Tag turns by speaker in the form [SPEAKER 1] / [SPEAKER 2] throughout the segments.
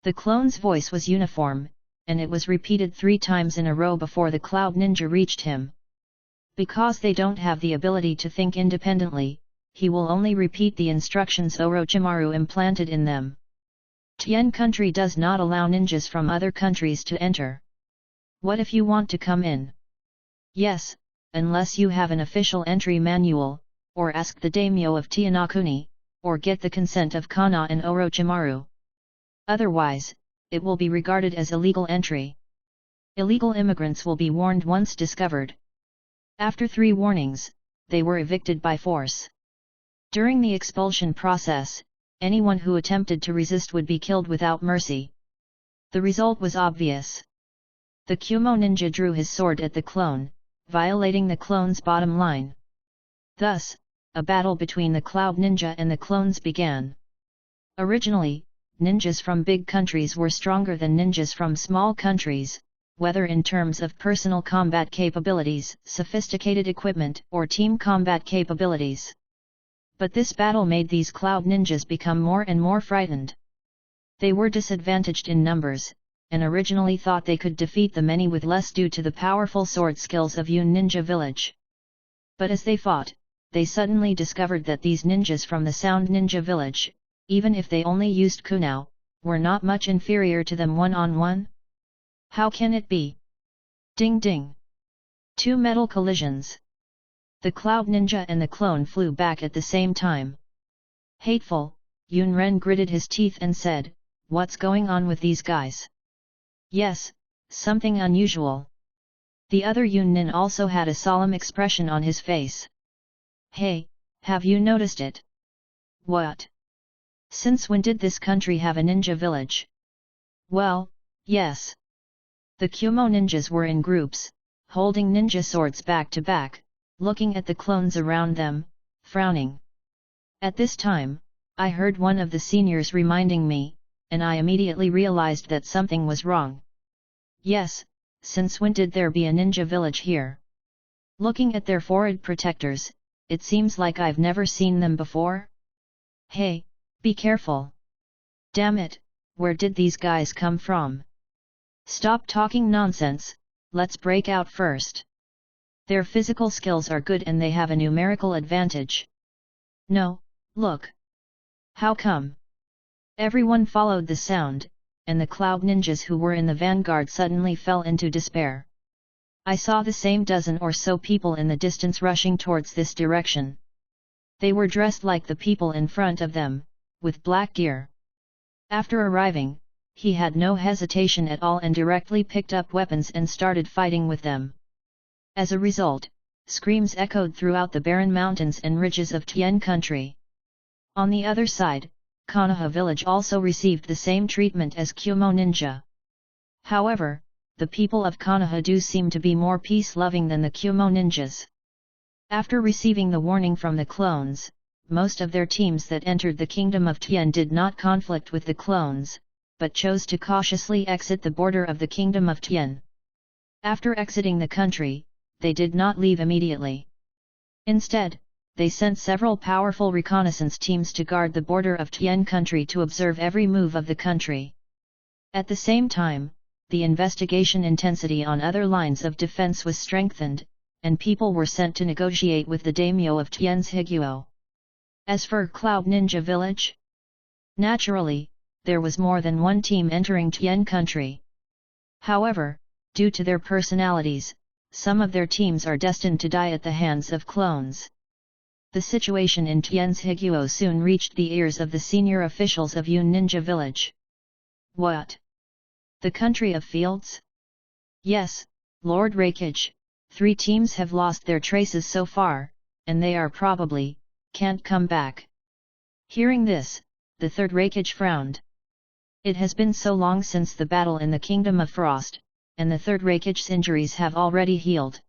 [SPEAKER 1] The clone's voice was uniform, and it was repeated 3 times in a row before the Cloud Ninja reached him. Because they don't have the ability to think independently, he will only repeat the instructions Orochimaru implanted in them. Tien country does not allow ninjas from other countries to enter. What if you want to come in? Yes, unless you have an official entry manual, or ask the daimyo of Tianakuni, or get the consent of Konoha and Orochimaru. Otherwise, it will be regarded as illegal entry. Illegal immigrants will be warned once discovered. After 3 warnings, they were evicted by force. During the expulsion process, anyone who attempted to resist would be killed without mercy. The result was obvious. The Kumo ninja drew his sword at the clone, violating the clone's bottom line. Thus, a battle between the Cloud Ninja and the clones began. Originally, ninjas from big countries were stronger than ninjas from small countries, whether in terms of personal combat capabilities, sophisticated equipment, or team combat capabilities. But this battle made these Cloud Ninjas become more and more frightened. They were disadvantaged in numbers, and originally thought they could defeat the many with less due to the powerful sword skills of Yun Ninja Village. But as they fought, they suddenly discovered that these ninjas from the Sound Ninja Village, even if they only used Kunao, were not much inferior to them one-on-one. How can it be? Ding ding! 2 metal collisions. The Cloud Ninja and the clone flew back at the same time. Hateful, Yun Ren gritted his teeth and said, "What's going on with these guys?" Yes, something unusual. The other Yun Nin also had a solemn expression on his face. Hey, have you noticed it? What? Since when did this country have a ninja village? Well, yes. The Kumo ninjas were in groups, holding ninja swords back to back, looking at the clones around them, frowning. At this time, I heard one of the seniors reminding me, and I immediately realized that something was wrong. Yes, since when did there be a ninja village here? Looking at their forehead protectors, it seems like I've never seen them before. Hey, be careful. Damn it, where did these guys come from? Stop talking nonsense, let's break out first. Their physical skills are good and they have a numerical advantage. No, look. How come? Everyone followed the sound, and the Cloud Ninjas who were in the vanguard suddenly fell into despair. I saw the same dozen or so people in the distance rushing towards this direction. They were dressed like the people in front of them, with black gear. After arriving, he had no hesitation at all and directly picked up weapons and started fighting with them. As a result, screams echoed throughout the barren mountains and ridges of Tien country. On the other side, Konoha village also received the same treatment as Kumo ninja. However, the people of Konoha do seem to be more peace-loving than the Kumo ninjas. After receiving the warning from the clones, most of their teams that entered the kingdom of Tien did not conflict with the clones, but chose to cautiously exit the border of the kingdom of Tien. After exiting the country, they did not leave immediately. Instead, they sent several powerful reconnaissance teams to guard the border of Tien country to observe every move of the country. At the same time, the investigation intensity on other lines of defense was strengthened, and people were sent to negotiate with the daimyo of Tien's Higuo. As for Cloud Ninja Village, naturally, there was more than one team entering Tien country. However, due to their personalities, some of their teams are destined to die at the hands of clones. The situation in Tien's Higuo soon reached the ears of the senior officials of Yun Ninja Village. What? The country of fields? Yes, Lord Raikage, 3 teams have lost their traces so far, and they are probably, can't come back. Hearing this, the 3rd Raikage frowned. It has been so long since the battle in the Kingdom of Frost, and the 3rd Raikage's injuries have already healed.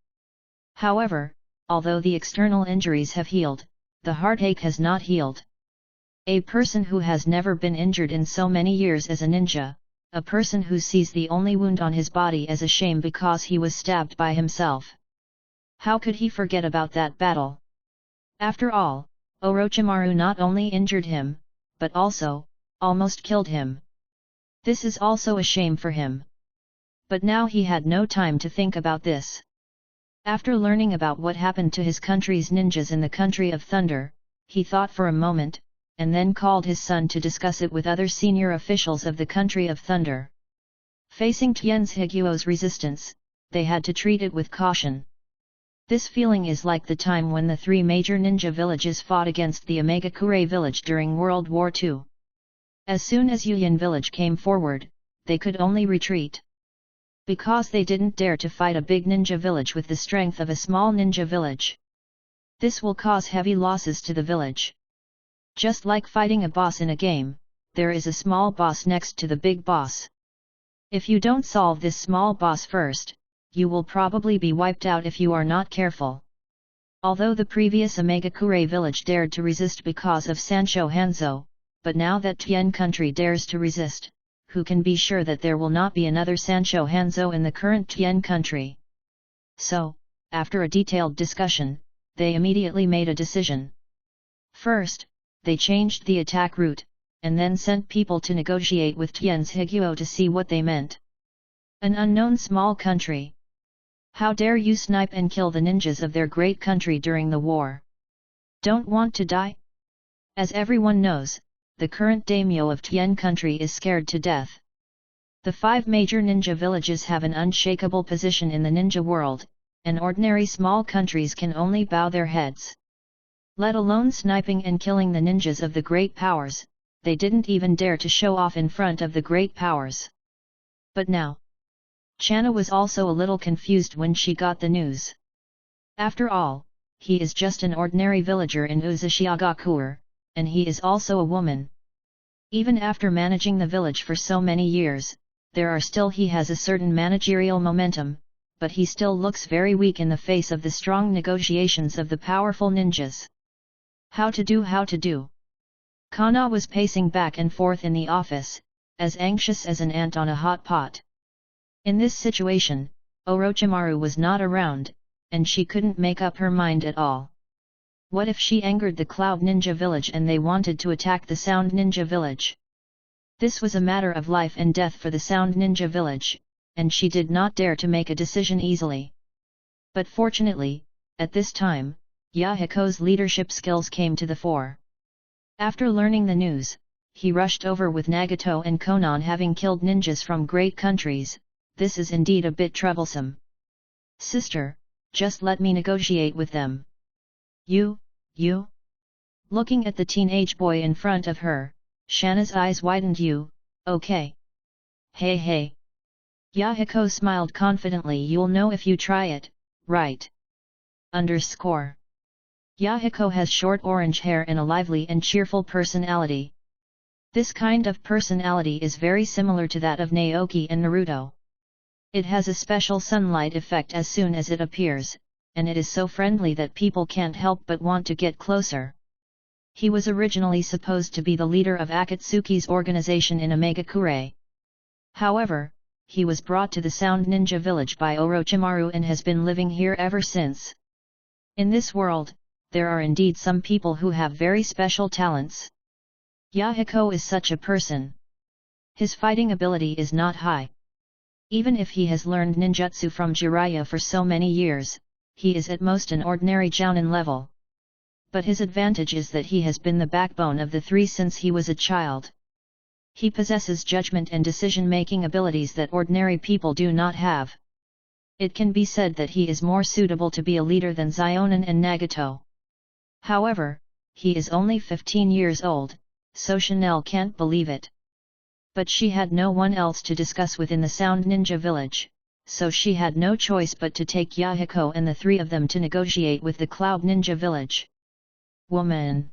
[SPEAKER 1] However, although the external injuries have healed, the heartache has not healed. A person who has never been injured in so many years as a ninja, a person who sees the only wound on his body as a shame because he was stabbed by himself. How could he forget about that battle? After all, Orochimaru not only injured him, but also, almost killed him. This is also a shame for him. But now he had no time to think about this. After learning about what happened to his country's ninjas in the country of thunder, he thought for a moment, and then called his son to discuss it with other senior officials of the country of thunder. Facing Tian's Higuo's resistance, they had to treat it with caution. This feeling is like the time when the three major ninja villages fought against the Omegakure village during World War II. As soon as Yuyan village came forward, they could only retreat. Because they didn't dare to fight a big ninja village with the strength of a small ninja village. This will cause heavy losses to the village. Just like fighting a boss in a game, there is a small boss next to the big boss. If you don't solve this small boss first, you will probably be wiped out if you are not careful. Although the previous Omegakure village dared to resist because of Sancho Hanzo, but now that Tian country dares to resist, who can be sure that there will not be another Sancho Hanzo in the current Tian country? So, after a detailed discussion, they immediately made a decision. First, they changed the attack route, and then sent people to negotiate with Tian's Higuo to see what they meant. An unknown small country. How dare you snipe and kill the ninjas of their great country during the war? Don't want to die? As everyone knows, the current daimyo of Tian country is scared to death. The 5 major ninja villages have an unshakable position in the ninja world, and ordinary small countries can only bow their heads. Let alone sniping and killing the ninjas of the great powers, they didn't even dare to show off in front of the great powers. But now, Channa was also a little confused when she got the news. After all, he is just an ordinary villager in Uzushiagakuer, and he is also a woman. Even after managing the village for so many years, he has a certain managerial momentum, but he still looks very weak in the face of the strong negotiations of the powerful ninjas. How to do? Kana was pacing back and forth in the office, as anxious as an ant on a hot pot. In this situation, Orochimaru was not around, and she couldn't make up her mind at all. What if she angered the Cloud Ninja village and they wanted to attack the Sound Ninja village? This was a matter of life and death for the Sound Ninja village, and she did not dare to make a decision easily. But fortunately, at this time, Yahiko's leadership skills came to the fore. After learning the news, he rushed over with Nagato and Konan having killed ninjas from great countries. This is indeed a bit troublesome. Sister, just let me negotiate with them. You? Looking at the teenage boy in front of her, Shanna's eyes widened. Okay. Hey. Yahiko smiled confidently. You'll know if you try it, right? Yahiko has short orange hair and a lively and cheerful personality. This kind of personality is very similar to that of Naoki and Naruto. It has a special sunlight effect as soon as it appears, and it is so friendly that people can't help but want to get closer. He was originally supposed to be the leader of Akatsuki's organization in Omegakure. However, he was brought to the Sound Ninja village by Orochimaru and has been living here ever since. In this world, there are indeed some people who have very special talents. Yahiko is such a person. His fighting ability is not high. Even if he has learned ninjutsu from Jiraiya for so many years, he is at most an ordinary jounin level. But his advantage is that he has been the backbone of the 3 since he was a child. He possesses judgment and decision-making abilities that ordinary people do not have. It can be said that he is more suitable to be a leader than Zionin and Nagato. However, he is only 15 years old, so Chanel can't believe it. But she had no one else to discuss with in the Sound Ninja village, so she had no choice but to take Yahiko and the 3 of them to negotiate with the Cloud Ninja village. Woman.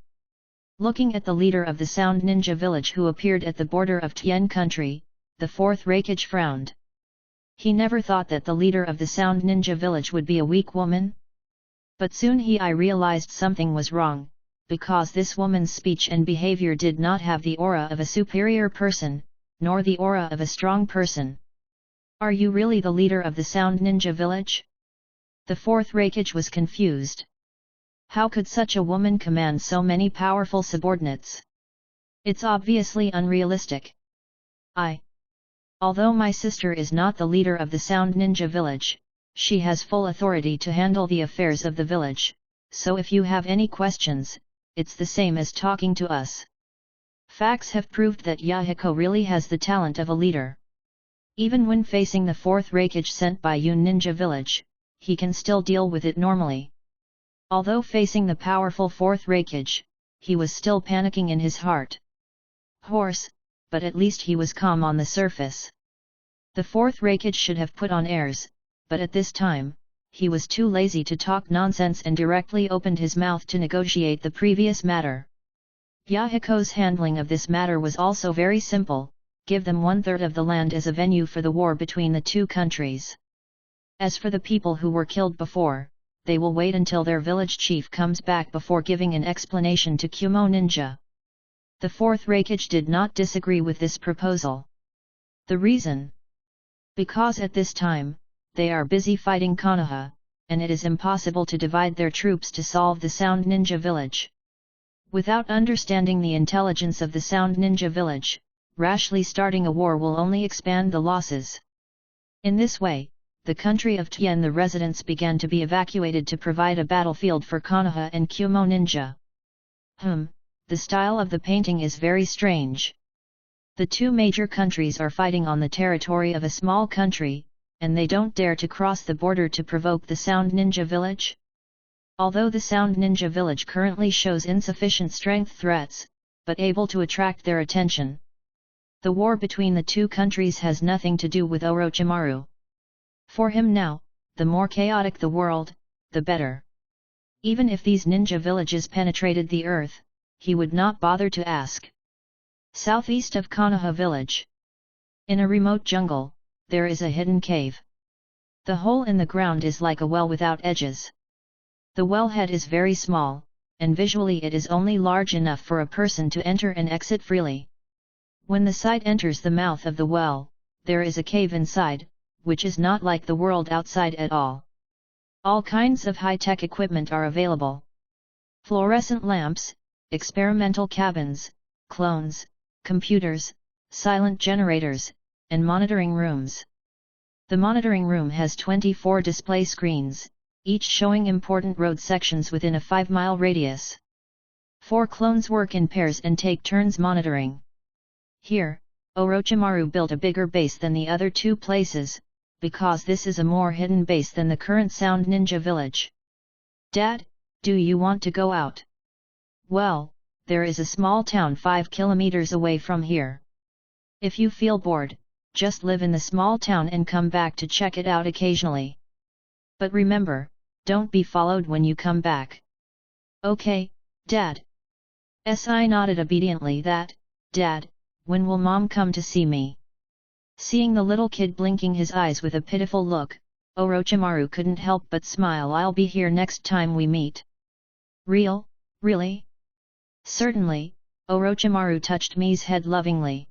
[SPEAKER 1] Looking at the leader of the Sound Ninja village who appeared at the border of Tian country, the 4th Raikage frowned. He never thought that the leader of the Sound Ninja village would be a weak woman. But soon I realized something was wrong, because this woman's speech and behavior did not have the aura of a superior person, nor the aura of a strong person. Are you really the leader of the Sound Ninja village? The 4th Raikage was confused. How could such a woman command so many powerful subordinates? It's obviously unrealistic. Although my sister is not the leader of the Sound Ninja village, she has full authority to handle the affairs of the village, so if you have any questions, it's the same as talking to us. Facts have proved that Yahiko really has the talent of a leader. Even when facing the fourth Raikage sent by Yun Ninja village, he can still deal with it normally. Although facing the powerful fourth Raikage, he was still panicking in his heart. Horse, but at least he was calm on the surface. The fourth Raikage should have put on airs, but at this time, he was too lazy to talk nonsense and directly opened his mouth to negotiate the previous matter. Yahiko's handling of this matter was also very simple: give them 1/3 of the land as a venue for the war between the two countries. As for the people who were killed before, they will wait until their village chief comes back before giving an explanation to Kumo Ninja. The fourth Raikage did not disagree with this proposal. The reason? Because at this time, they are busy fighting Konoha, and it is impossible to divide their troops to solve the Sound Ninja village. Without understanding the intelligence of the Sound Ninja village, rashly starting a war will only expand the losses. In this way, the country of Tien, the residents began to be evacuated to provide a battlefield for Konoha and Kumo Ninja. The style of the painting is very strange. The two major countries are fighting on the territory of a small country, and they don't dare to cross the border to provoke the Sound Ninja village? Although the Sound Ninja village currently shows insufficient strength threats, but able to attract their attention. The war between the two countries has nothing to do with Orochimaru. For him now, the more chaotic the world, the better. Even if these ninja villages penetrated the earth, he would not bother to ask. Southeast of Konoha village. In a remote jungle, there is a hidden cave. The hole in the ground is like a well without edges. The wellhead is very small, and visually it is only large enough for a person to enter and exit freely. When the sight enters the mouth of the well, there is a cave inside, which is not like the world outside at all. All kinds of high-tech equipment are available. Fluorescent lamps, experimental cabins, clones, computers, silent generators, and monitoring rooms. The monitoring room has 24 display screens, each showing important road sections within a 5-mile radius. 4 clones work in pairs and take turns monitoring. Here, Orochimaru built a bigger base than the other 2 places, because this is a more hidden base than the current Sound Ninja village. Dad, do you want to go out? Well, there is a small town 5 kilometers away from here. If you feel bored, just live in the small town and come back to check it out occasionally. But remember, don't be followed when you come back. Okay, Dad. I nodded obediently that, Dad, when will Mom come to see me? Seeing the little kid blinking his eyes with a pitiful look, Orochimaru couldn't help but smile. I'll be here next time we meet. Really? Certainly, Orochimaru touched Mii's head lovingly.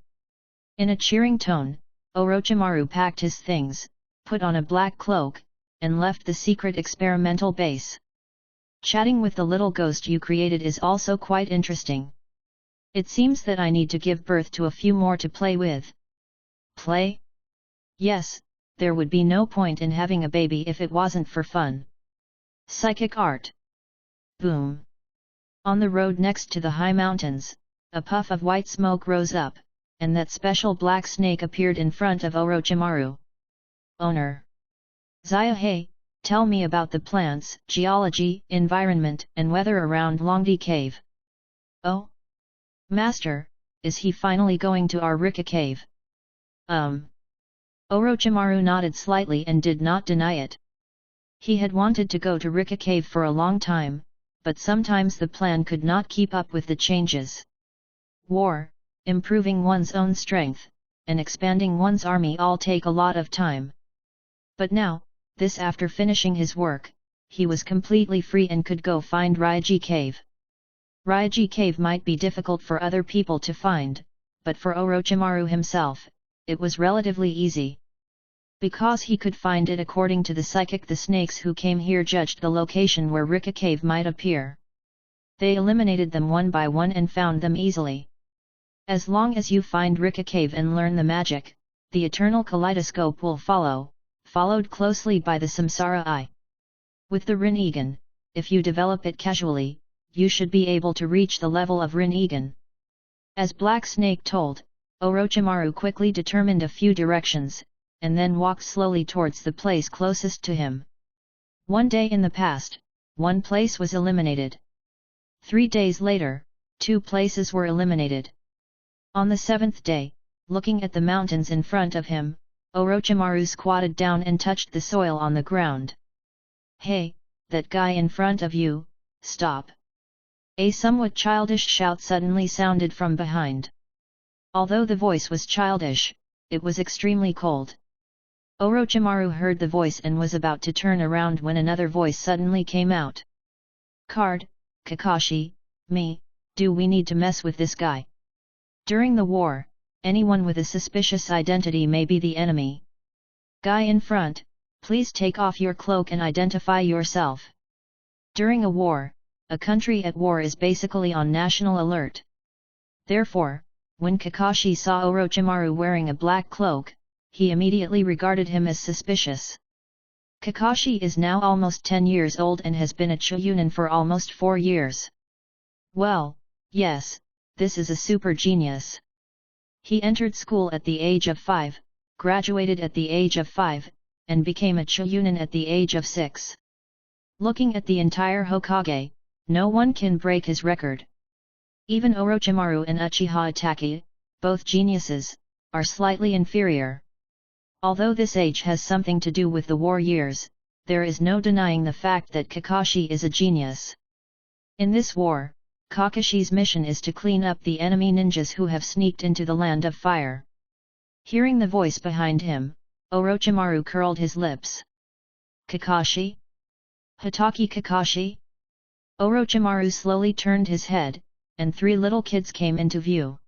[SPEAKER 1] In a cheering tone, Orochimaru packed his things, put on a black cloak, and left the secret experimental base. Chatting with the little ghost you created is also quite interesting. It seems that I need to give birth to a few more to play with. Play? Yes, there would be no point in having a baby if it wasn't for fun. Psychic art. Boom. On the road next to the high mountains, a puff of white smoke rose up, and that special black snake appeared in front of Orochimaru. Owner. Zaya, tell me about the plants, geology, environment, and weather around Longdi Cave. Oh? Master, is he finally going to our Rika Cave? Orochimaru nodded slightly and did not deny it. He had wanted to go to Rika Cave for a long time, but sometimes the plan could not keep up with the changes. War, improving one's own strength, and expanding one's army all take a lot of time. But now, this after finishing his work, he was completely free and could go find Ryoji Cave. Ryoji Cave might be difficult for other people to find, but for Orochimaru himself, it was relatively easy. Because he could find it according to the psychic, the snakes who came here judged the location where Rika Cave might appear. They eliminated them one by one and found them easily. As long as you find Rika Cave and learn the magic, the eternal kaleidoscope will follow, followed closely by the samsara eye. With the Rinnegan, if you develop it casually, you should be able to reach the level of Rinnegan. As Black Snake told, Orochimaru quickly determined a few directions, and then walked slowly towards the place closest to him. One day in the past, one place was eliminated. 3 days later, 2 places were eliminated. On the 7th day, looking at the mountains in front of him, Orochimaru squatted down and touched the soil on the ground. "Hey, that guy in front of you, stop!" A somewhat childish shout suddenly sounded from behind. Although the voice was childish, it was extremely cold. Orochimaru heard the voice and was about to turn around when another voice suddenly came out. "Card, Kakashi, me, do we need to mess with this guy? During the war, anyone with a suspicious identity may be the enemy. Guy in front, please take off your cloak and identify yourself." During a war, a country at war is basically on national alert. Therefore, when Kakashi saw Orochimaru wearing a black cloak, he immediately regarded him as suspicious. Kakashi is now almost 10 years old and has been a Chunin for almost 4 years. Well, yes, this is a super genius. He entered school at the age of 5, graduated at the age of 5, and became a Chunin at the age of 6. Looking at the entire Hokage, no one can break his record. Even Orochimaru and Uchiha Itachi, both geniuses, are slightly inferior. Although this age has something to do with the war years, there is no denying the fact that Kakashi is a genius. In this war, Kakashi's mission is to clean up the enemy ninjas who have sneaked into the land of fire. Hearing the voice behind him, Orochimaru curled his lips. "Kakashi? Hitaki Kakashi?" Orochimaru slowly turned his head, and 3 little kids came into view.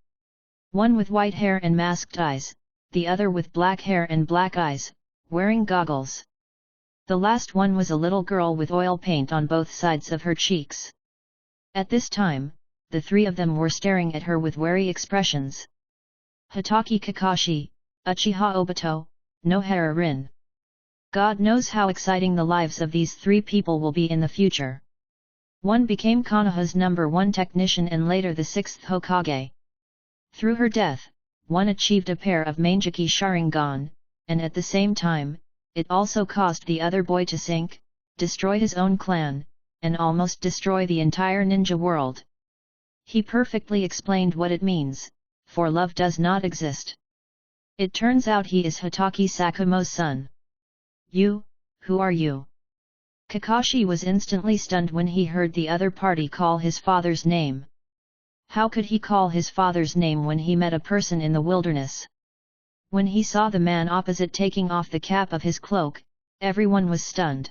[SPEAKER 1] One with white hair and masked eyes, the other with black hair and black eyes, wearing goggles. The last one was a little girl with oil paint on both sides of her cheeks. At this time, the 3 of them were staring at her with wary expressions. "Hitaki Kakashi, Uchiha Obito, Nohara Rin." God knows how exciting the lives of these 3 people will be in the future. One became Konoha's #1 technician and later the 6th Hokage. Through her death, one achieved a pair of Mangekyou Sharingan, and at the same time, it also caused the other boy to sink, destroy his own clan, and almost destroy the entire ninja world. He perfectly explained what it means, for love does not exist. It turns out he is Hitaki Sakumo's son. "You, who are you?" Kakashi was instantly stunned when he heard the other party call his father's name. How could he call his father's name when he met a person in the wilderness? When he saw the man opposite taking off the cap of his cloak, everyone was stunned.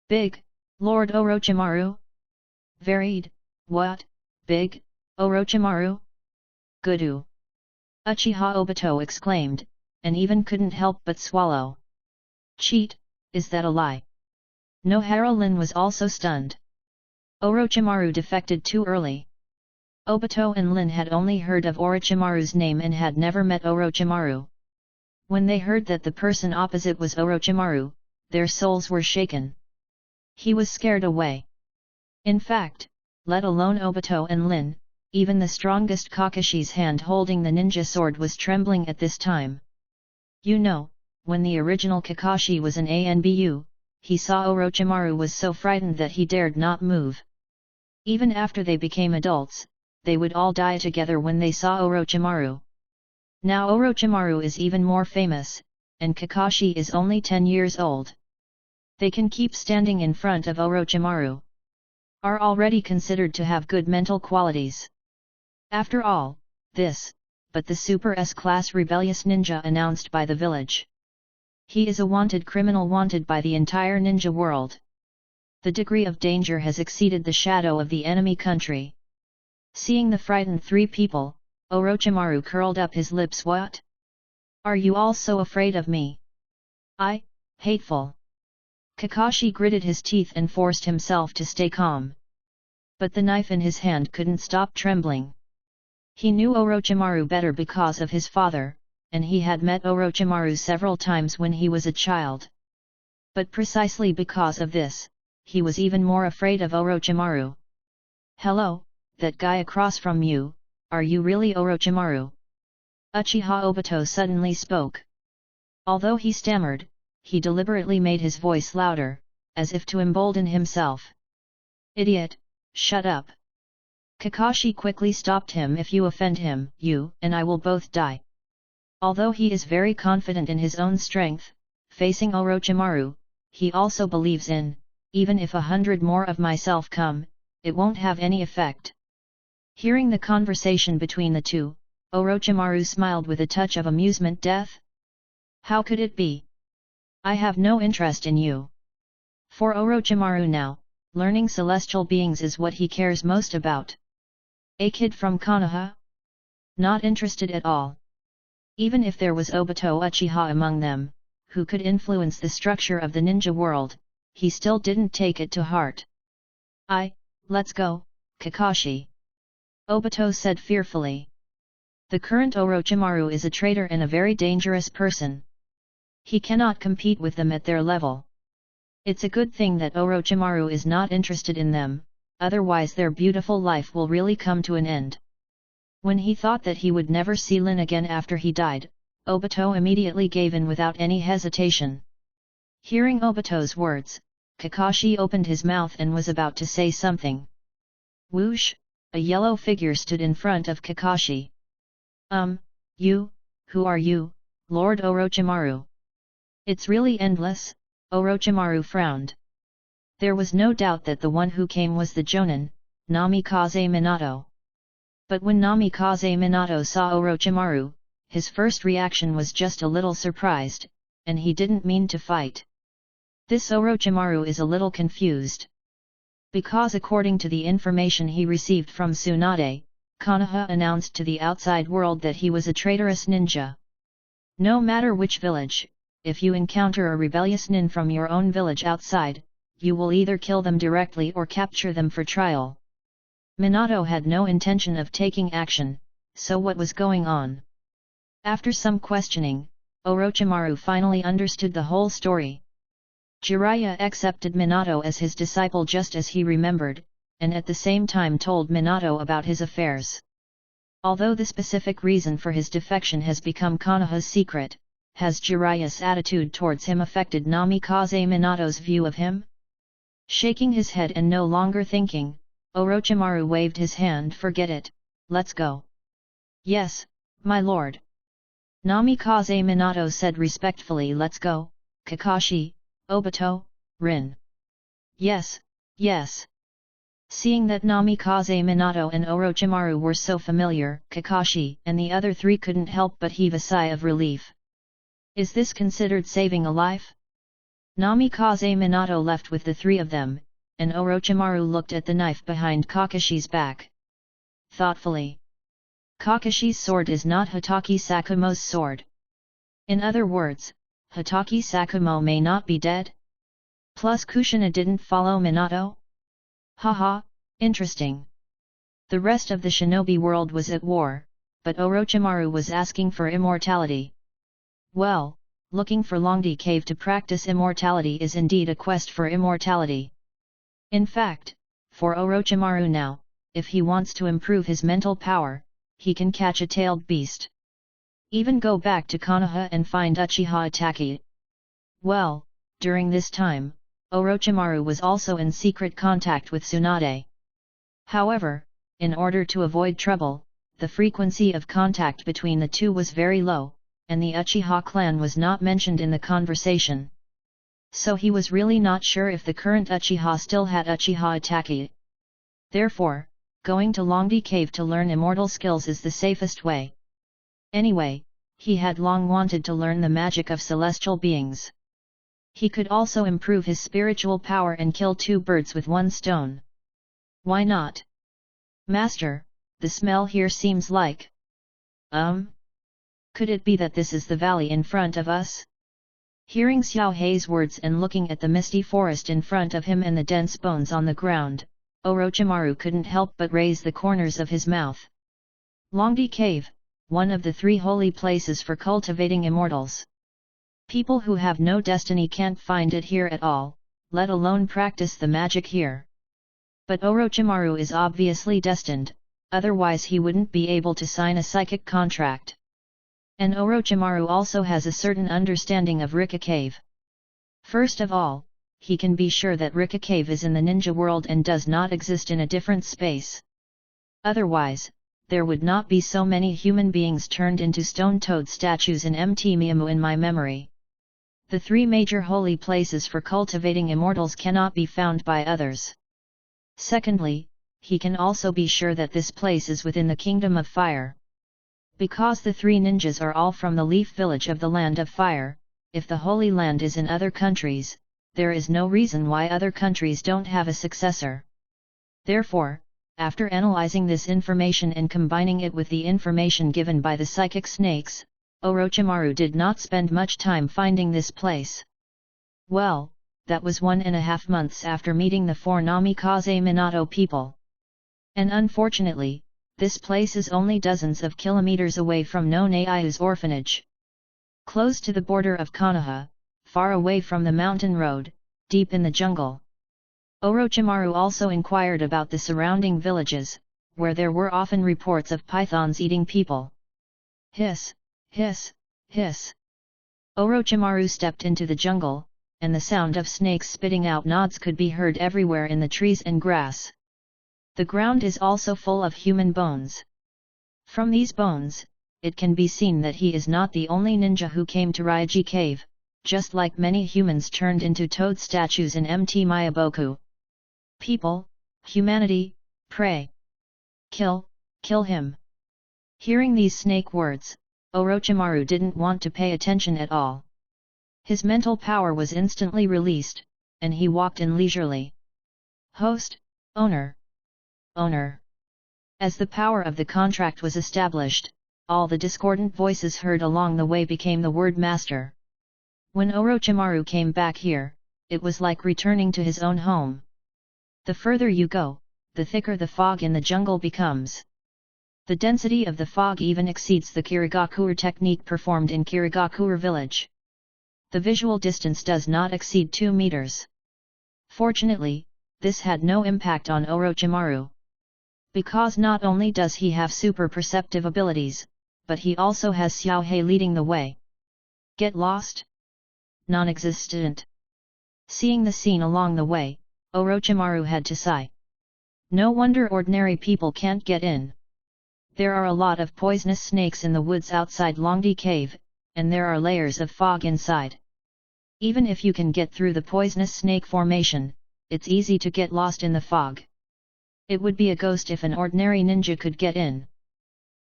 [SPEAKER 1] "Big, Lord Orochimaru?" "Varied, what, big, Orochimaru? Goodoo!" Uchiha Obito exclaimed, and even couldn't help but swallow. "Cheat, is that a lie?" Nohara Lin was also stunned. Orochimaru defected too early. Obito and Lin had only heard of Orochimaru's name and had never met Orochimaru. When they heard that the person opposite was Orochimaru, their souls were shaken. He was scared away. In fact, let alone Obito and Lin, even the strongest Kakashi's hand holding the ninja sword was trembling at this time. You know, when the original Kakashi was an ANBU, he saw Orochimaru was so frightened that he dared not move. Even after they became adults, they would all die together when they saw Orochimaru. Now Orochimaru is even more famous, and Kakashi is only 10 years old. They can keep standing in front of Orochimaru. Are already considered to have good mental qualities. After all, but the Super S-class rebellious ninja announced by the village. He is a wanted criminal wanted by the entire ninja world. The degree of danger has exceeded the shadow of the enemy country. Seeing the frightened 3 people, Orochimaru curled up his lips. "What? Are you all so afraid of me? Hateful!" Kakashi gritted his teeth and forced himself to stay calm. But the knife in his hand couldn't stop trembling. He knew Orochimaru better because of his father, and he had met Orochimaru several times when he was a child. But precisely because of this, he was even more afraid of Orochimaru. "Hello, that guy across from you, are you really Orochimaru?" Uchiha Obito suddenly spoke. Although he stammered, he deliberately made his voice louder, as if to embolden himself. "Idiot, shut up!" Kakashi quickly stopped him. "If you offend him, you and I will both die." Although he is very confident in his own strength, facing Orochimaru, he also believes in, even if 100 more of myself come, it won't have any effect. Hearing the conversation between the two, Orochimaru smiled with a touch of amusement. "Death? How could it be? I have no interest in you." For Orochimaru now, learning celestial beings is what he cares most about. A kid from Konoha? Not interested at all. Even if there was Obito Uchiha among them, who could influence the structure of the ninja world, he still didn't take it to heart. Let's go, Kakashi," Obito said fearfully. The current Orochimaru is a traitor and a very dangerous person. He cannot compete with them at their level. It's a good thing that Orochimaru is not interested in them, otherwise their beautiful life will really come to an end. When he thought that he would never see Lin again after he died, Obito immediately gave in without any hesitation. Hearing Obito's words, Kakashi opened his mouth and was about to say something. Whoosh! A yellow figure stood in front of Kakashi. You? Who are you, Lord Orochimaru?" "It's really endless," Orochimaru frowned. There was no doubt that the one who came was the Jonin, Namikaze Minato. But when Namikaze Minato saw Orochimaru, his first reaction was just a little surprised, and he didn't mean to fight. This Orochimaru is a little confused. Because according to the information he received from Tsunade, Konoha announced to the outside world that he was a traitorous ninja. No matter which village, if you encounter a rebellious nin from your own village outside, you will either kill them directly or capture them for trial. Minato had no intention of taking action, so what was going on? After some questioning, Orochimaru finally understood the whole story. Jiraiya accepted Minato as his disciple just as he remembered, and at the same time told Minato about his affairs. Although the specific reason for his defection has become Konoha's secret, has Jiraiya's attitude towards him affected Namikaze Minato's view of him? Shaking his head and no longer thinking, Orochimaru waved his hand. "Forget it, let's go." "Yes, my lord." Namikaze Minato said respectfully. "Let's go, Kakashi, Obito, Rin." "Yes, yes." Seeing that Namikaze Minato and Orochimaru were so familiar, Kakashi and the other three couldn't help but heave a sigh of relief. Is this considered saving a life? Namikaze Minato left with the three of them, and Orochimaru looked at the knife behind Kakashi's back. Thoughtfully. Kakashi's sword is not Hatake Sakumo's sword. In other words, Hatake Sakumo may not be dead? Plus Kushina didn't follow Minato? Haha, interesting. The rest of the shinobi world was at war, but Orochimaru was asking for immortality. Well, looking for Longdi Cave to practice immortality is indeed a quest for immortality. In fact, for Orochimaru now, if he wants to improve his mental power, he can catch a tailed beast. Even go back to Konoha and find Uchiha Itachi. Well, during this time, Orochimaru was also in secret contact with Tsunade. However, in order to avoid trouble, the frequency of contact between the two was very low, and the Uchiha clan was not mentioned in the conversation. So he was really not sure if the current Uchiha still had Uchiha Itachi. Therefore, going to Longdi Cave to learn immortal skills is the safest way. Anyway, he had long wanted to learn the magic of celestial beings. He could also improve his spiritual power and kill two birds with one stone. Why not? Master, the smell here seems like... Could it be that this is the valley in front of us? Hearing Xiao Hei's words and looking at the misty forest in front of him and the dense bones on the ground, Orochimaru couldn't help but raise the corners of his mouth. Longdi Cave, one of the 3 holy places for cultivating immortals. People who have no destiny can't find it here at all, let alone practice the magic here. But Orochimaru is obviously destined, otherwise he wouldn't be able to sign a psychic contract. And Orochimaru also has a certain understanding of Rika Cave. First of all, he can be sure that Rika Cave is in the ninja world and does not exist in a different space. Otherwise, there would not be so many human beings turned into stone toad statues in Mt. Miamu in my memory. The 3 major holy places for cultivating immortals cannot be found by others. Secondly, he can also be sure that this place is within the Kingdom of Fire. Because the 3 ninjas are all from the Leaf Village of the Land of Fire, if the Holy Land is in other countries, there is no reason why other countries don't have a successor. Therefore, after analyzing this information and combining it with the information given by the psychic snakes, Orochimaru did not spend much time finding this place. Well, that was 1.5 months after meeting the 4 Namikaze Minato people. And unfortunately, this place is only dozens of kilometers away from No Naiu's orphanage. Close to the border of Konoha, far away from the mountain road, deep in the jungle. Orochimaru also inquired about the surrounding villages, where there were often reports of pythons eating people. Hiss, hiss, hiss. Orochimaru stepped into the jungle, and the sound of snakes spitting out nods could be heard everywhere in the trees and grass. The ground is also full of human bones. From these bones, it can be seen that he is not the only ninja who came to Raiji Cave, just like many humans turned into toad statues in Mt. Miyaboku. People, humanity, pray. Kill him. Hearing these snake words, Orochimaru didn't want to pay attention at all. His mental power was instantly released, and he walked in leisurely. Host, owner. As the power of the contract was established, all the discordant voices heard along the way became the word master. When Orochimaru came back here, it was like returning to his own home. The further you go, the thicker the fog in the jungle becomes. The density of the fog even exceeds the Kirigakure technique performed in Kirigakure village. The visual distance does not exceed 2 meters. Fortunately, this had no impact on Orochimaru. Because not only does he have super perceptive abilities, but he also has Xiaohei leading the way. Get lost? Non-existent. Seeing the scene along the way, Orochimaru had to sigh. No wonder ordinary people can't get in. There are a lot of poisonous snakes in the woods outside Longdi Cave, and there are layers of fog inside. Even if you can get through the poisonous snake formation, it's easy to get lost in the fog. It would be a ghost if an ordinary ninja could get in.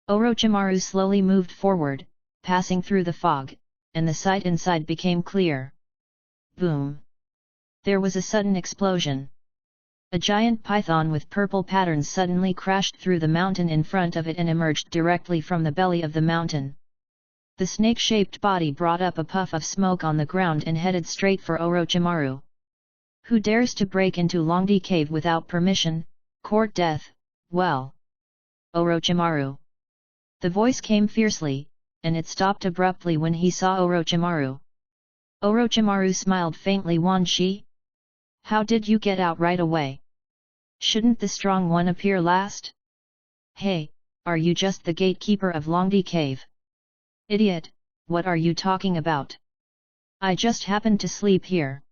[SPEAKER 1] Orochimaru slowly moved forward, passing through the fog, and the sight inside became clear. Boom! There was a sudden explosion. A giant python with purple patterns suddenly crashed through the mountain in front of it and emerged directly from the belly of the mountain. The snake-shaped body brought up a puff of smoke on the ground and headed straight for Orochimaru. Who dares to break into Longdi Cave without permission, court death, well. Orochimaru. The voice came fiercely, and it stopped abruptly when he saw Orochimaru. Orochimaru smiled faintly. Wan Shi? How did you get out right away? Shouldn't the strong one appear last? Hey, are you just the gatekeeper of Longdi Cave? Idiot, what are you talking about? I just happened to sleep here.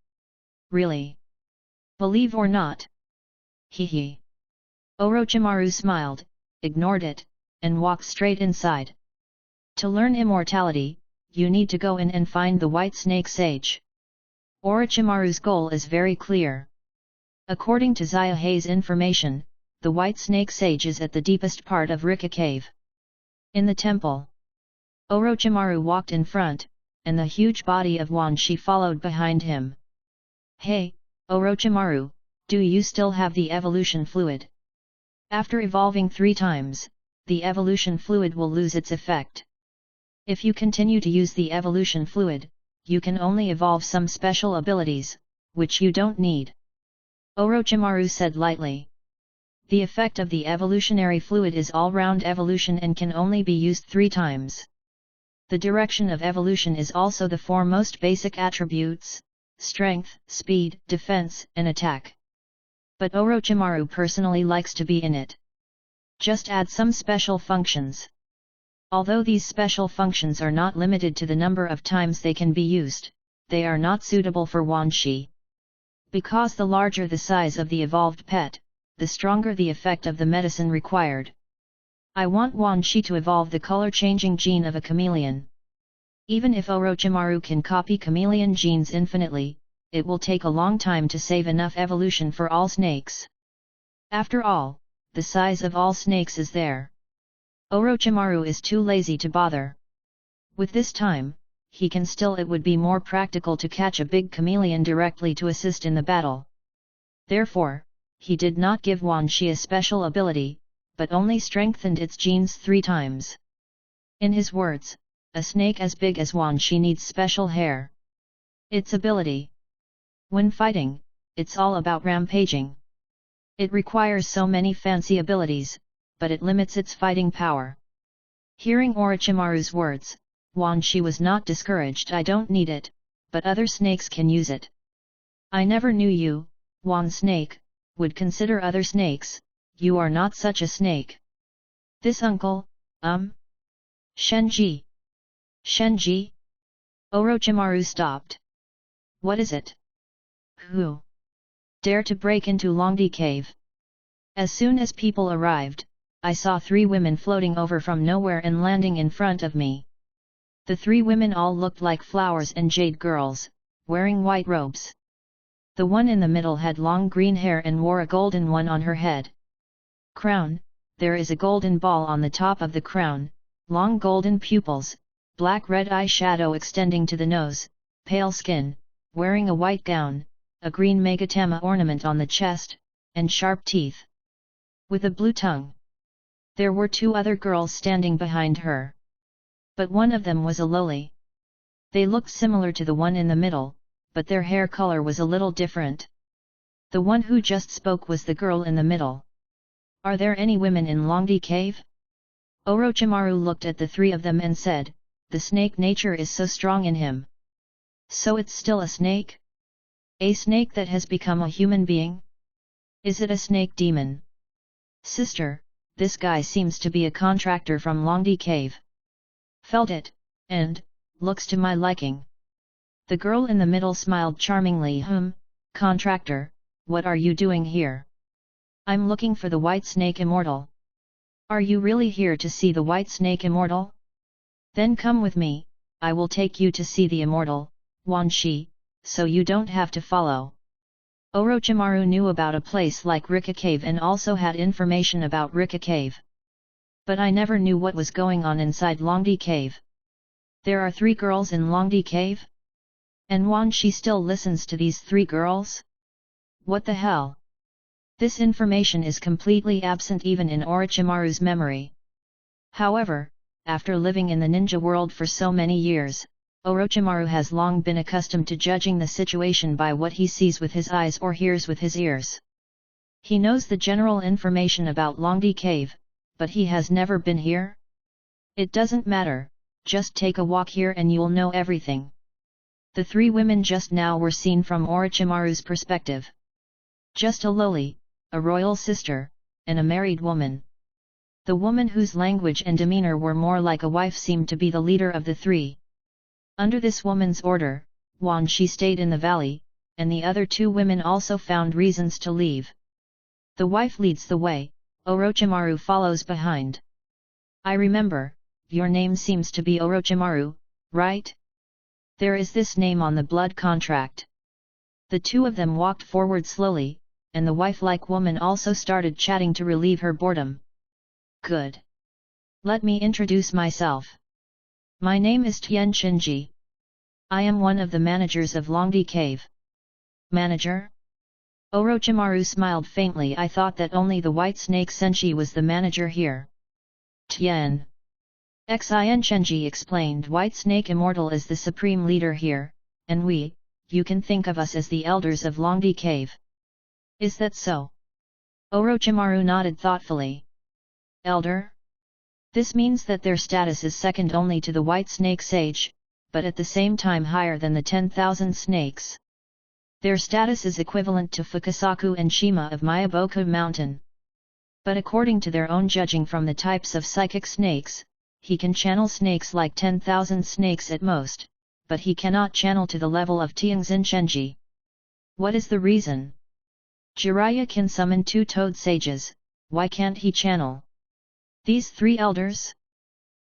[SPEAKER 1] Really? Believe or not? Hee. Orochimaru smiled, ignored it, and walked straight inside. To learn immortality, you need to go in and find the White Snake Sage. Orochimaru's goal is very clear. According to Xiaohei's information, the White Snake Sage is at the deepest part of Rika Cave. In the temple. Orochimaru walked in front, and the huge body of Wan Shi followed behind him. Hey, Orochimaru, do you still have the evolution fluid? After evolving 3 times, the evolution fluid will lose its effect. If you continue to use the evolution fluid, you can only evolve some special abilities, which you don't need. Orochimaru said lightly. The effect of the evolutionary fluid is all-round evolution and can only be used 3 times. The direction of evolution is also the 4 most basic attributes: strength, speed, defense, and attack. But Orochimaru personally likes to be in it. Just add some special functions. Although these special functions are not limited to the number of times they can be used, they are not suitable for Wanshi. Because the larger the size of the evolved pet, the stronger the effect of the medicine required. I want Wanshi to evolve the color-changing gene of a chameleon. Even if Orochimaru can copy chameleon genes infinitely, it will take a long time to save enough evolution for all snakes. After all, the size of all snakes is there. Orochimaru is too lazy to bother. With this time, he can still. It would be more practical to catch a big chameleon directly to assist in the battle. Therefore, he did not give Wanshi a special ability, but only strengthened its genes 3 times. In his words, a snake as big as Wanshi needs special hair. Its ability. When fighting, it's all about rampaging. It requires so many fancy abilities, but it limits its fighting power. Hearing Orochimaru's words, Wanshi was not discouraged. I don't need it, but other snakes can use it. I never knew you, Wan Snake, would consider other snakes. You are not such a snake. This uncle, Shenji. Shenji? Orochimaru stopped. What is it? Who dare to break into Longdi Cave? As soon as people arrived, I saw 3 women floating over from nowhere and landing in front of me. The 3 women all looked like flowers and jade girls, wearing white robes. The one in the middle had long green hair and wore a golden one on her head. Crown, there is a golden ball on the top of the crown, long golden pupils, black-red eyeshadow extending to the nose, pale skin, wearing a white gown, a green magatama ornament on the chest, and sharp teeth. With a blue tongue. There were 2 other girls standing behind her. But one of them was a loli. They looked similar to the one in the middle, but their hair color was a little different. The one who just spoke was the girl in the middle. Are there any women in Longdi Cave? Orochimaru looked at the 3 of them and said, the snake nature is so strong in him. So it's still a snake? A snake that has become a human being? Is it a snake demon? Sister, this guy seems to be a contractor from Longdi Cave. Felt it, and, looks to my liking. The girl in the middle smiled charmingly. Contractor, what are you doing here? I'm looking for the White Snake Immortal. Are you really here to see the White Snake Immortal? Then come with me, I will take you to see the Immortal, Wanshi, so you don't have to follow. Orochimaru knew about a place like Rika Cave and also had information about Rika Cave. But I never knew what was going on inside Longdi Cave. There are 3 girls in Longdi Cave? And Wanshi still listens to these 3 girls? What the hell? This information is completely absent even in Orochimaru's memory. However, after living in the ninja world for so many years, Orochimaru has long been accustomed to judging the situation by what he sees with his eyes or hears with his ears. He knows the general information about Longdi Cave, but he has never been here? It doesn't matter, just take a walk here and you'll know everything. The 3 women just now were seen from Orochimaru's perspective. Just a loli, a royal sister, and a married woman. The woman whose language and demeanor were more like a wife seemed to be the leader of the 3. Under this woman's order, Wanshi stayed in the valley, and the other 2 women also found reasons to leave. The wife leads the way, Orochimaru follows behind. I remember, your name seems to be Orochimaru, right? There is this name on the blood contract. The 2 of them walked forward slowly, and the wife-like woman also started chatting to relieve her boredom. Good. Let me introduce myself. My name is Tien Shinji. I am one of the managers of Longdi Cave. Manager? Orochimaru smiled faintly. I thought that only the White Snake Senshi was the manager here. Tien. Xin Shenji explained. White Snake Immortal is the supreme leader here, and you can think of us as the elders of Longdi Cave. Is that so? Orochimaru nodded thoughtfully. Elder? This means that their status is second only to the White Snake Sage, but at the same time higher than the 10,000 snakes. Their status is equivalent to Fukasaku and Shima of Miyaboku Mountain. But according to their own judging from the types of psychic snakes, he can channel snakes like 10,000 snakes at most, but he cannot channel to the level of Tianxin Shenji. What is the reason? Jiraiya can summon 2 toad sages, why can't he channel? These 3 elders?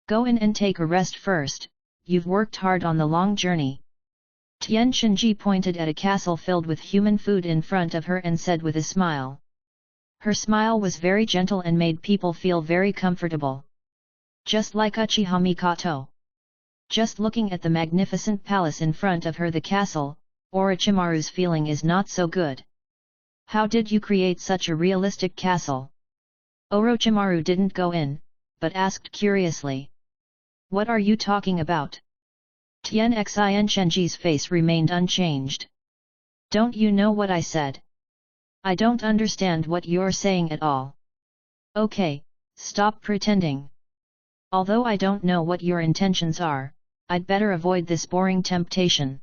[SPEAKER 1] Go in and take a rest first, you've worked hard on the long journey. Tian Shenji pointed at a castle filled with human food in front of her and said with a smile. Her smile was very gentle and made people feel very comfortable. Just like Uchiha Mikoto. Just looking at the magnificent palace in front of her, the castle, Orochimaru's feeling is not so good. How did you create such a realistic castle? Orochimaru didn't go in, but asked curiously. What are you talking about? Tian Xin Shenji's face remained unchanged. Don't you know what I said? I don't understand what you're saying at all. Okay, stop pretending. Although I don't know what your intentions are, I'd better avoid this boring temptation.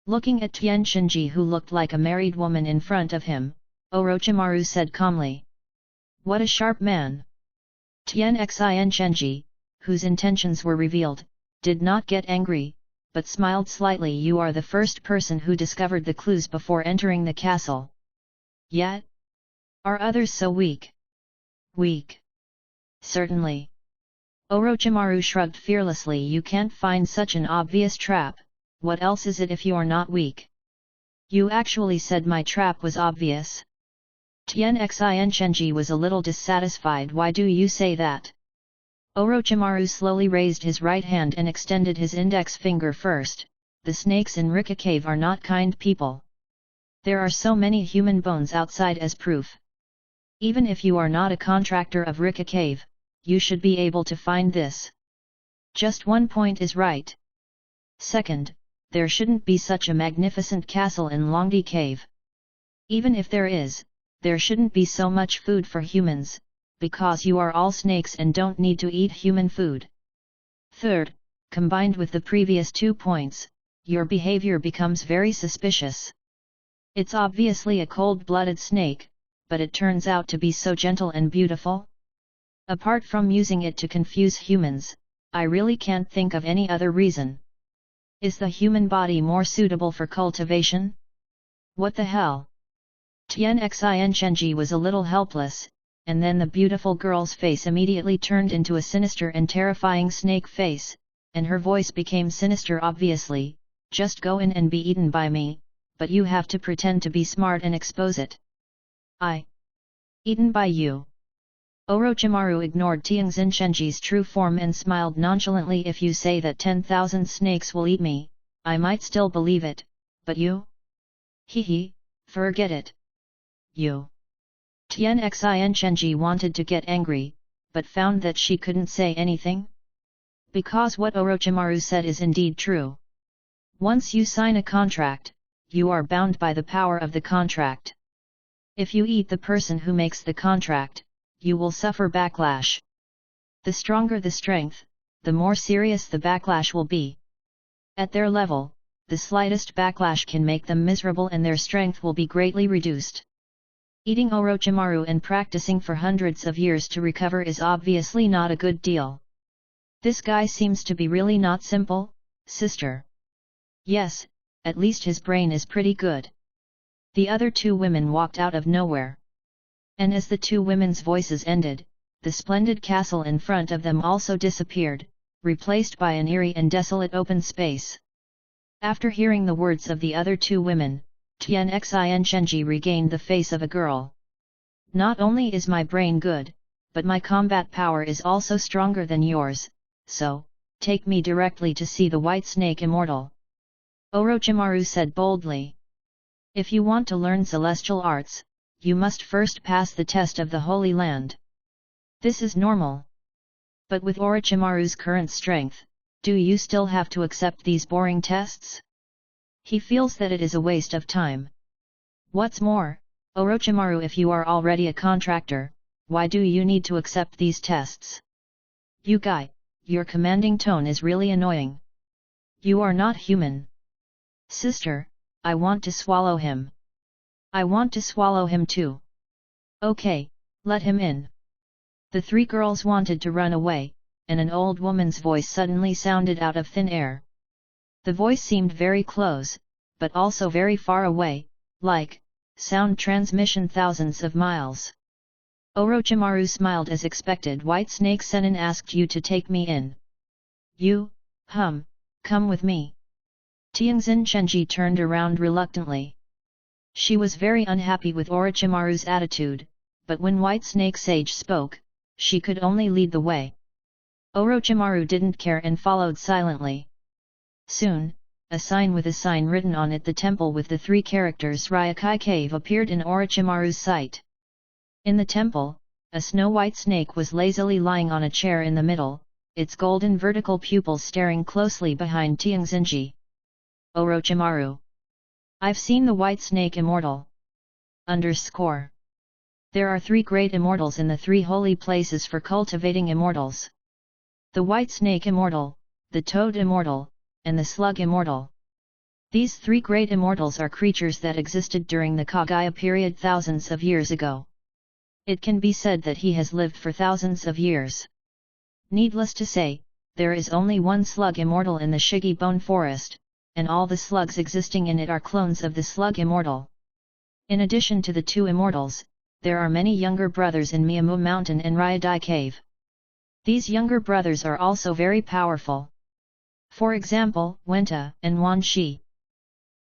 [SPEAKER 1] Looking at Tian Shenji, who looked like a married woman in front of him, Orochimaru said calmly. What a sharp man! Tian Xin Shenji, whose intentions were revealed, did not get angry, but smiled slightly. You are the first person who discovered the clues before entering the castle. Yet? Are others so weak? Weak? Certainly. Orochimaru shrugged fearlessly. You can't find such an obvious trap, what else is it if you're not weak? You actually said my trap was obvious. Tian Xin Shenji was a little dissatisfied. Why do you say that? Orochimaru slowly raised his right hand and extended his index finger first. The snakes in Rika Cave are not kind people. There are so many human bones outside as proof. Even if you are not a contractor of Rika Cave, you should be able to find this. Just one point is right. Second, there shouldn't be such a magnificent castle in Longdi Cave. Even if there is, there shouldn't be so much food for humans, because you are all snakes and don't need to eat human food. Third, combined with the previous 2 points, your behavior becomes very suspicious. It's obviously a cold-blooded snake, but it turns out to be so gentle and beautiful. Apart from using it to confuse humans, I really can't think of any other reason. Is the human body more suitable for cultivation? What the hell? Tian Xin Shenji was a little helpless, and then the beautiful girl's face immediately turned into a sinister and terrifying snake face, and her voice became sinister. Obviously, just go in and be eaten by me, but you have to pretend to be smart and expose it. Eaten by you? Orochimaru ignored Tianxin Shenji's true form and smiled nonchalantly. If you say that 10,000 snakes will eat me, I might still believe it, but you? Hehe, forget it. You. Tian Xin Shenji wanted to get angry, but found that she couldn't say anything. Because what Orochimaru said is indeed true. Once you sign a contract, you are bound by the power of the contract. If you eat the person who makes the contract, you will suffer backlash. The stronger the strength, the more serious the backlash will be. At their level, the slightest backlash can make them miserable and their strength will be greatly reduced. Eating Orochimaru and practicing for hundreds of years to recover is obviously not a good deal. This guy seems to be really not simple, sister. Yes, at least his brain is pretty good. The other 2 women walked out of nowhere. And as the 2 women's voices ended, the splendid castle in front of them also disappeared, replaced by an eerie and desolate open space. After hearing the words of the other 2 women, Tian Xin Shenji regained the face of a girl. Not only is my brain good, but my combat power is also stronger than yours, so, take me directly to see the White Snake Immortal. Orochimaru said boldly. If you want to learn celestial arts, you must first pass the test of the Holy Land. This is normal. But with Orochimaru's current strength, do you still have to accept these boring tests? He feels that it is a waste of time. What's more, Orochimaru, if you are already a contractor, why do you need to accept these tests? You guy, your commanding tone is really annoying. You are not human. Sister, I want to swallow him. I want to swallow him too. Okay, let him in. The three girls wanted to run away, and an old woman's voice suddenly sounded out of thin air. The voice seemed very close, but also very far away, like sound transmission thousands of miles. Orochimaru smiled as expected. White Snake Sennin asked you to take me in. You, come with me. Tianxin Chenji turned around reluctantly. She was very unhappy with Orochimaru's attitude, but when White Snake Sage spoke, she could only lead the way. Orochimaru didn't care and followed silently. Soon, a sign with a sign written on it, the temple with the three characters Ryokai Cave, appeared in Orochimaru's sight. In the temple, a snow-white snake was lazily lying on a chair in the middle, its golden vertical pupils staring closely behind Tianxinji. Orochimaru. I've seen the white snake immortal. There are three great immortals in the three holy places for cultivating immortals. The white snake immortal, the toad immortal, and the slug immortal. These three great immortals are creatures that existed during the Kagaya period thousands of years ago. It can be said that he has lived for thousands of years. Needless to say, there is only one slug immortal in the Shigi Bone Forest, and all the slugs existing in it are clones of the slug immortal. In addition to the two immortals, there are many younger brothers in Miyamu Mountain and Ryodai Cave. These younger brothers are also very powerful. For example, Wenta and Wan Shi.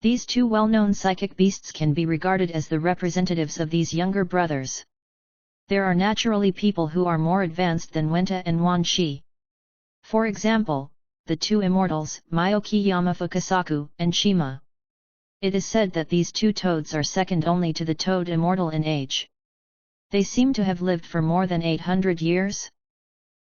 [SPEAKER 1] These two well-known psychic beasts can be regarded as the representatives of these younger brothers. There are naturally people who are more advanced than Wenta and Wan Shi. For example, the two immortals, Myoki Yamafukasaku and Shima. It is said that these two toads are second only to the toad immortal in age. They seem to have lived for more than 800 years.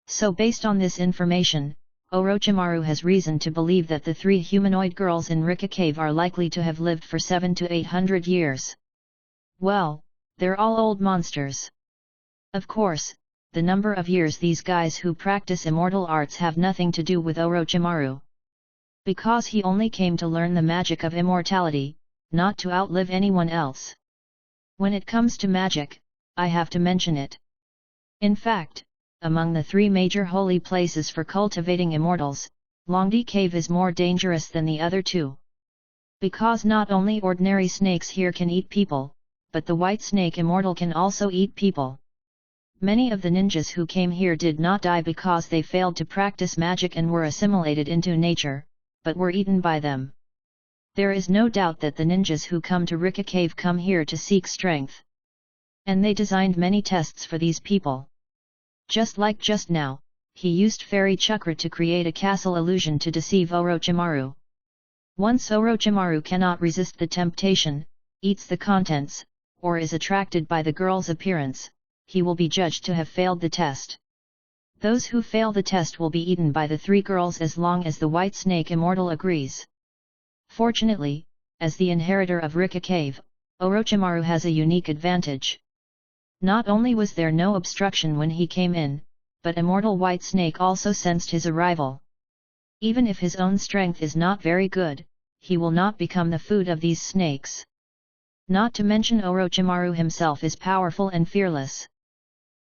[SPEAKER 1] So based on this information, Orochimaru has reason to believe that the three humanoid girls in Rika Cave are likely to have lived for 700 to 800 years. Well, they're all old monsters. Of course, the number of years these guys who practice immortal arts have nothing to do with Orochimaru. Because he only came to learn the magic of immortality, not to outlive anyone else. When it comes to magic, I have to mention it. In fact, among the three major holy places for cultivating immortals, Longdi Cave is more dangerous than the other two. Because not only ordinary snakes here can eat people, but the white snake immortal can also eat people. Many of the ninjas who came here did not die because they failed to practice magic and were assimilated into nature, but were eaten by them. There is no doubt that the ninjas who come to Rika Cave come here to seek strength. And they designed many tests for these people. Just like just now, he used fairy chakra to create a castle illusion to deceive Orochimaru. Once Orochimaru cannot resist the temptation, eats the contents, or is attracted by the girl's appearance, he will be judged to have failed the test. Those who fail the test will be eaten by the three girls as long as the white snake immortal agrees. Fortunately, as the inheritor of Rika Cave, Orochimaru has a unique advantage. Not only was there no obstruction when he came in, but immortal white snake also sensed his arrival. Even if his own strength is not very good, he will not become the food of these snakes. Not to mention Orochimaru himself is powerful and fearless.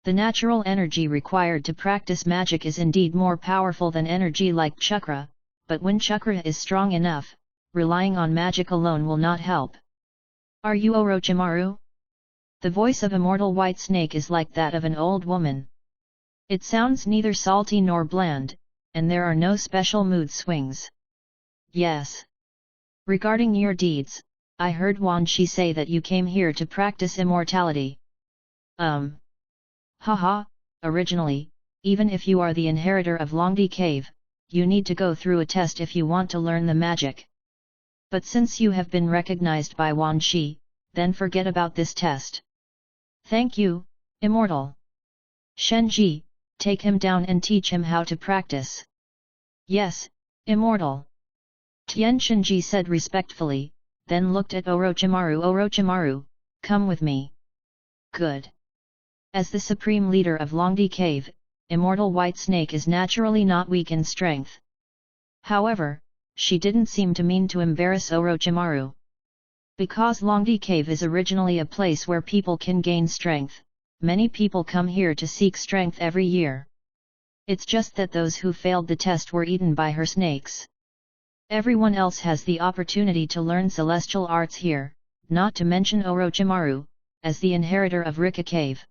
[SPEAKER 1] The natural energy required to practice magic is indeed more powerful than energy like chakra, but when chakra is strong enough, relying on magic alone will not help. Are you Orochimaru? The voice of immortal white snake is like that of an old woman. It sounds neither salty nor bland, and there are no special mood swings. Yes. Regarding your deeds, I heard Wan Shi say that you came here to practice immortality. Haha, originally, even if you are the inheritor of Longdi Cave, you need to go through a test if you want to learn the magic. But since you have been recognized by Wan Shi, then forget about this test. Thank you, Immortal. Shenji, take him down and teach him how to practice. Yes, Immortal. Tian Shenji said respectfully, then looked at Orochimaru. Orochimaru, come with me. Good. As the supreme leader of Longdi Cave, Immortal White Snake is naturally not weak in strength. However, she didn't seem to mean to embarrass Orochimaru. Because Longdi Cave is originally a place where people can gain strength, many people come here to seek strength every year. It's just that those who failed the test were eaten by her snakes. Everyone else has the opportunity to learn celestial arts here, not to mention Orochimaru, as the inheritor of Rika Cave.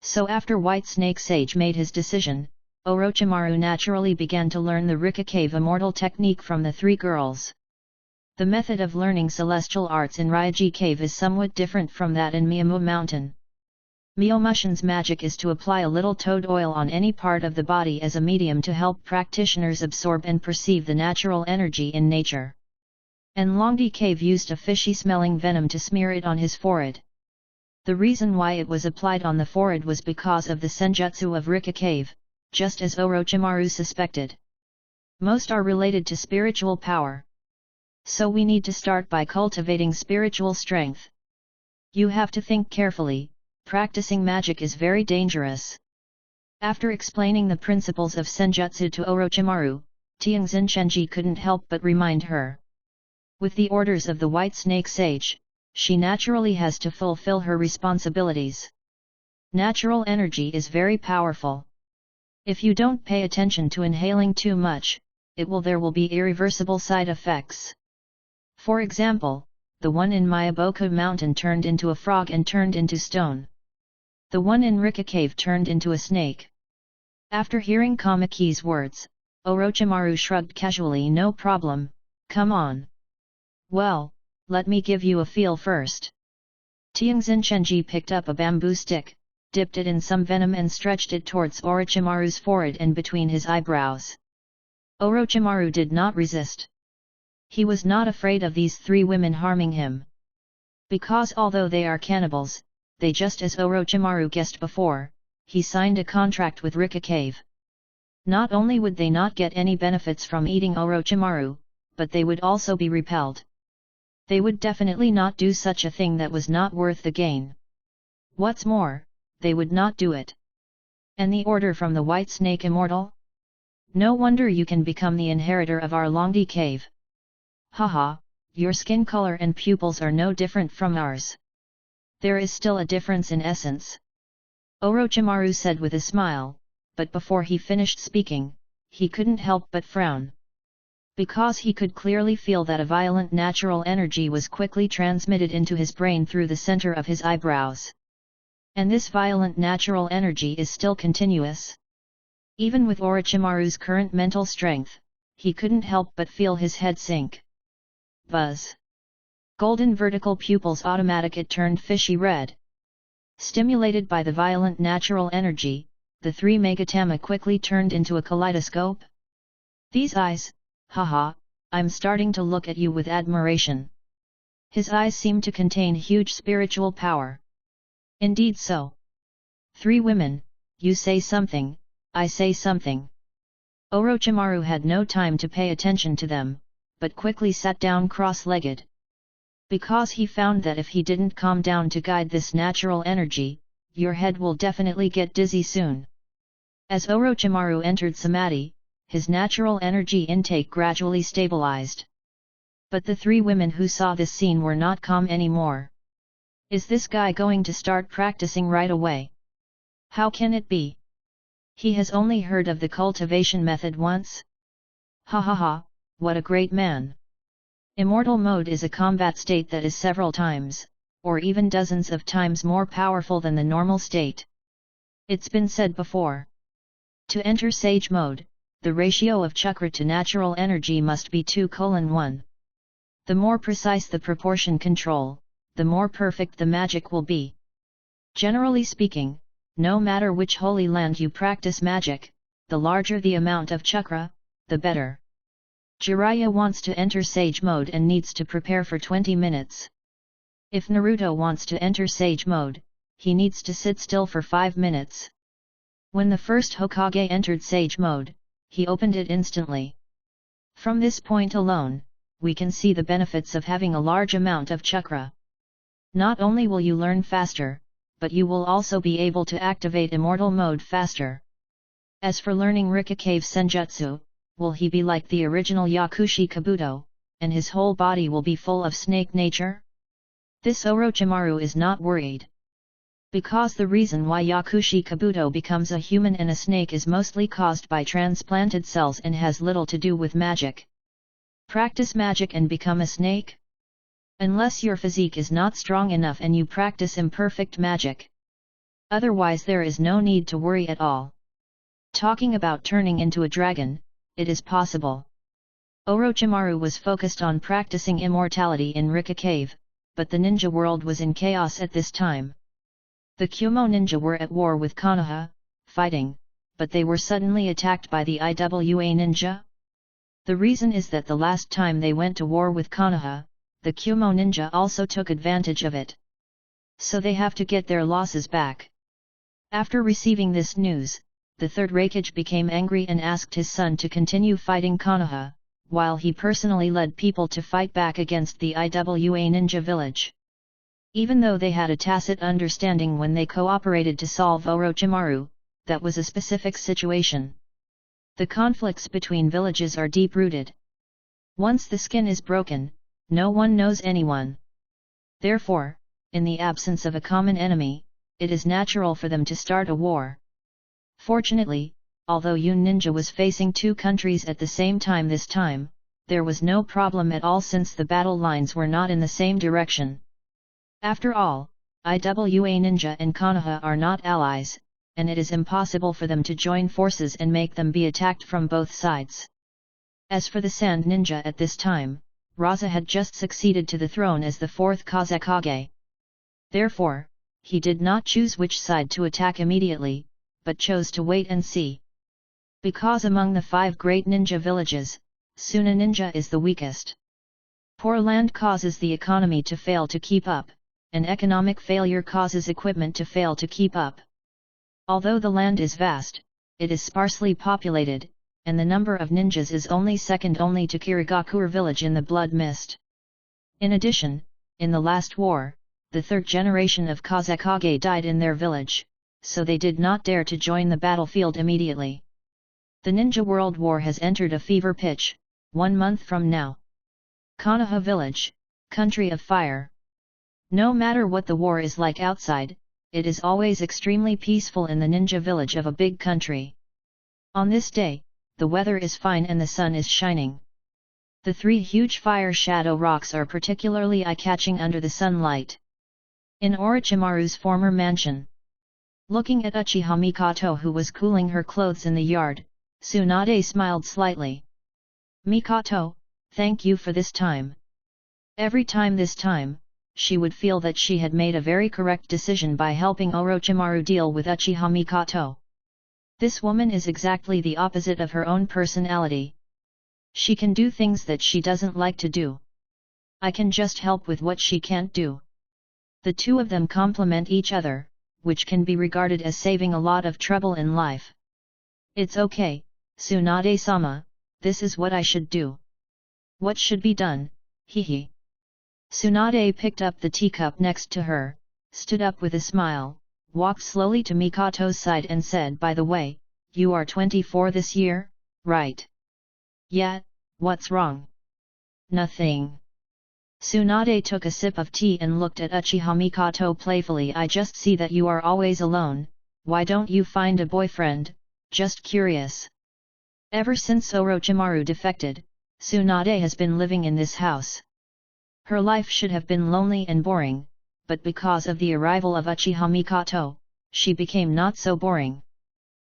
[SPEAKER 1] So after White Snake Sage made his decision, Orochimaru naturally began to learn the Rika Cave immortal technique from the three girls. The method of learning celestial arts in Ryoji Cave is somewhat different from that in Miyamu Mountain. Myomushin's magic is to apply a little toad oil on any part of the body as a medium to help practitioners absorb and perceive the natural energy in nature. And Longdi Cave used a fishy-smelling venom to smear it on his forehead. The reason why it was applied on the forehead was because of the senjutsu of Rika Cave, just as Orochimaru suspected. Most are related to spiritual power. So we need to start by cultivating spiritual strength. You have to think carefully. Practicing magic is very dangerous. After explaining the principles of senjutsu to Orochimaru, Tianxin Chenji couldn't help but remind her. With the orders of the White Snake Sage, she naturally has to fulfill her responsibilities. Natural energy is very powerful. If you don't pay attention to inhaling too much, there will be irreversible side effects. For example, the one in Miyaboku Mountain turned into a frog and turned into stone. The one in Rika Cave turned into a snake. After hearing Kamaki's words, Orochimaru shrugged casually. No problem, come on. Well, let me give you a feel first. Tianxin Chenji picked up a bamboo stick, dipped it in some venom and stretched it towards Orochimaru's forehead and between his eyebrows. Orochimaru did not resist. He was not afraid of these three women harming him. Because although they are cannibals, they just as Orochimaru guessed before, he signed a contract with Rika Cave. Not only would they not get any benefits from eating Orochimaru, but they would also be repelled. They would definitely not do such a thing that was not worth the gain. What's more, they would not do it. And the order from the White Snake Immortal? No wonder you can become the inheritor of our Longdi Cave. Haha, your skin color and pupils are no different from ours. There is still a difference in essence. Orochimaru said with a smile, but before he finished speaking, he couldn't help but frown. Because he could clearly feel that a violent natural energy was quickly transmitted into his brain through the center of his eyebrows. And this violent natural energy is still continuous. Even with Orochimaru's current mental strength, he couldn't help but feel his head sink. Buzz. Golden vertical pupils automatic turned fishy red. Stimulated by the violent natural energy, the three Megatama quickly turned into a kaleidoscope. These eyes, haha, I'm starting to look at you with admiration. His eyes seem to contain huge spiritual power. Indeed so. Three women, you say something, I say something. Orochimaru had no time to pay attention to them, but quickly sat down cross-legged. Because he found that if he didn't calm down to guide this natural energy, your head will definitely get dizzy soon. As Orochimaru entered Samadhi, his natural energy intake gradually stabilized. But the three women who saw this scene were not calm anymore. Is this guy going to start practicing right away? How can it be? He has only heard of the cultivation method once? Ha ha ha, what a great man! Immortal mode is a combat state that is several times, or even dozens of times more powerful than the normal state. It's been said before. To enter Sage mode, the ratio of chakra to natural energy must be 2:1. The more precise the proportion control, the more perfect the magic will be. Generally speaking, no matter which holy land you practice magic, the larger the amount of chakra, the better. Jiraiya wants to enter Sage mode and needs to prepare for 20 minutes. If Naruto wants to enter Sage mode, he needs to sit still for 5 minutes. When the first Hokage entered Sage mode, he opened it instantly. From this point alone, we can see the benefits of having a large amount of chakra. Not only will you learn faster, but you will also be able to activate immortal mode faster. As for learning Rikicave Senjutsu, will he be like the original Yakushi Kabuto, and his whole body will be full of snake nature? This Orochimaru is not worried. Because the reason why Yakushi Kabuto becomes a human and a snake is mostly caused by transplanted cells and has little to do with magic. Practice magic and become a snake? Unless your physique is not strong enough and you practice imperfect magic. Otherwise there is no need to worry at all. Talking about turning into a dragon, it is possible. Orochimaru was focused on practicing immortality in Rikicave, but the ninja world was in chaos at this time. The Kumo ninja were at war with Konoha, fighting, but they were suddenly attacked by the IWA ninja. The reason is that the last time they went to war with Konoha, the Kumo ninja also took advantage of it. So they have to get their losses back. After receiving this news, the third Raikage became angry and asked his son to continue fighting Konoha, while he personally led people to fight back against the IWA ninja village. Even though they had a tacit understanding when they cooperated to solve Orochimaru, that was a specific situation. The conflicts between villages are deep-rooted. Once the skin is broken, no one knows anyone. Therefore, in the absence of a common enemy, it is natural for them to start a war. Fortunately, although Yun Ninja was facing two countries at the same time this time, there was no problem at all since the battle lines were not in the same direction. After all, IWA Ninja and Konoha are not allies, and it is impossible for them to join forces and make them be attacked from both sides. As for the Sand Ninja at this time, Raza had just succeeded to the throne as the fourth Kazekage. Therefore, he did not choose which side to attack immediately, but chose to wait and see. Because among the 5 great ninja villages, Suna Ninja is the weakest. Poor land causes the economy to fail to keep up, and economic failure causes equipment to fail to keep up. Although the land is vast, it is sparsely populated, and the number of ninjas is only second only to Kirigakure village in the Blood Mist. In addition, in the last war, the third generation of Kazekage died in their village, so they did not dare to join the battlefield immediately. The Ninja World War has entered a fever pitch, 1 month from now. Konoha village, country of fire. No matter what the war is like outside, it is always extremely peaceful in the ninja village of a big country. On this day, the weather is fine and the sun is shining. The 3 huge fire shadow rocks are particularly eye-catching under the sunlight. In Orochimaru's former mansion. Looking at Uchiha Mikoto who was cooling her clothes in the yard, Tsunade smiled slightly. Mikoto, thank you for this time. Every time this time, she would feel that she had made a very correct decision by helping Orochimaru deal with Uchiha Mikoto. This woman is exactly the opposite of her own personality. She can do things that she doesn't like to do. I can just help with what she can't do. The two of them complement each other, which can be regarded as saving a lot of trouble in life. It's okay, Tsunade-sama, this is what I should do. What should be done, hehe. Tsunade picked up the teacup next to her, stood up with a smile, walked slowly to Mikoto's side and said, by the way, you are 24 this year, right? Yeah, what's wrong? Nothing. Tsunade took a sip of tea and looked at Uchiha Mikoto playfully. I just see that you are always alone, why don't you find a boyfriend, just curious. Ever since Orochimaru defected, Tsunade has been living in this house. Her life should have been lonely and boring, but because of the arrival of Uchiha Mikoto, she became not so boring.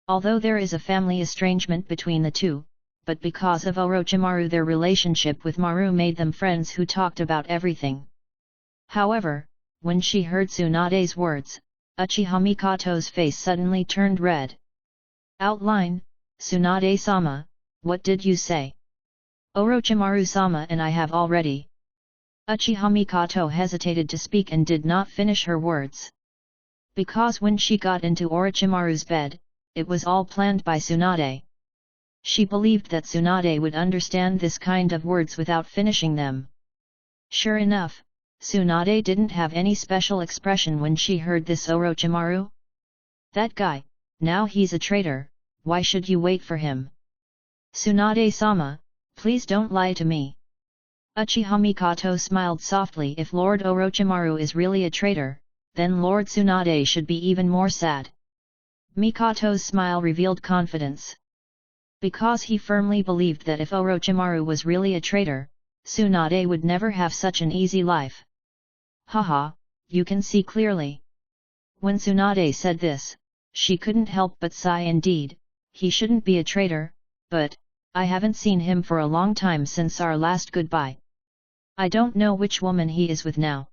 [SPEAKER 1] Although there is a family estrangement between the two, but because of Orochimaru their relationship with Maru made them friends who talked about everything. However, when she heard Tsunade's words, Uchiha Mikoto's face suddenly turned red. Outline, Tsunade-sama, what did you say? Orochimaru-sama and I have already. Uchiha Mikoto hesitated to speak and did not finish her words. Because when she got into Orochimaru's bed, it was all planned by Tsunade. She believed that Tsunade would understand this kind of words without finishing them. Sure enough, Tsunade didn't have any special expression when she heard this. Orochimaru? That guy, now he's a traitor, why should you wait for him? Tsunade-sama, please don't lie to me. Uchiha Mikoto smiled softly. If Lord Orochimaru is really a traitor, then Lord Tsunade should be even more sad. Mikoto's smile revealed confidence. Because he firmly believed that if Orochimaru was really a traitor, Tsunade would never have such an easy life. Haha, you can see clearly. When Tsunade said this, she couldn't help but sigh. Indeed, he shouldn't be a traitor, but, I haven't seen him for a long time since our last goodbye. I don't know which woman he is with now.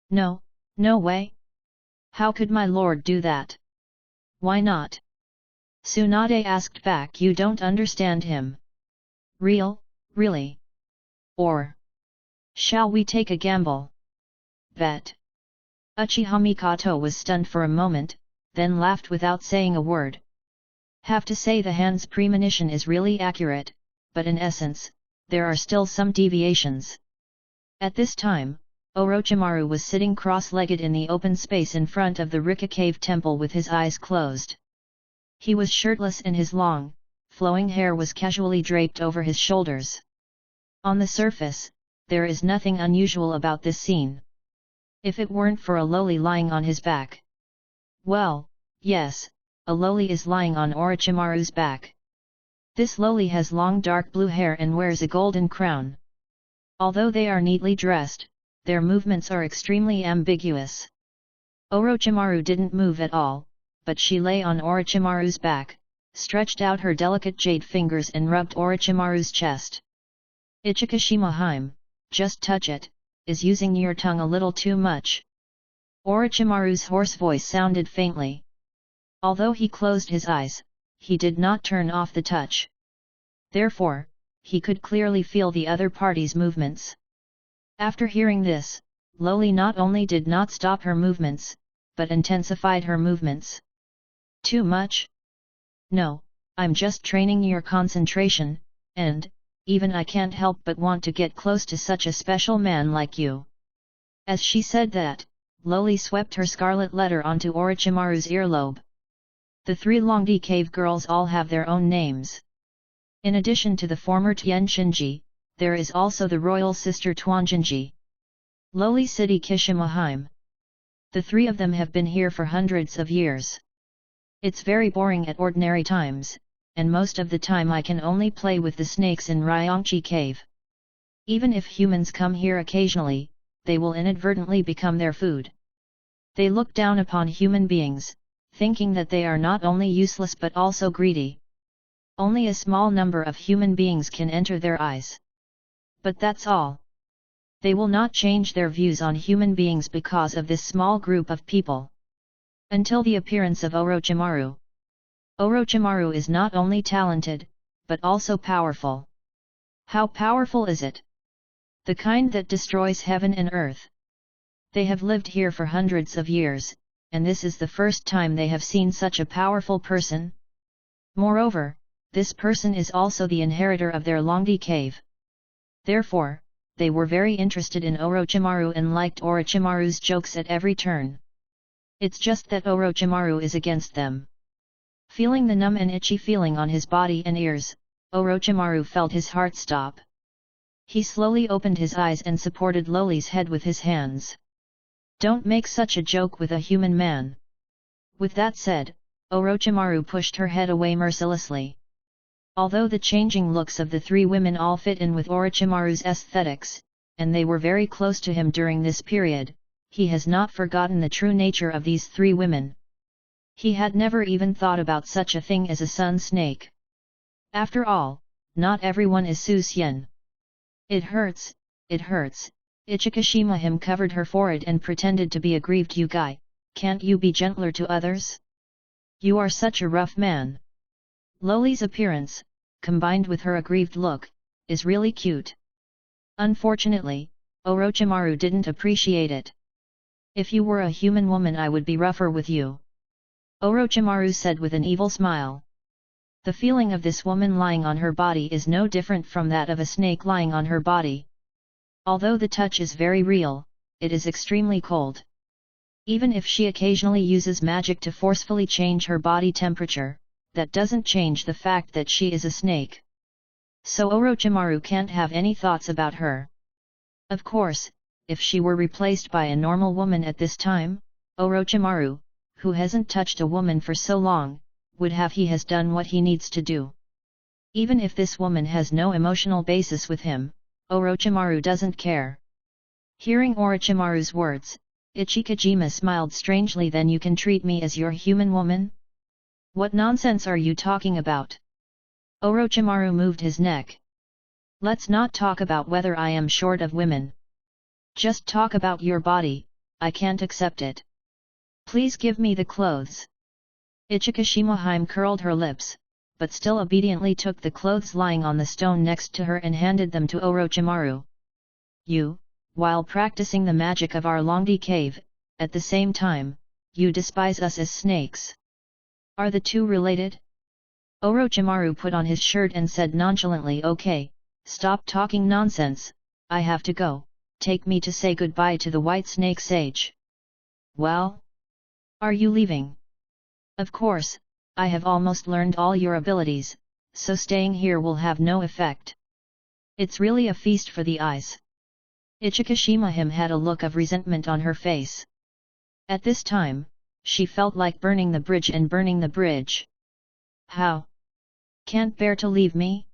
[SPEAKER 1] No, no way. How could my lord do that? Why not? Tsunade asked back. You don't understand him. Really? Or shall we take a gamble? Bet. Uchiha Mikoto was stunned for a moment, then laughed without saying a word. Have to say the hand's premonition is really accurate, but in essence, there are still some deviations. At this time, Orochimaru was sitting cross-legged in the open space in front of the Rika Cave Temple with his eyes closed. He was shirtless and his long, flowing hair was casually draped over his shoulders. On the surface, there is nothing unusual about this scene. If it weren't for a loli lying on his back. Well, yes, a loli is lying on Orochimaru's back. This loli has long dark blue hair and wears a golden crown. Although they are neatly dressed, their movements are extremely ambiguous. Orochimaru didn't move at all, but she lay on Orochimaru's back, stretched out her delicate jade fingers and rubbed Orochimaru's chest. Ichikashima-hime, just touch it, is using your tongue a little too much. Orochimaru's hoarse voice sounded faintly. Although he closed his eyes, he did not turn off the touch. Therefore, he could clearly feel the other party's movements. After hearing this, Loli not only did not stop her movements, but intensified her movements. Too much? No, I'm just training your concentration, and, even I can't help but want to get close to such a special man like you. As she said that, Loli swept her scarlet letter onto Orochimaru's earlobe. The three Longdi cave girls all have their own names. In addition to the former Tien Shinji, there is also the royal sister Tuanjinji. Loli City Kishimohime. The three of them have been here for hundreds of years. It's very boring at ordinary times, and most of the time I can only play with the snakes in Ryongchi Cave. Even if humans come here occasionally, they will inadvertently become their food. They look down upon human beings, thinking that they are not only useless but also greedy. Only a small number of human beings can enter their eyes. But that's all. They will not change their views on human beings because of this small group of people. Until the appearance of Orochimaru. Orochimaru is not only talented, but also powerful. How powerful is it? The kind that destroys heaven and earth. They have lived here for hundreds of years, and this is the first time they have seen such a powerful person. Moreover, this person is also the inheritor of their Longdi cave. Therefore, they were very interested in Orochimaru and liked Orochimaru's jokes at every turn. It's just that Orochimaru is against them. Feeling the numb and itchy feeling on his body and ears, Orochimaru felt his heart stop. He slowly opened his eyes and supported Loli's head with his hands. Don't make such a joke with a human man. With that said, Orochimaru pushed her head away mercilessly. Although the changing looks of the three women all fit in with Orochimaru's aesthetics, and they were very close to him during this period, he has not forgotten the true nature of these three women. He had never even thought about such a thing as a sun snake. After all, not everyone is Susien. It hurts, it hurts. Ichikashima him covered her forehead and pretended to be aggrieved. You guy, can't you be gentler to others? You are such a rough man. Loli's appearance, combined with her aggrieved look, is really cute. Unfortunately, Orochimaru didn't appreciate it. If you were a human woman I would be rougher with you. Orochimaru said with an evil smile. The feeling of this woman lying on her body is no different from that of a snake lying on her body. Although the touch is very real, it is extremely cold. Even if she occasionally uses magic to forcefully change her body temperature, that doesn't change the fact that she is a snake. So Orochimaru can't have any thoughts about her. Of course, if she were replaced by a normal woman at this time, Orochimaru, who hasn't touched a woman for so long, would have he has done what he needs to do. Even if this woman has no emotional basis with him, Orochimaru doesn't care. Hearing Orochimaru's words, Ichikajima smiled strangely. Then you can treat me as your human woman? What nonsense are you talking about? Orochimaru moved his neck. Let's not talk about whether I am short of women. Just talk about your body, I can't accept it. Please give me the clothes. Ichikashima curled her lips, but still obediently took the clothes lying on the stone next to her and handed them to Orochimaru. You, while practicing the magic of our Longdi cave, at the same time, you despise us as snakes. Are the two related? Orochimaru put on his shirt and said nonchalantly, okay, stop talking nonsense, I have to go, take me to say goodbye to the White Snake Sage. Well? Are you leaving? Of course, I have almost learned all your abilities, so staying here will have no effect. It's really a feast for the eyes. Ichikashima had a look of resentment on her face. At this time, she felt like burning the bridge and burning the bridge. How? Can't bear to leave me?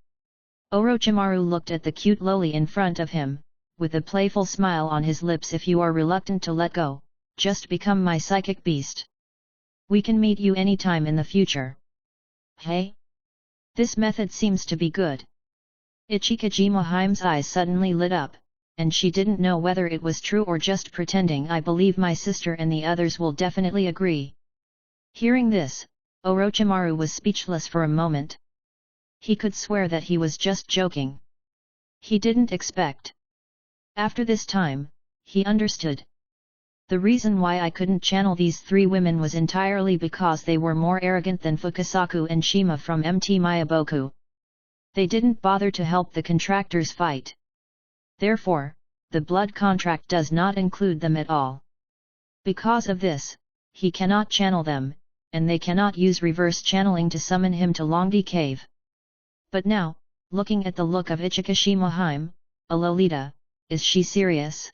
[SPEAKER 1] Orochimaru looked at the cute loli in front of him, with a playful smile on his lips. If you are reluctant to let go, just become my psychic beast. We can meet you anytime in the future. Hey? This method seems to be good. Ichikajima's eyes suddenly lit up, and she didn't know whether it was true or just pretending. I believe my sister and the others will definitely agree. Hearing this, Orochimaru was speechless for a moment. He could swear that he was just joking. He didn't expect. After this time, he understood. The reason why I couldn't channel these three women was entirely because they were more arrogant than Fukasaku and Shima from MT Mayaboku. They didn't bother to help the contractors fight. Therefore, the blood contract does not include them at all. Because of this, he cannot channel them, and they cannot use reverse channeling to summon him to Longdi Cave. But now, looking at the look of Ichikashima, a Lolita, is she serious?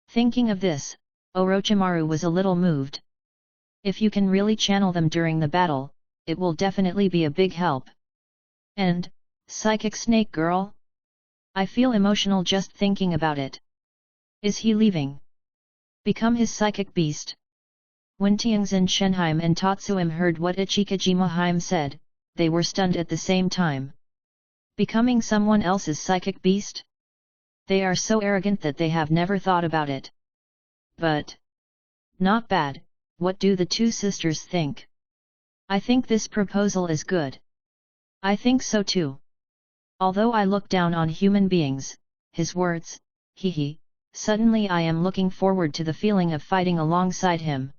[SPEAKER 1] Thinking of this, Orochimaru was a little moved. If you can really channel them during the battle, it will definitely be a big help. And, psychic snake girl? I feel emotional just thinking about it. Is he leaving? Become his psychic beast? When Tianxin Shenheim and Tatsuim heard what Ichikajima said, they were stunned at the same time. Becoming someone else's psychic beast? They are so arrogant that they have never thought about it. But not bad. What do the two sisters think? I think this proposal is good. I think so too. Although I look down on human beings, his words, suddenly I am looking forward to the feeling of fighting alongside him.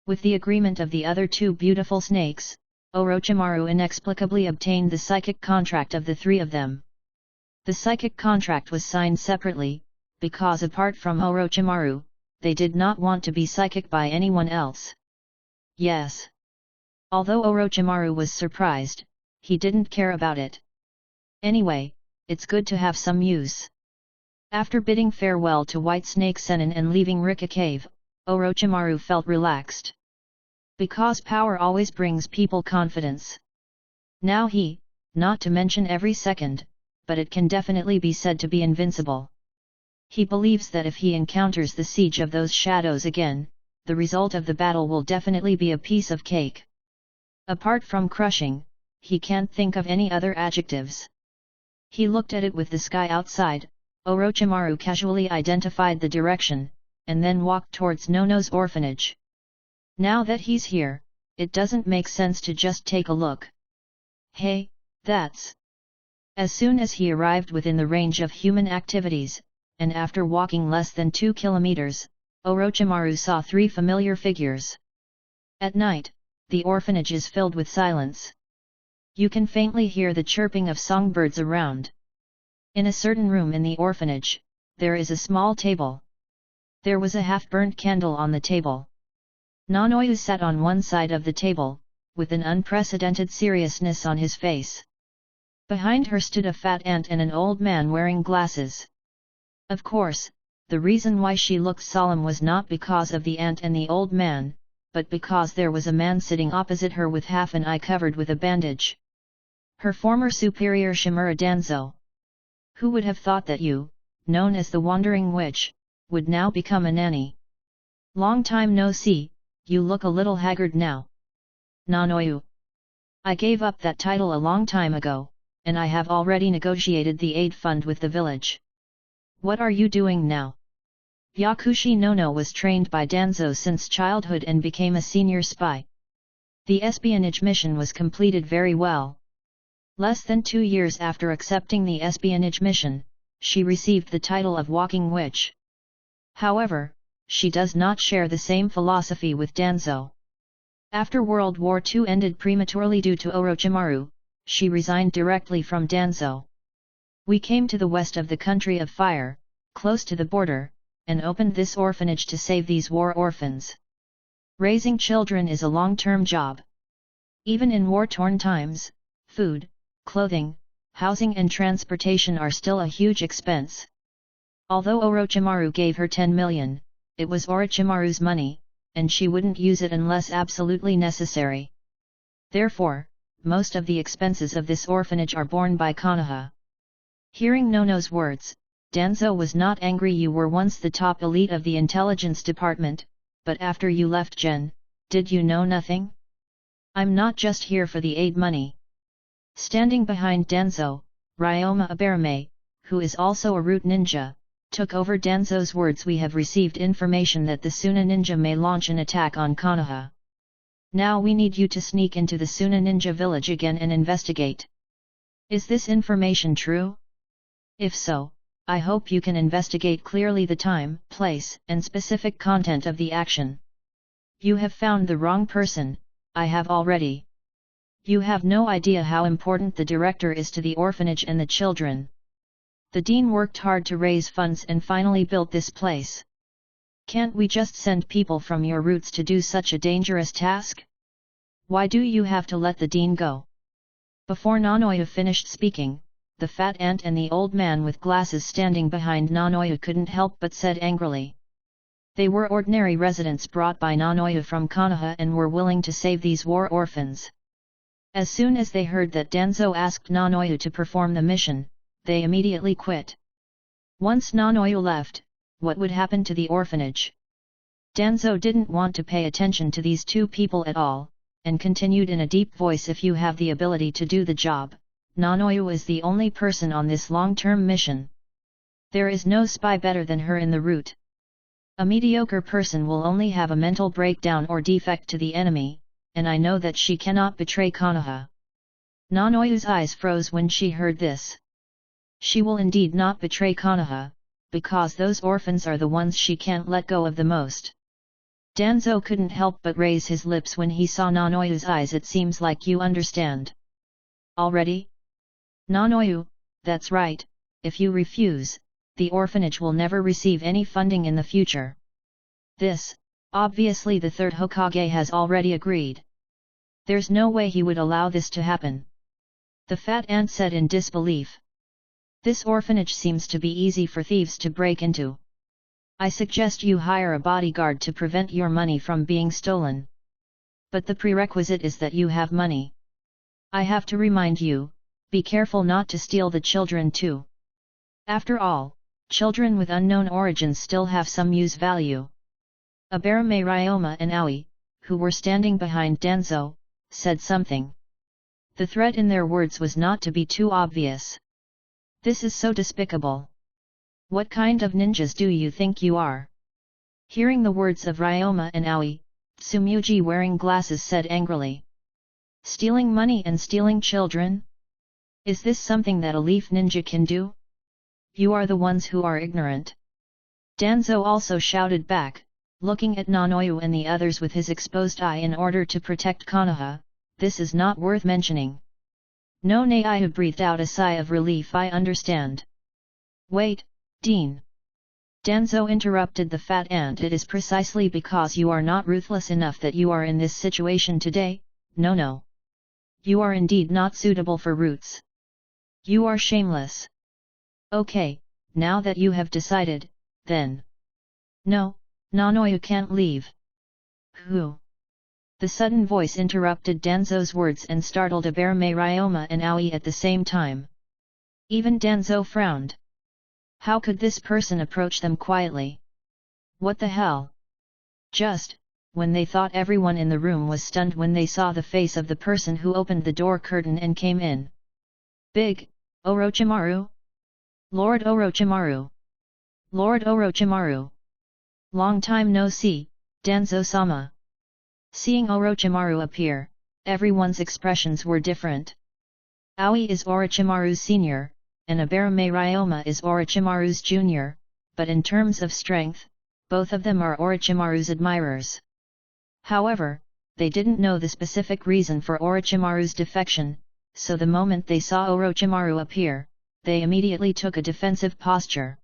[SPEAKER 1] With the agreement of the other two beautiful snakes, Orochimaru inexplicably obtained the psychic contract of the three of them. The psychic contract was signed separately, because apart from Orochimaru, they did not want to be psychic by anyone else. Yes. Although Orochimaru was surprised, he didn't care about it. Anyway, it's good to have some use. After bidding farewell to White Snake Sennin and leaving Rika Cave, Orochimaru felt relaxed. Because power always brings people confidence. Now not to mention every second, but it can definitely be said to be invincible. He believes that if he encounters the siege of those shadows again, the result of the battle will definitely be a piece of cake. Apart from crushing, he can't think of any other adjectives. He looked at it with the sky outside. Orochimaru casually identified the direction, and then walked towards Nono's orphanage. Now that he's here, it doesn't make sense to just take a look. Hey, that's... As soon as he arrived within the range of human activities, and after walking less than 2 kilometers, Orochimaru saw 3 familiar figures. At night, the orphanage is filled with silence. You can faintly hear the chirping of songbirds around. In a certain room in the orphanage, there is a small table. There was a half-burnt candle on the table. Nanoyu sat on one side of the table, with an unprecedented seriousness on his face. Behind her stood a fat ant and an old man wearing glasses. Of course, the reason why she looked solemn was not because of the ant and the old man, but because there was a man sitting opposite her with half an eye covered with a bandage. Her former superior Shimura Danzo. Who would have thought that you, known as the Wandering Witch, would now become a nanny? Long time no see, you look a little haggard now. Nanoyu. I gave up that title a long time ago, and I have already negotiated the aid fund with the village. What are you doing now? Yakushi Nono was trained by Danzo since childhood and became a senior spy. The espionage mission was completed very well. Less than 2 years after accepting the espionage mission, she received the title of Walking Witch. However, she does not share the same philosophy with Danzo. After World War II ended prematurely due to Orochimaru, she resigned directly from Danzo. We came to the west of the country of fire, close to the border, and opened this orphanage to save these war orphans. Raising children is a long-term job. Even in war-torn times, food, clothing, housing and transportation are still a huge expense. Although Orochimaru gave her 10 million, it was Orochimaru's money, and she wouldn't use it unless absolutely necessary. Therefore, most of the expenses of this orphanage are borne by Konoha. Hearing Nono's words, Danzo was not angry. You were once the top elite of the intelligence department, but after you left Gen, did you know nothing? I'm not just here for the aid money. Standing behind Danzo, Ryoma Aberame, who is also a root ninja, took over Danzo's words. We have received information that the Suna ninja may launch an attack on Konoha. Now we need you to sneak into the Suna ninja village again and investigate. Is this information true? If so, I hope you can investigate clearly the time, place, and specific content of the action. You have found the wrong person, I have already. You have no idea how important the director is to the orphanage and the children. The dean worked hard to raise funds and finally built this place. Can't we just send people from your roots to do such a dangerous task? Why do you have to let the dean go? Before Nanoyu finished speaking, the fat ant and the old man with glasses standing behind Nanoyu couldn't help but said angrily. They were ordinary residents brought by Nanoyu from Konoha and were willing to save these war orphans. As soon as they heard that Danzo asked Nanoyu to perform the mission, they immediately quit. Once Nanoyu left, what would happen to the orphanage? Danzo didn't want to pay attention to these two people at all, and continued in a deep voice, if you have the ability to do the job, Nanoyu is the only person on this long-term mission. There is no spy better than her in the route. A mediocre person will only have a mental breakdown or defect to the enemy, and I know that she cannot betray Konoha. Nanoyu's eyes froze when she heard this. She will indeed not betray Konoha, because those orphans are the ones she can't let go of the most. Danzo couldn't help but raise his lips when he saw Nanoyu's eyes. It seems like you understand. Already? Nanoyu, that's right, if you refuse, the orphanage will never receive any funding in the future. This, obviously the third Hokage has already agreed. There's no way he would allow this to happen. The fat ant said in disbelief. This orphanage seems to be easy for thieves to break into. I suggest you hire a bodyguard to prevent your money from being stolen. But the prerequisite is that you have money. I have to remind you, be careful not to steal the children too. After all, children with unknown origins still have some use value. Aberame, Ryoma and Aoi, who were standing behind Danzo, said something. The threat in their words was not to be too obvious. This is so despicable. What kind of ninjas do you think you are? Hearing the words of Ryoma and Aoi, Tsumugi wearing glasses said angrily. Stealing money and stealing children? Is this something that a leaf ninja can do? You are the ones who are ignorant. Danzo also shouted back, looking at Nanoyu and the others with his exposed eye. In order to protect Konoha, this is not worth mentioning. No, Naiyu breathed out a sigh of relief. I understand. Wait, Dean. Danzo interrupted the fat ant. It is precisely because you are not ruthless enough that you are in this situation today. No. You are indeed not suitable for roots. You are shameless. Okay, now that you have decided, then. No, Nanoyu can't leave. Who? The sudden voice interrupted Danzo's words and startled Aberame Ryoma and Aoi at the same time. Even Danzo frowned. How could this person approach them quietly? What the hell? Just, when they thought everyone in the room was stunned when they saw the face of the person who opened the door curtain and came in. Big, Orochimaru? Lord Orochimaru! Lord Orochimaru! Long time no see, Danzo-sama. Seeing Orochimaru appear, everyone's expressions were different. Aoi is Orochimaru's senior, and Aberame Ryoma is Orochimaru's junior, but in terms of strength, both of them are Orochimaru's admirers. However, they didn't know the specific reason for Orochimaru's defection, so the moment they saw Orochimaru appear, they immediately took a defensive posture.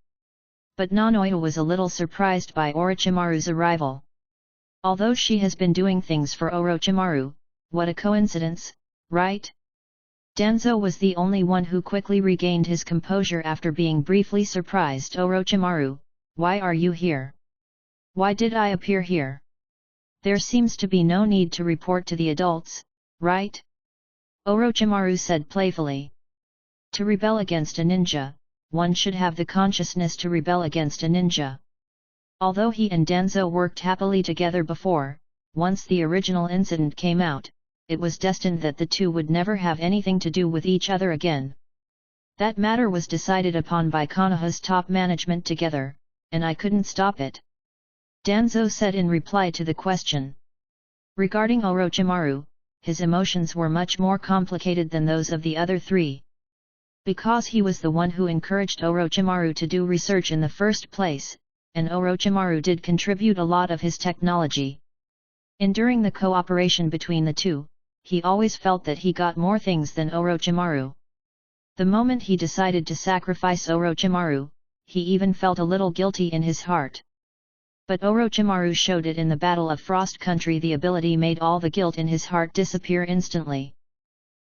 [SPEAKER 1] But Nanoyu was a little surprised by Orochimaru's arrival. Although she has been doing things for Orochimaru, what a coincidence, right? Danzo was the only one who quickly regained his composure after being briefly surprised. Orochimaru, why are you here? Why did I appear here? There seems to be no need to report to the adults, right? Orochimaru said playfully. To rebel against a ninja, one should have the consciousness to rebel against a ninja. Although he and Danzo worked happily together before, once the original incident came out, it was destined that the two would never have anything to do with each other again. That matter was decided upon by Konoha's top management together, and I couldn't stop it. Danzo said in reply to the question. Regarding Orochimaru, his emotions were much more complicated than those of the other three. Because he was the one who encouraged Orochimaru to do research in the first place, and Orochimaru did contribute a lot of his technology. During the cooperation between the two, he always felt that he got more things than Orochimaru. The moment he decided to sacrifice Orochimaru, he even felt a little guilty in his heart. But Orochimaru showed it in the Battle of Frost Country. The ability made all the guilt in his heart disappear instantly.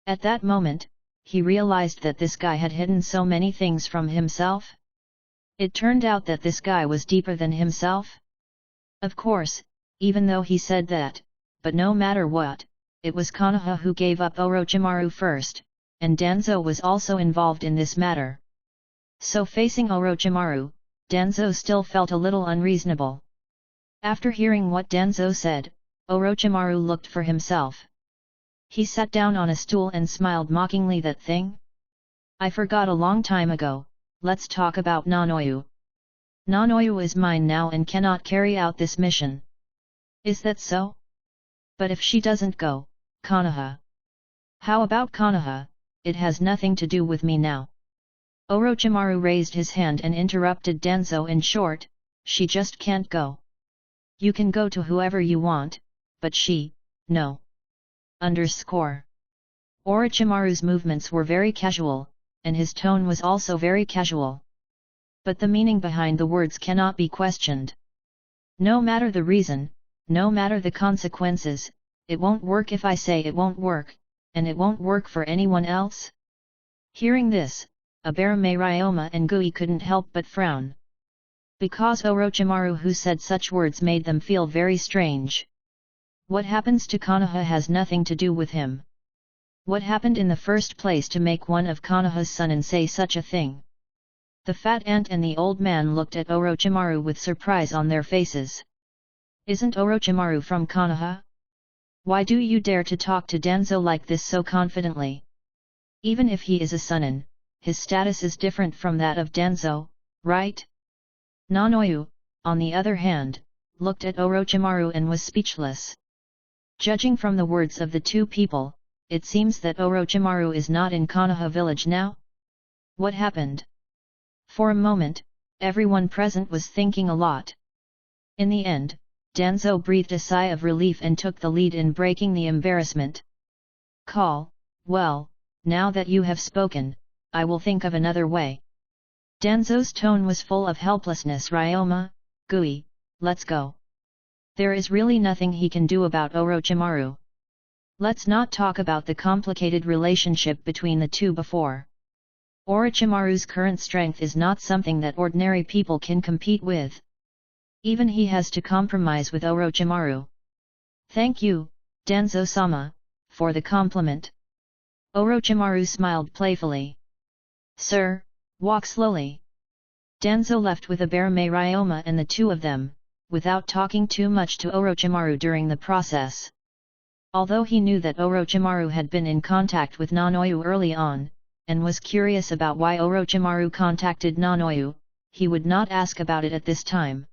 [SPEAKER 1] At that moment, he realized that this guy had hidden so many things from himself. It turned out that this guy was deeper than himself. Of course, even though he said that, but no matter what, it was Konoha who gave up Orochimaru first, and Danzo was also involved in this matter. So facing Orochimaru, Danzo still felt a little unreasonable. After hearing what Danzo said, Orochimaru looked for himself. He sat down on a stool and smiled mockingly. That thing? I forgot a long time ago. Let's talk about Nanoyu. Nanoyu is mine now and cannot carry out this mission. Is that so? But if she doesn't go, Konoha. How about Konoha? It has nothing to do with me now. Orochimaru raised his hand and interrupted Danzo. In short, she just can't go. You can go to whoever you want, but she, no. Orochimaru's movements were very casual, and his tone was also very casual. But the meaning behind the words cannot be questioned. No matter the reason, no matter the consequences, it won't work if I say it won't work, and it won't work for anyone else. Hearing this, Aberame Ryoma and Gui couldn't help but frown. Because Orochimaru who said such words made them feel very strange. What happens to Konoha has nothing to do with him. What happened in the first place to make one of Konoha's son and say such a thing? The fat ant and the old man looked at Orochimaru with surprise on their faces. Isn't Orochimaru from Konoha? Why do you dare to talk to Danzo like this so confidently? Even if he is a Sunin, his status is different from that of Danzo, right? Nanoyu, on the other hand, looked at Orochimaru and was speechless. Judging from the words of the two people, it seems that Orochimaru is not in Konoha village now? What happened? For a moment, everyone present was thinking a lot. In the end, Danzo breathed a sigh of relief and took the lead in breaking the embarrassment. Well, now that you have spoken, I will think of another way. Danzo's tone was full of helplessness. Ryoma, Gui, let's go. There is really nothing he can do about Orochimaru. Let's not talk about the complicated relationship between the two before. Orochimaru's current strength is not something that ordinary people can compete with. Even he has to compromise with Orochimaru. Thank you, Danzo-sama, for the compliment. Orochimaru smiled playfully. Sir, walk slowly. Danzo left with Abarame Ryoma and the two of them, without talking too much to Orochimaru during the process. Although he knew that Orochimaru had been in contact with Nanoyu early on, and was curious about why Orochimaru contacted Nanoyu, he would not ask about it at this time.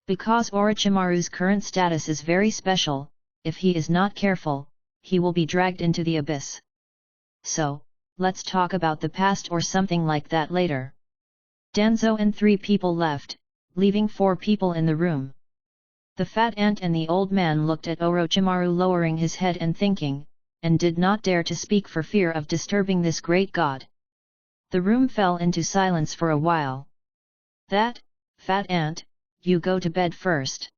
[SPEAKER 1] Because Orochimaru's current status is very special, if he is not careful, he will be dragged into the abyss. So, let's talk about the past or something like that later. Danzo and 3 people left, leaving 4 people in the room. The fat ant and the old man looked at Orochimaru lowering his head and thinking, and did not dare to speak for fear of disturbing this great god. The room fell into silence for a while. That, fat ant, you go to bed first.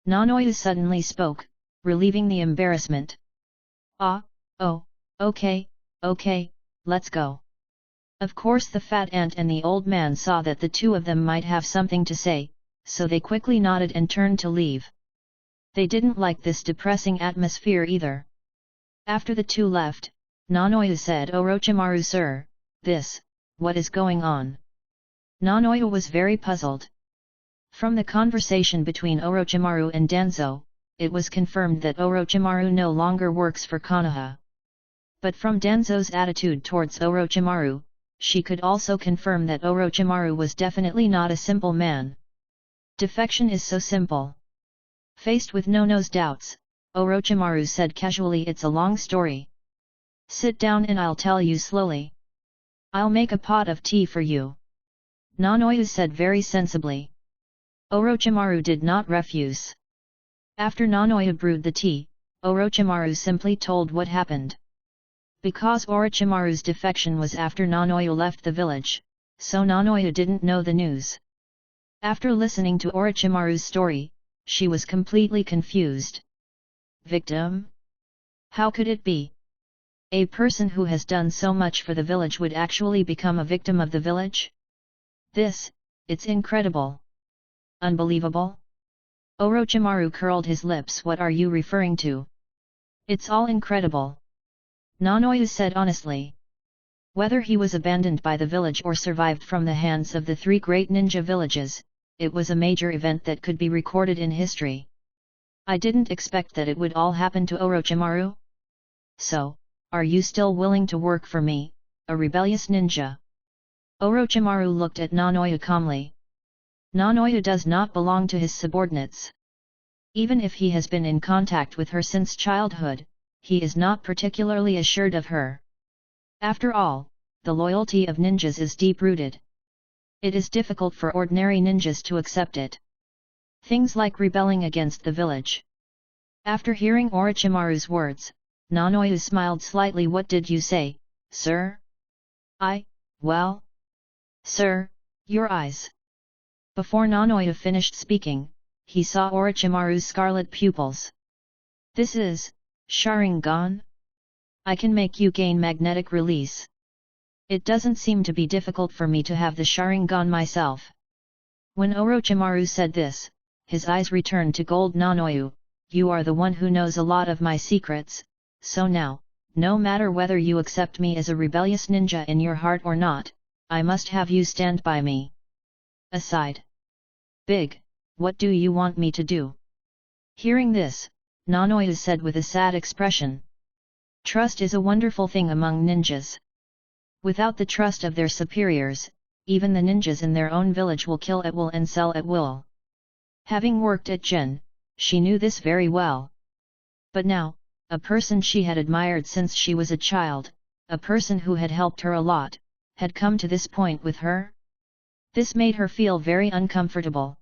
[SPEAKER 1] Nanoyu suddenly spoke, relieving the embarrassment. Oh, okay, let's go. Of course the fat ant and the old man saw that the two of them might have something to say, so they quickly nodded and turned to leave. They didn't like this depressing atmosphere either. After the two left, Nanoyu said, Orochimaru sir, what is going on? Nanoyu was very puzzled. From the conversation between Orochimaru and Danzo, it was confirmed that Orochimaru no longer works for Konoha. But from Danzo's attitude towards Orochimaru, she could also confirm that Orochimaru was definitely not a simple man. Defection is so simple. Faced with Nono's doubts, Orochimaru said casually, it's a long story. Sit down and I'll tell you slowly. I'll make a pot of tea for you. Nanoyu said very sensibly. Orochimaru did not refuse. After Nanoyu brewed the tea, Orochimaru simply told what happened. Because Orochimaru's defection was after Nanoyu left the village, so Nanoyu didn't know the news. After listening to Orochimaru's story, she was completely confused. Victim? How could it be? A person who has done so much for the village would actually become a victim of the village? It's incredible. Unbelievable? Orochimaru curled his lips. What are you referring to? It's all incredible. Nanoyu said honestly. Whether he was abandoned by the village or survived from the hands of the 3 great ninja villages, it was a major event that could be recorded in history. I didn't expect that it would all happen to Orochimaru. So, are you still willing to work for me, a rebellious ninja? Orochimaru looked at Nanoyu calmly. Nanoyu does not belong to his subordinates. Even if he has been in contact with her since childhood, he is not particularly assured of her. After all, the loyalty of ninjas is deep-rooted. It is difficult for ordinary ninjas to accept it. Things like rebelling against the village. After hearing Orochimaru's words, Nanoyu smiled slightly. What did you say, sir? Well, sir, your eyes. Before Nanoyu finished speaking, he saw Orochimaru's scarlet pupils. This is Sharingan? I can make you gain magnetic release. It doesn't seem to be difficult for me to have the Sharingan myself. When Orochimaru said this, his eyes returned to Gold. Nanoyu, you are the one who knows a lot of my secrets, so now, no matter whether you accept me as a rebellious ninja in your heart or not, I must have you stand by me. Aside. Big, what do you want me to do? Hearing this, Nanoyu said with a sad expression. Trust is a wonderful thing among ninjas. Without the trust of their superiors, even the ninjas in their own village will kill at will and sell at will. Having worked at Jin, she knew this very well. But now, a person she had admired since she was a child, a person who had helped her a lot, had come to this point with her? This made her feel very uncomfortable.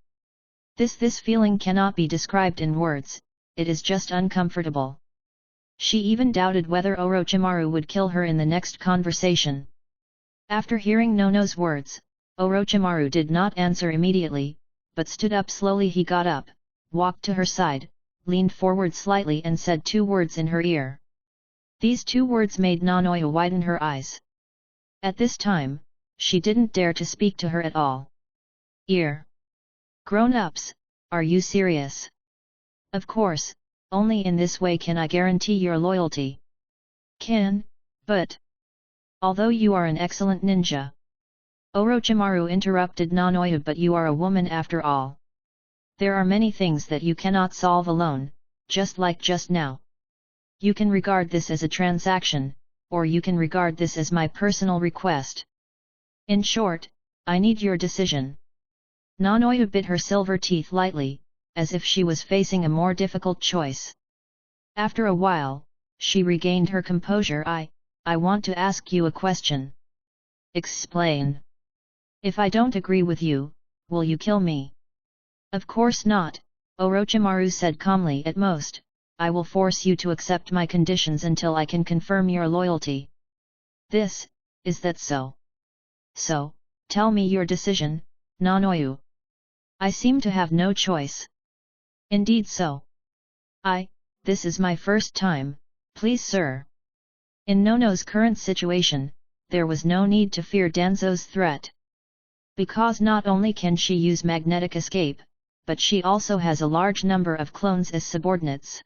[SPEAKER 1] This feeling cannot be described in words, it is just uncomfortable. She even doubted whether Orochimaru would kill her in the next conversation. After hearing Nono's words, Orochimaru did not answer immediately, but stood up slowly. He got up, walked to her side, leaned forward slightly and said 2 words in her ear. These 2 words made Nanoya widen her eyes. At this time, she didn't dare to speak to her at all. Ear. Grown-ups, are you serious? Of course, only in this way can I guarantee your loyalty. But... although you are an excellent ninja. Orochimaru interrupted Nanoya, but you are a woman after all. There are many things that you cannot solve alone, just like just now. You can regard this as a transaction, or you can regard this as my personal request. In short, I need your decision. Nanoya bit her silver teeth lightly, as if she was facing a more difficult choice. After a while, she regained her composure. I want to ask you a question. Explain. If I don't agree with you, will you kill me? Of course not, Orochimaru said calmly. At most, I will force you to accept my conditions until I can confirm your loyalty. Is that so? So, tell me your decision, Nanoyu. I seem to have no choice. Indeed so. This is my first time, please sir. In Nono's current situation, there was no need to fear Danzo's threat. Because not only can she use magnetic escape, but she also has a large number of clones as subordinates.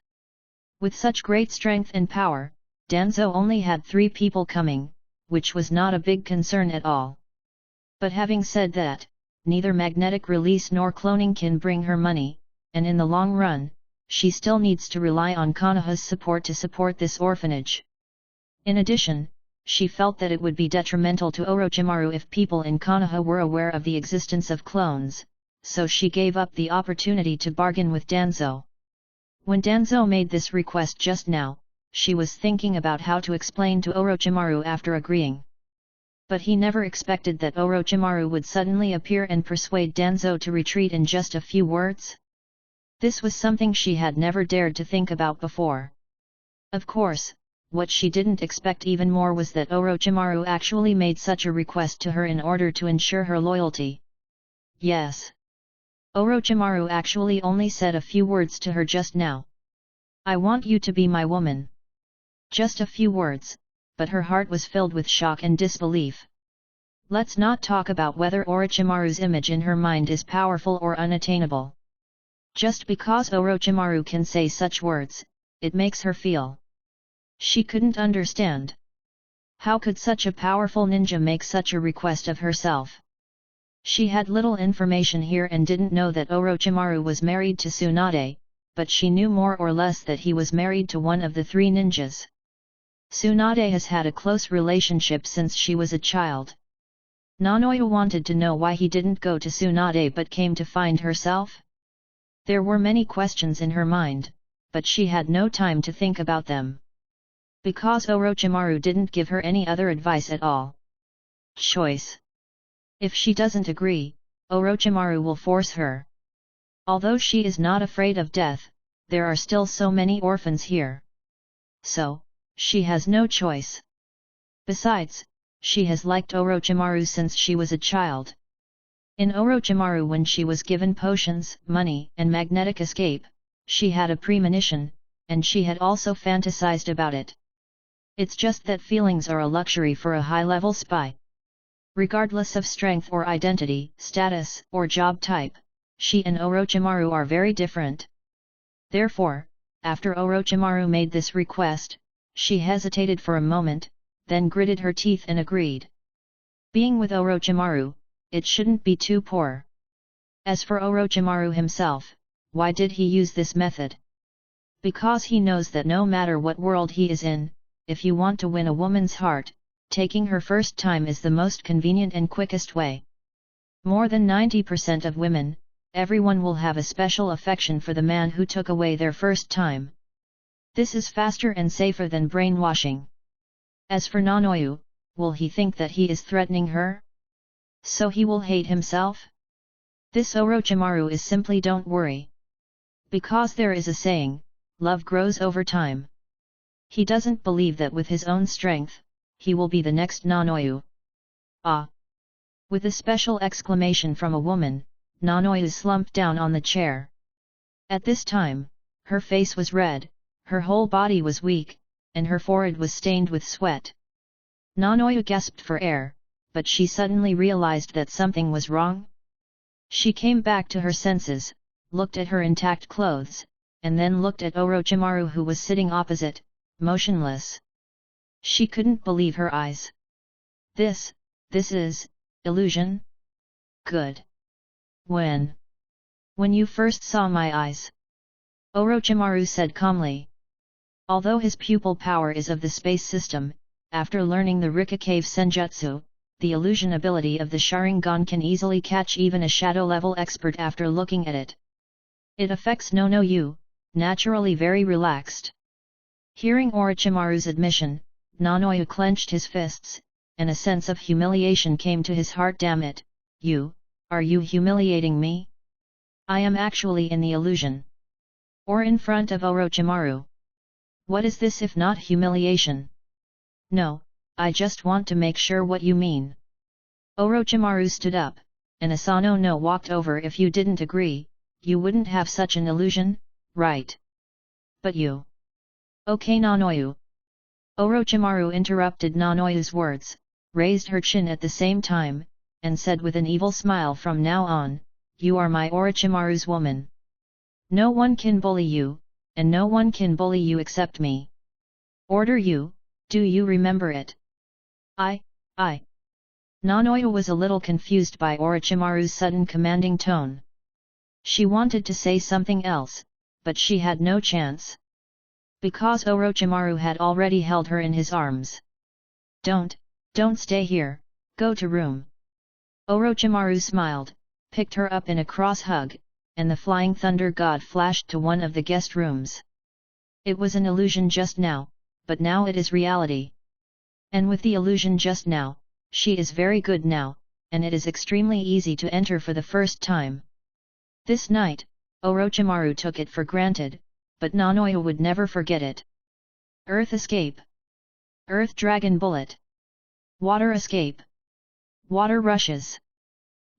[SPEAKER 1] With such great strength and power, Danzo only had 3 people coming, which was not a big concern at all. But having said that, neither magnetic release nor cloning can bring her money, and in the long run, she still needs to rely on Konoha's support to support this orphanage. In addition, she felt that it would be detrimental to Orochimaru if people in Konoha were aware of the existence of clones, so she gave up the opportunity to bargain with Danzo. When Danzo made this request just now, she was thinking about how to explain to Orochimaru after agreeing. But he never expected that Orochimaru would suddenly appear and persuade Danzo to retreat in just a few words. This was something she had never dared to think about before. Of course, what she didn't expect even more was that Orochimaru actually made such a request to her in order to ensure her loyalty. Yes. Orochimaru actually only said a few words to her just now. I want you to be my woman. Just a few words, but her heart was filled with shock and disbelief. Let's not talk about whether Orochimaru's image in her mind is powerful or unattainable. Just because Orochimaru can say such words, it makes her feel. She couldn't understand. How could such a powerful ninja make such a request of herself? She had little information here and didn't know that Orochimaru was married to Tsunade, but she knew more or less that he was married to one of the 3 ninjas. Tsunade has had a close relationship since she was a child. Nanoya wanted to know why he didn't go to Tsunade but came to find herself. There were many questions in her mind, but she had no time to think about them. Because Orochimaru didn't give her any other advice at all. Choice. If she doesn't agree, Orochimaru will force her. Although she is not afraid of death, there are still so many orphans here. So, she has no choice. Besides, she has liked Orochimaru since she was a child. In Orochimaru, when she was given potions, money and magnetic escape, she had a premonition, and she had also fantasized about it. It's just that feelings are a luxury for a high-level spy. Regardless of strength or identity, status or job type, she and Orochimaru are very different. Therefore, after Orochimaru made this request, she hesitated for a moment, then gritted her teeth and agreed. Being with Orochimaru, it shouldn't be too poor. As for Orochimaru himself, why did he use this method? Because he knows that no matter what world he is in, if you want to win a woman's heart, taking her first time is the most convenient and quickest way. More than 90% of women, everyone will have a special affection for the man who took away their first time. This is faster and safer than brainwashing. As for Nanoyu, will he think that he is threatening her? So he will hate himself? This Orochimaru is simply don't worry. Because there is a saying, love grows over time. He doesn't believe that with his own strength, he will be the next Nanoyu. Ah! With a special exclamation from a woman, Nanoyu slumped down on the chair. At this time, her face was red, her whole body was weak, and her forehead was stained with sweat. Nanoyu gasped for air, but she suddenly realized that something was wrong. She came back to her senses, looked at her intact clothes, and then looked at Orochimaru who was sitting opposite, motionless. She couldn't believe her eyes. This is illusion? Good. When you first saw my eyes? Orochimaru said calmly. Although his pupil power is of the space system, after learning the Rika Cave Senjutsu, the illusion ability of the Sharingan can easily catch even a shadow-level expert after looking at it. It affects Nanoyu, naturally very relaxed. Hearing Orochimaru's admission, Nanoyu clenched his fists, and a sense of humiliation came to his heart. Damn it, are you humiliating me? I am actually in the illusion. Or in front of Orochimaru. What is this if not humiliation? No, I just want to make sure what you mean. Orochimaru stood up, and Asano no walked over. If you didn't agree, you wouldn't have such an illusion, right? But you... Okay Nanoyu. Orochimaru interrupted Nanoyu's words, raised her chin at the same time, and said with an evil smile, from now on, you are my Orochimaru's woman. No one can bully you, and no one can bully you except me. Order you, do you remember it? I. Nanoyu was a little confused by Orochimaru's sudden commanding tone. She wanted to say something else, but she had no chance. Because Orochimaru had already held her in his arms. Don't stay here, go to room. Orochimaru smiled, picked her up in a cross hug, and the flying thunder god flashed to one of the guest rooms. It was an illusion just now, but now it is reality. And with the illusion just now, she is very good now, and it is extremely easy to enter for the first time. This night, Orochimaru took it for granted, but Nanoyu would never forget it. Earth escape. Earth dragon bullet. Water escape. Water rushes.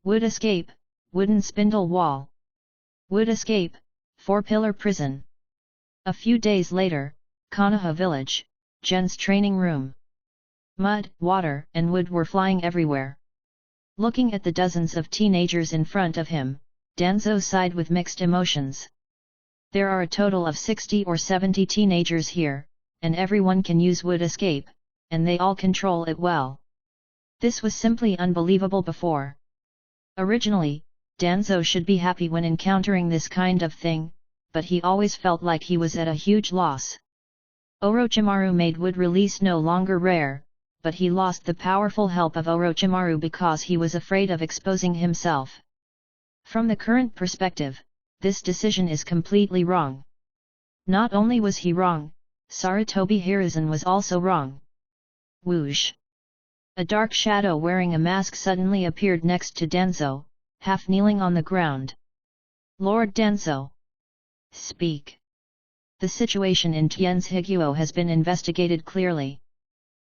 [SPEAKER 1] Wood escape, wooden spindle wall. Wood escape, four-pillar prison. A few days later, Konoha village, Gen's training room. Mud, water, and wood were flying everywhere. Looking at the dozens of teenagers in front of him, Danzo sighed with mixed emotions. There are a total of 60 or 70 teenagers here, and everyone can use wood escape, and they all control it well. This was simply unbelievable before. Originally, Danzo should be happy when encountering this kind of thing, but he always felt like he was at a huge loss. Orochimaru made wood release no longer rare, but he lost the powerful help of Orochimaru because he was afraid of exposing himself. From the current perspective, this decision is completely wrong. Not only was he wrong, Sarutobi Hiruzen was also wrong. Whoosh! A dark shadow wearing a mask suddenly appeared next to Danzo, half kneeling on the ground. Lord Danzo! Speak! The situation in Tien's Higuo has been investigated clearly.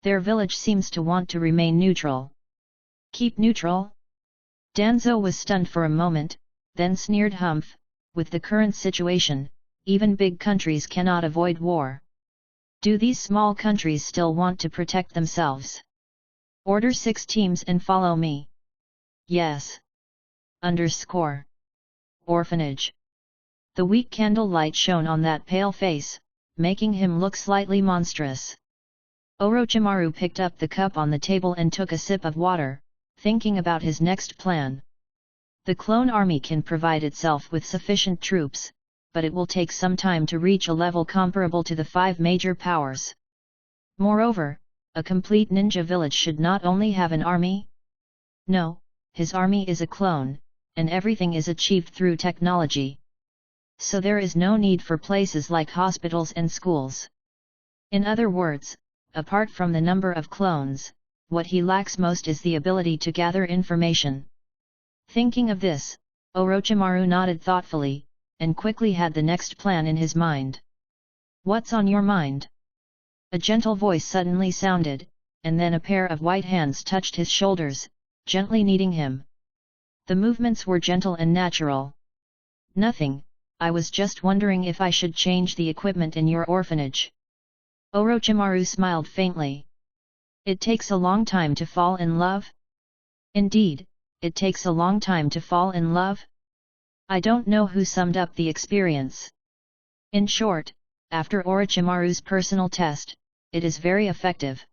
[SPEAKER 1] Their village seems to want to remain neutral. Keep neutral? Danzo was stunned for a moment, then sneered, humph, with the current situation, even big countries cannot avoid war. Do these small countries still want to protect themselves? Order 6 teams and follow me. Yes. Orphanage. The weak candlelight shone on that pale face, making him look slightly monstrous. Orochimaru picked up the cup on the table and took a sip of water, thinking about his next plan. The clone army can provide itself with sufficient troops, but it will take some time to reach a level comparable to the 5 major powers. Moreover, a complete ninja village should not only have an army. No, his army is a clone, and everything is achieved through technology. So there is no need for places like hospitals and schools. In other words, apart from the number of clones, what he lacks most is the ability to gather information. Thinking of this, Orochimaru nodded thoughtfully, and quickly had the next plan in his mind. What's on your mind? A gentle voice suddenly sounded, and then a pair of white hands touched his shoulders, gently kneading him. The movements were gentle and natural. Nothing, I was just wondering if I should change the equipment in your orphanage. Orochimaru smiled faintly. It takes a long time to fall in love? Indeed, it takes a long time to fall in love? I don't know who summed up the experience. In short, after Orochimaru's personal test, it is very effective.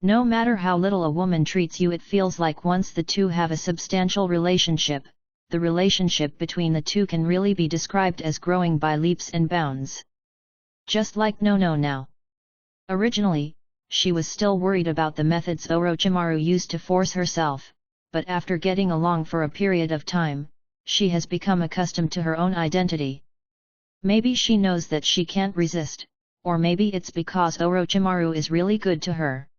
[SPEAKER 1] No matter how little a woman treats you, it feels like once the two have a substantial relationship, the relationship between the two can really be described as growing by leaps and bounds. Just like Nono now. Originally, she was still worried about the methods Orochimaru used to force herself, but after getting along for a period of time, she has become accustomed to her own identity. Maybe she knows that she can't resist, or maybe it's because Orochimaru is really good to her.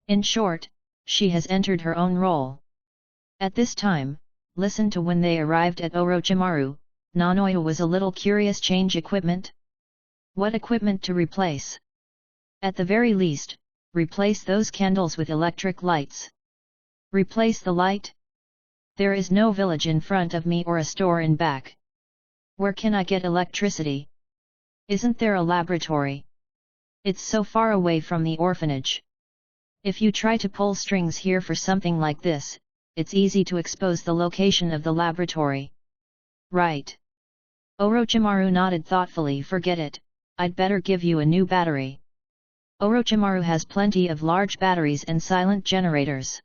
[SPEAKER 1] In short, she has entered her own role. At this time, listen to when they arrived at Orochimaru, Nanoya was a little curious. Change equipment? What equipment to replace? At the very least, replace those candles with electric lights. Replace the light? There is no village in front of me or a store in back. Where can I get electricity? Isn't there a laboratory? It's so far away from the orphanage. If you try to pull strings here for something like this, it's easy to expose the location of the laboratory. Right. Orochimaru nodded thoughtfully. Forget it, I'd better give you a new battery. Orochimaru has plenty of large batteries and silent generators.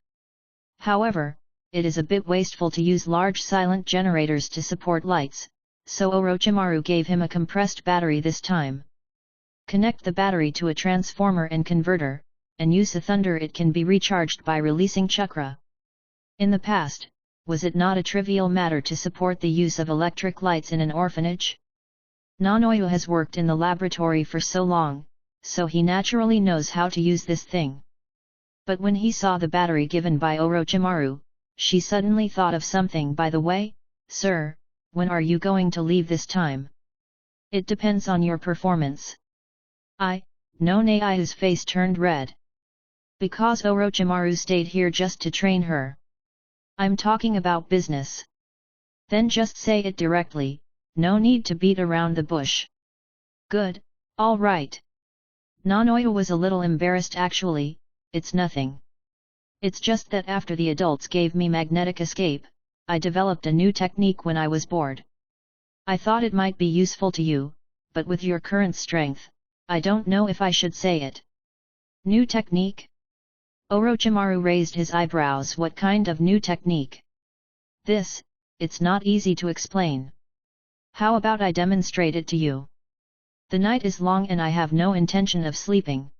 [SPEAKER 1] However, it is a bit wasteful to use large silent generators to support lights, so Orochimaru gave him a compressed battery this time. Connect the battery to a transformer and converter, and use a thunder. It can be recharged by releasing chakra. In the past, was it not a trivial matter to support the use of electric lights in an orphanage? Nanoya has worked in the laboratory for so long, so he naturally knows how to use this thing. But when he saw the battery given by Orochimaru, she suddenly thought of something. By the way, sir, when are you going to leave this time? It depends on your performance. Nonayu's face turned red. Because Orochimaru stayed here just to train her. I'm talking about business. Then just say it directly, no need to beat around the bush. Good, all right. Nanoya was a little embarrassed. Actually, it's nothing. It's just that after the adults gave me magnetic escape, I developed a new technique when I was bored. I thought it might be useful to you, but with your current strength, I don't know if I should say it. New technique? Orochimaru raised his eyebrows. What kind of new technique? It's not easy to explain. How about I demonstrate it to you? The night is long and I have no intention of sleeping.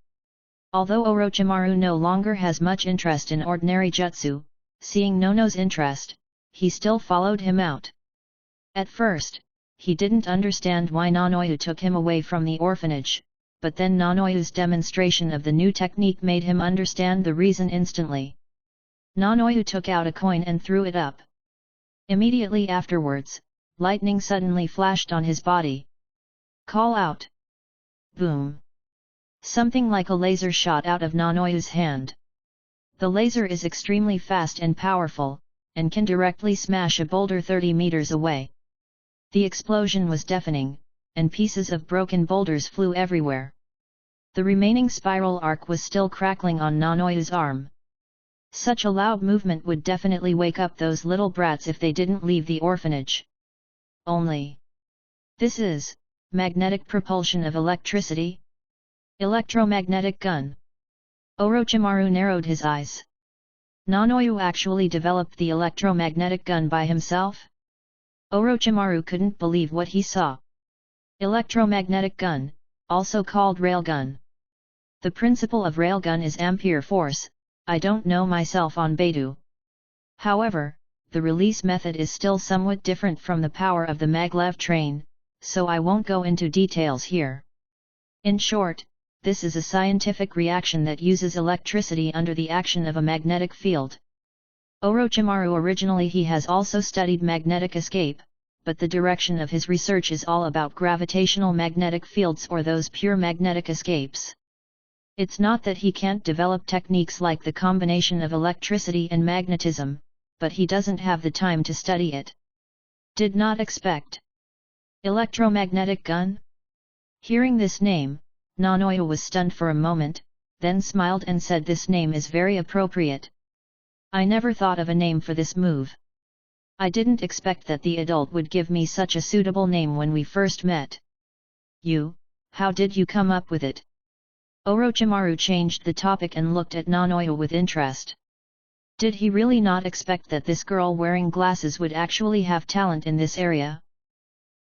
[SPEAKER 1] Although Orochimaru no longer has much interest in ordinary jutsu, seeing Nono's interest, he still followed him out. At first, he didn't understand why Nanoya took him away from the orphanage, but then Nanoya's demonstration of the new technique made him understand the reason instantly. Nanoya took out a coin and threw it up. Immediately afterwards, lightning suddenly flashed on his body. Call out! Boom! Something like a laser shot out of Nanoya's hand. The laser is extremely fast and powerful, and can directly smash a boulder 30 meters away. The explosion was deafening, and pieces of broken boulders flew everywhere. The remaining spiral arc was still crackling on Nanoya's arm. Such a loud movement would definitely wake up those little brats if they didn't leave the orphanage. Only. This is magnetic propulsion of electricity? Electromagnetic gun. Orochimaru narrowed his eyes. Nanoya actually developed the electromagnetic gun by himself? Orochimaru couldn't believe what he saw. Electromagnetic gun, also called railgun. The principle of railgun is ampere force. I don't know myself on Baidu. However, the release method is still somewhat different from the power of the maglev train, so I won't go into details here. In short, this is a scientific reaction that uses electricity under the action of a magnetic field. Orochimaru originally he has also studied magnetic escape, but the direction of his research is all about gravitational magnetic fields or those pure magnetic escapes. It's not that he can't develop techniques like the combination of electricity and magnetism, but he doesn't have the time to study it. Did not expect. Electromagnetic gun? Hearing this name, Nanoyo was stunned for a moment, then smiled and said, "This name is very appropriate. I never thought of a name for this move. I didn't expect that the adult would give me such a suitable name when we first met. How did you come up with it?" Orochimaru changed the topic and looked at Nanoyo with interest. Did he really not expect that this girl wearing glasses would actually have talent in this area?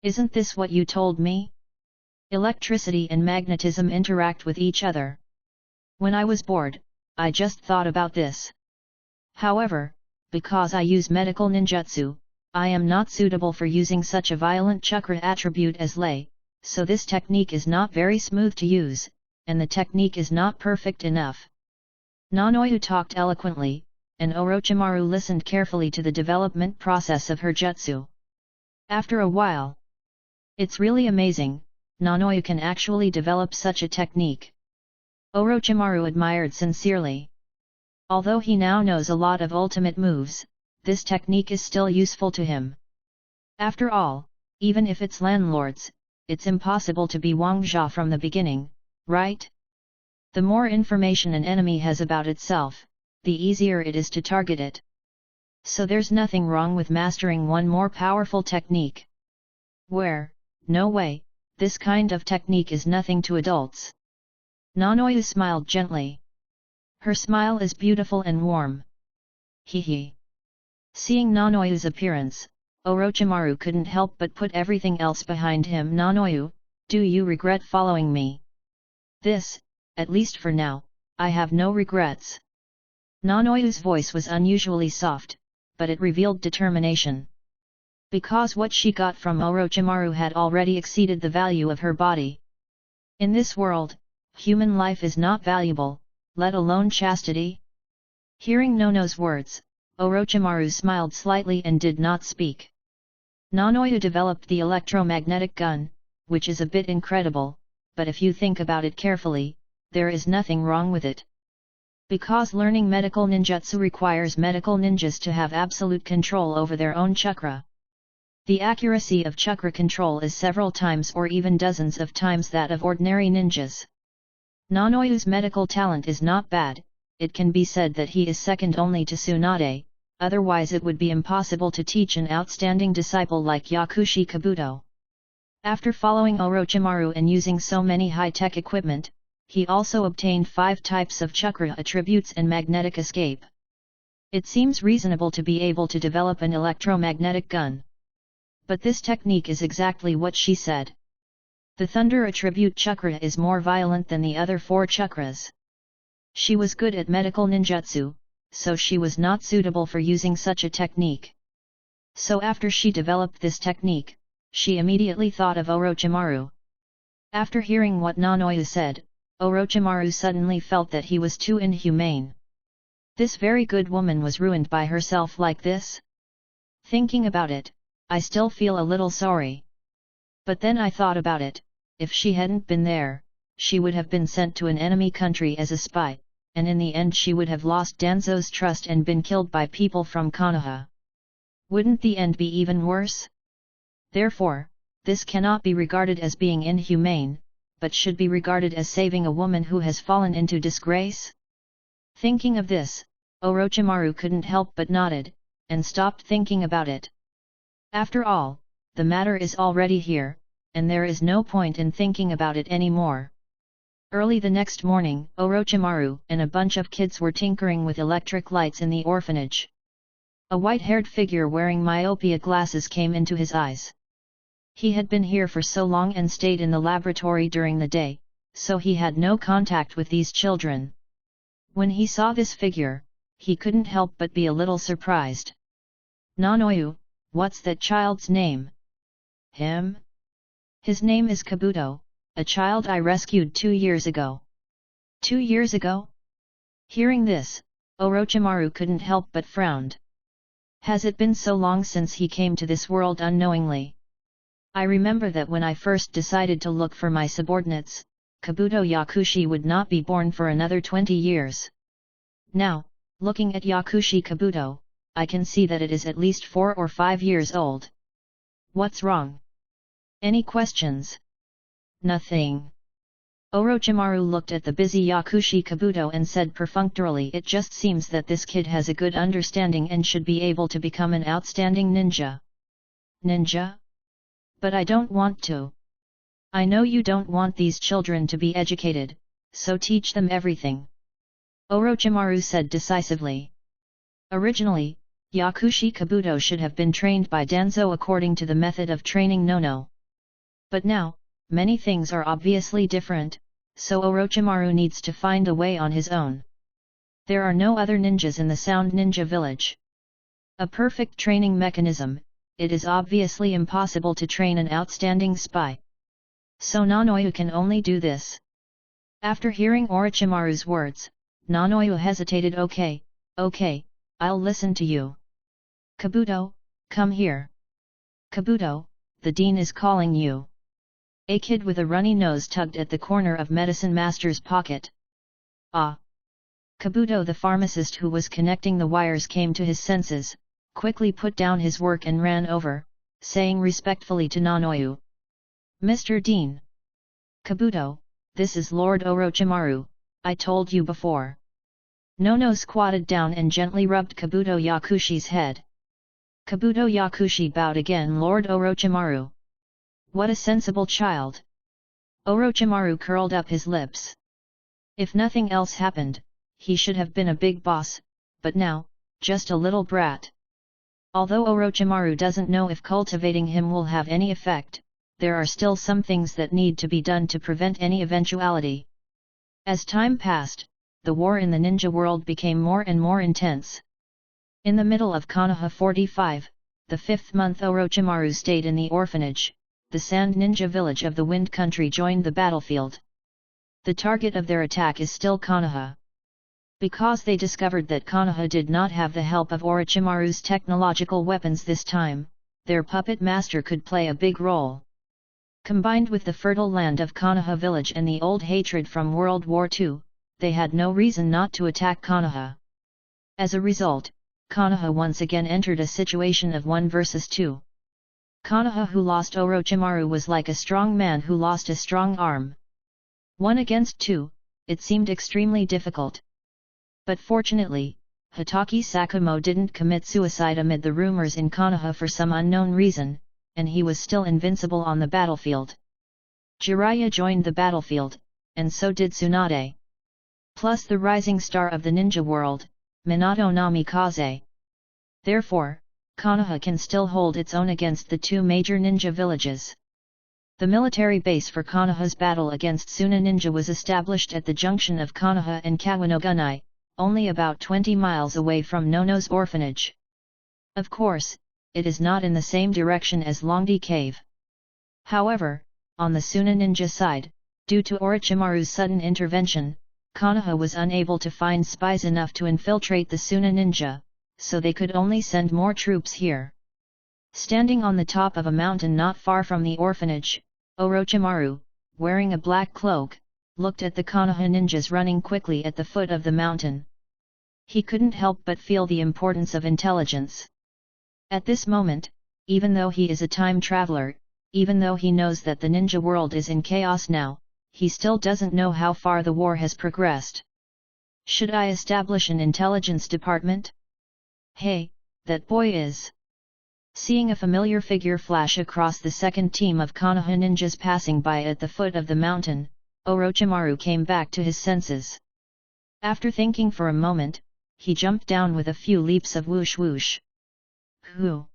[SPEAKER 1] "Isn't this what you told me? Electricity and magnetism interact with each other. When I was bored, I just thought about this. However, because I use medical ninjutsu, I am not suitable for using such a violent chakra attribute as lei, so this technique is not very smooth to use, and the technique is not perfect enough." Nanoyo talked eloquently, and Orochimaru listened carefully to the development process of her jutsu. After a while, "It's really amazing, Nanoyo can actually develop such a technique." Orochimaru admired sincerely. Although he now knows a lot of ultimate moves, this technique is still useful to him. After all, even if it's landlords, it's impossible to be Wangjia from the beginning, right? The more information an enemy has about itself, the easier it is to target it. So there's nothing wrong with mastering one more powerful technique. No way, this kind of technique is nothing to adults. Nanoyo smiled gently. Her smile is beautiful and warm. Hee. Seeing Nanoyo's appearance, Orochimaru couldn't help but put everything else behind him. "Nanoyo, do you regret following me?" "This, at least for now, I have no regrets." Nanoyo's voice was unusually soft, but it revealed determination. Because what she got from Orochimaru had already exceeded the value of her body. In this world, human life is not valuable, let alone chastity. Hearing Nono's words, Orochimaru smiled slightly and did not speak. Nanoyo developed the electromagnetic gun, which is a bit incredible, but if you think about it carefully, there is nothing wrong with it. Because learning medical ninjutsu requires medical ninjas to have absolute control over their own chakra. The accuracy of chakra control is several times or even dozens of times that of ordinary ninjas. Nanoyo's medical talent is not bad, it can be said that he is second only to Tsunade, otherwise it would be impossible to teach an outstanding disciple like Yakushi Kabuto. After following Orochimaru and using so many high-tech equipment, he also obtained 5 types of chakra attributes and magnetic escape. It seems reasonable to be able to develop an electromagnetic gun. But this technique is exactly what she said. The thunder attribute chakra is more violent than the other 4 chakras. She was good at medical ninjutsu, so she was not suitable for using such a technique. So after she developed this technique, she immediately thought of Orochimaru. After hearing what Nanoyo said, Orochimaru suddenly felt that he was too inhumane. This very good woman was ruined by herself like this? Thinking about it, I still feel a little sorry. But then I thought about it, if she hadn't been there, she would have been sent to an enemy country as a spy, and in the end she would have lost Danzo's trust and been killed by people from Konoha. Wouldn't the end be even worse? Therefore, this cannot be regarded as being inhumane, but should be regarded as saving a woman who has fallen into disgrace? Thinking of this, Orochimaru couldn't help but nodded, and stopped thinking about it. After all, the matter is already here, and there is no point in thinking about it anymore. Early the next morning, Orochimaru and a bunch of kids were tinkering with electric lights in the orphanage. A white-haired figure wearing myopia glasses came into his eyes. He had been here for so long and stayed in the laboratory during the day, so he had no contact with these children. When he saw this figure, he couldn't help but be a little surprised. "Nanoyo, what's that child's name?" "Him? His name is Kabuto, a child I rescued 2 years ago." 2 years ago? Hearing this, Orochimaru couldn't help but frowned. Has it been so long since he came to this world unknowingly? I remember that when I first decided to look for my subordinates, Kabuto Yakushi would not be born for another 20 years. Now, looking at Yakushi Kabuto, I can see that it is at least 4 or 5 years old. What's wrong? Any questions? Nothing. Orochimaru looked at the busy Yakushi Kabuto and said perfunctorily, it just seems that this kid has a good understanding and should be able to become an outstanding ninja. Ninja? But I don't want to. I know you don't want these children to be educated, so teach them everything. Orochimaru said decisively. Originally, Yakushi Kabuto should have been trained by Danzo according to the method of training Nono. But now, many things are obviously different, so Orochimaru needs to find a way on his own. There are no other ninjas in the Sound Ninja Village. A perfect training mechanism, it is obviously impossible to train an outstanding spy. So Nanoyu can only do this. After hearing Orochimaru's words, Nanoyu hesitated. Okay, I'll listen to you. Kabuto, come here. Kabuto, the dean is calling you. A kid with a runny nose tugged at the corner of Medicine Master's pocket. Ah! Kabuto, the pharmacist who was connecting the wires, came to his senses, quickly put down his work and ran over, saying respectfully to Nanoyu. Mr. Dean. Kabuto, this is Lord Orochimaru, I told you before. Nono squatted down and gently rubbed Kabuto Yakushi's head. Kabuto Yakushi bowed again. Lord Orochimaru. What a sensible child. Orochimaru curled up his lips. If nothing else happened, he should have been a big boss, but now, just a little brat. Although Orochimaru doesn't know if cultivating him will have any effect, there are still some things that need to be done to prevent any eventuality. As time passed, the war in the ninja world became more and more intense. In the middle of Konoha 45, the 5th month, Orochimaru stayed in the orphanage. The Sand Ninja village of the Wind Country joined the battlefield. The target of their attack is still Konoha. Because they discovered that Konoha did not have the help of Orochimaru's technological weapons this time, their puppet master could play a big role. Combined with the fertile land of Konoha village and the old hatred from World War II, they had no reason not to attack Konoha. As a result, Konoha once again entered a situation of 1 versus 2. Konoha who lost Orochimaru was like a strong man who lost a strong arm. 1 against 2, it seemed extremely difficult. But fortunately, Hatake Sakumo didn't commit suicide amid the rumors in Konoha for some unknown reason, and he was still invincible on the battlefield. Jiraiya joined the battlefield, and so did Tsunade. Plus the rising star of the ninja world, Minato Namikaze. Therefore, Konoha can still hold its own against the 2 major ninja villages. The military base for Konoha's battle against Suna Ninja was established at the junction of Konoha and Kawanogunai, only about 20 miles away from Nono's orphanage. Of course, it is not in the same direction as Longdi Cave. However, on the Suna Ninja side, due to Orochimaru's sudden intervention, Konoha was unable to find spies enough to infiltrate the Suna Ninja, so they could only send more troops here. Standing on the top of a mountain not far from the orphanage, Orochimaru, wearing a black cloak, looked at the Konoha ninjas running quickly at the foot of the mountain. He couldn't help but feel the importance of intelligence. At this moment, even though he is a time traveler, even though he knows that the ninja world is in chaos now, he still doesn't know how far the war has progressed. Should I establish an intelligence department? Hey, that boy is... Seeing a familiar figure flash across the second team of Konoha ninjas passing by at the foot of the mountain, Orochimaru came back to his senses. After thinking for a moment, he jumped down with a few leaps of whoosh whoosh. Who?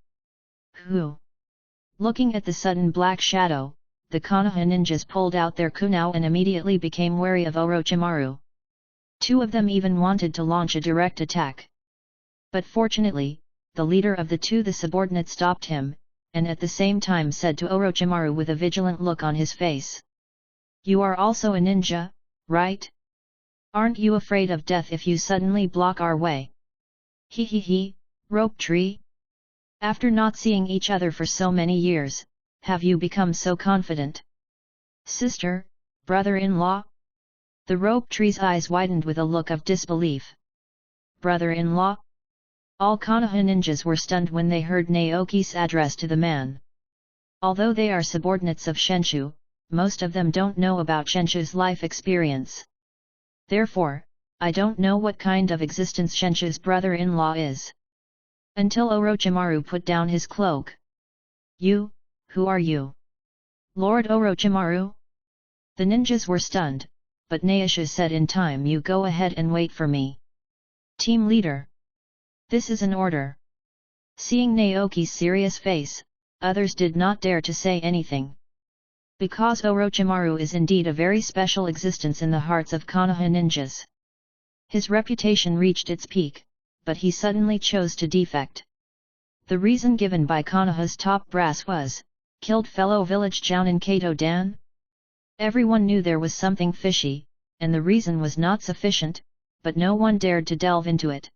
[SPEAKER 1] Looking at the sudden black shadow, the Konoha ninjas pulled out their kunao and immediately became wary of Orochimaru. 2 of them even wanted to launch a direct attack. But fortunately, the leader of the 2, the subordinate, stopped him, and at the same time said to Orochimaru with a vigilant look on his face. You are also a ninja, right? Aren't you afraid of death if you suddenly block our way? He, rope tree? After not seeing each other for so many years, have you become so confident? Sister, Brother-in-law? The rope tree's eyes widened with a look of disbelief. Brother-in-law? All Konoha ninjas were stunned when they heard Naoki's address to the man. Although they are subordinates of Shenshu, most of them don't know about Shenshu's life experience. Therefore, I don't know what kind of existence Shenshu's brother-in-law is. Until Orochimaru put down his cloak. You, who are you? Lord Orochimaru? The ninjas were stunned, but Naoshi said in time, you go ahead and wait for me. Team leader. This is an order. Seeing Naoki's serious face, others did not dare to say anything. Because Orochimaru is indeed a very special existence in the hearts of Konoha ninjas. His reputation reached its peak, but he suddenly chose to defect. The reason given by Konoha's top brass was, killed fellow village Jounin Kato Dan? Everyone knew there was something fishy, and the reason was not sufficient, but no one dared to delve into it.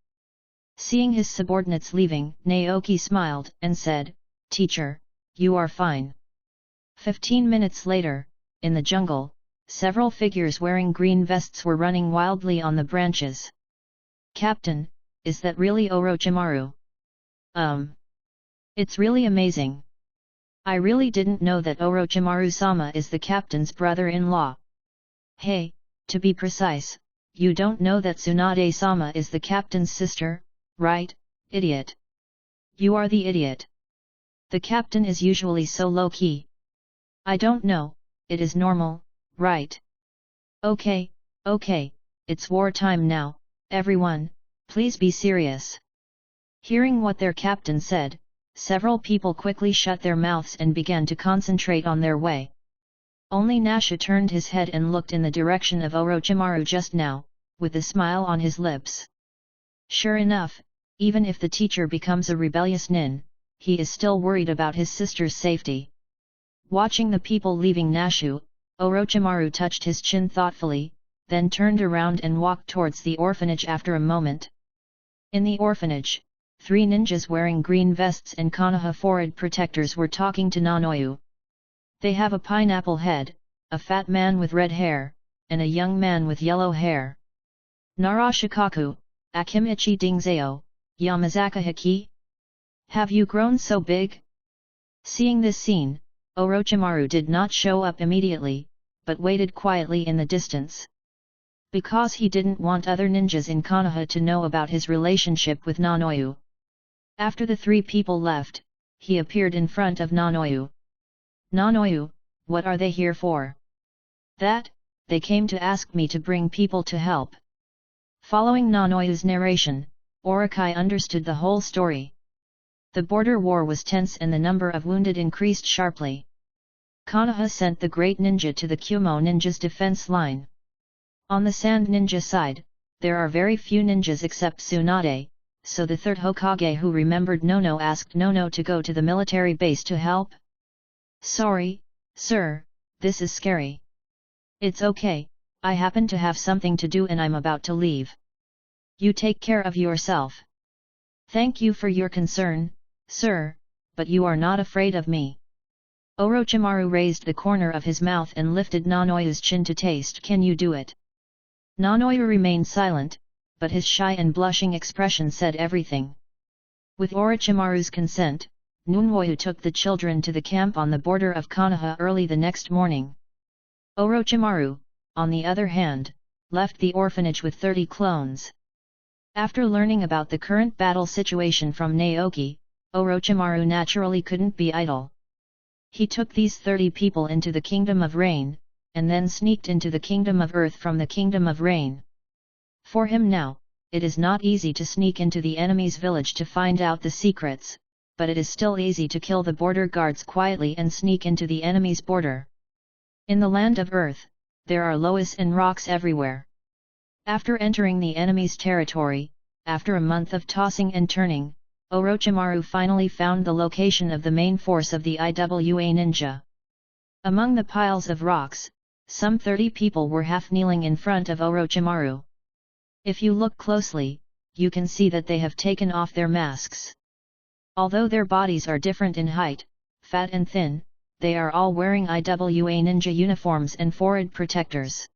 [SPEAKER 1] Seeing his subordinates leaving, Naoki smiled and said, Teacher, you are fine. 15 minutes later, in the jungle, several figures wearing green vests were running wildly on the branches. Captain, is that really Orochimaru? It's really amazing. I really didn't know that Orochimaru-sama is the captain's brother-in-law. Hey, to be precise, you don't know that Tsunade-sama is the captain's sister, right, idiot? You are the idiot. The captain is usually so low-key. I don't know, it is normal, right? Okay, it's wartime now, everyone, please be serious. Hearing what their captain said, several people quickly shut their mouths and began to concentrate on their way. Only Nashi turned his head and looked in the direction of Orochimaru just now, with a smile on his lips. Sure enough, even if the teacher becomes a rebellious nin, he is still worried about his sister's safety. Watching the people leaving Nashu, Orochimaru touched his chin thoughtfully, then turned around and walked towards the orphanage after a moment. In the orphanage, 3 ninjas wearing green vests and Konoha forehead protectors were talking to Nanoyu. They have a pineapple head, a fat man with red hair, and a young man with yellow hair. Narashikaku, Akimichi Dingzeo, Yamazaka Hiki? Have you grown so big? Seeing this scene, Orochimaru did not show up immediately, but waited quietly in the distance. Because he didn't want other ninjas in Konoha to know about his relationship with Nanoyu. After the 3 people left, he appeared in front of Nanoyu. Nanoyu, what are they here for? That, they came to ask me to bring people to help. Following Nanoyu's narration, Orochi understood the whole story. The border war was tense and the number of wounded increased sharply. Konoha sent the great ninja to the Kumo ninja's defense line. On the sand ninja side, there are very few ninjas except Tsunade, so the 3rd Hokage who remembered Nono asked Nono to go to the military base to help. Sorry, sir, this is scary. It's okay, I happen to have something to do and I'm about to leave. You take care of yourself. Thank you for your concern, sir, but you are not afraid of me. Orochimaru raised the corner of his mouth and lifted Nanoyu's chin to taste. Can you do it? Nanoyu remained silent, but his shy and blushing expression said everything. With Orochimaru's consent, Nunwoyu took the children to the camp on the border of Konoha early the next morning. Orochimaru, on the other hand, left the orphanage with 30 clones. After learning about the current battle situation from Naoki, Orochimaru naturally couldn't be idle. He took these 30 people into the Kingdom of Rain, and then sneaked into the Kingdom of Earth from the Kingdom of Rain. For him now, it is not easy to sneak into the enemy's village to find out the secrets, but it is still easy to kill the border guards quietly and sneak into the enemy's border. In the land of Earth, there are loess and rocks everywhere. After entering the enemy's territory, after a month of tossing and turning, Orochimaru finally found the location of the main force of the IWA ninja. Among the piles of rocks, some 30 people were half-kneeling in front of Orochimaru. If you look closely, you can see that they have taken off their masks. Although their bodies are different in height, fat and thin, they are all wearing IWA ninja uniforms and forehead protectors.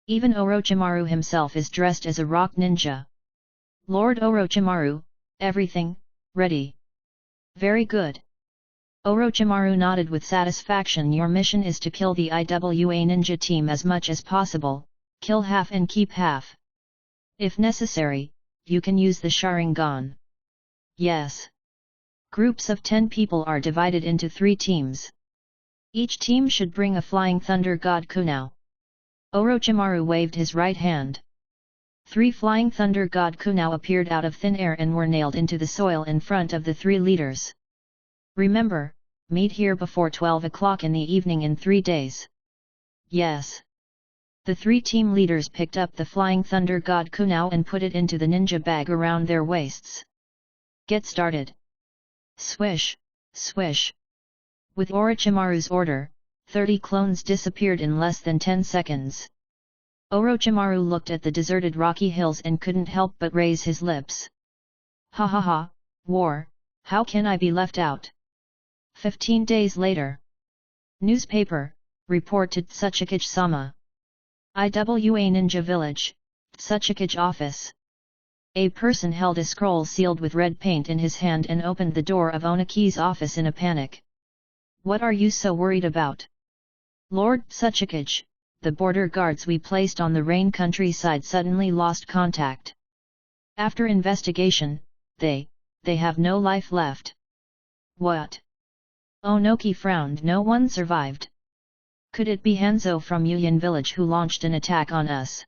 [SPEAKER 1] Even Orochimaru himself is dressed as a rock ninja. Lord Orochimaru, everything ready. Very good. Orochimaru nodded with satisfaction. Your mission is to kill the IWA ninja team as much as possible, kill half and keep half. If necessary, you can use the Sharingan. Yes. Groups of 10 people are divided into 3 teams. Each team should bring a flying thunder god kunai. Orochimaru waved his right hand. 3 flying thunder god kunai appeared out of thin air and were nailed into the soil in front of the 3 leaders. Remember, meet here before 12 o'clock in the evening in 3 days. Yes. The 3 team leaders picked up the flying thunder god kunai and put it into the ninja bag around their waists. Get started. Swish, swish. With Orochimaru's order, 30 clones disappeared in less than 10 seconds. Orochimaru looked at the deserted rocky hills and couldn't help but raise his lips. Ha ha ha, war, how can I be left out? 15 days later. Newspaper, report to Tsuchikage-sama. IWA Ninja Village, Tsuchikage office. A person held a scroll sealed with red paint in his hand and opened the door of Onaki's office in a panic. What are you so worried about? Lord Tsuchikage, the border guards we placed on the Rain countryside suddenly lost contact. After investigation, they have no life left. What? Onoki frowned. No one survived. Could it be Hanzo from Yuyan village who launched an attack on us?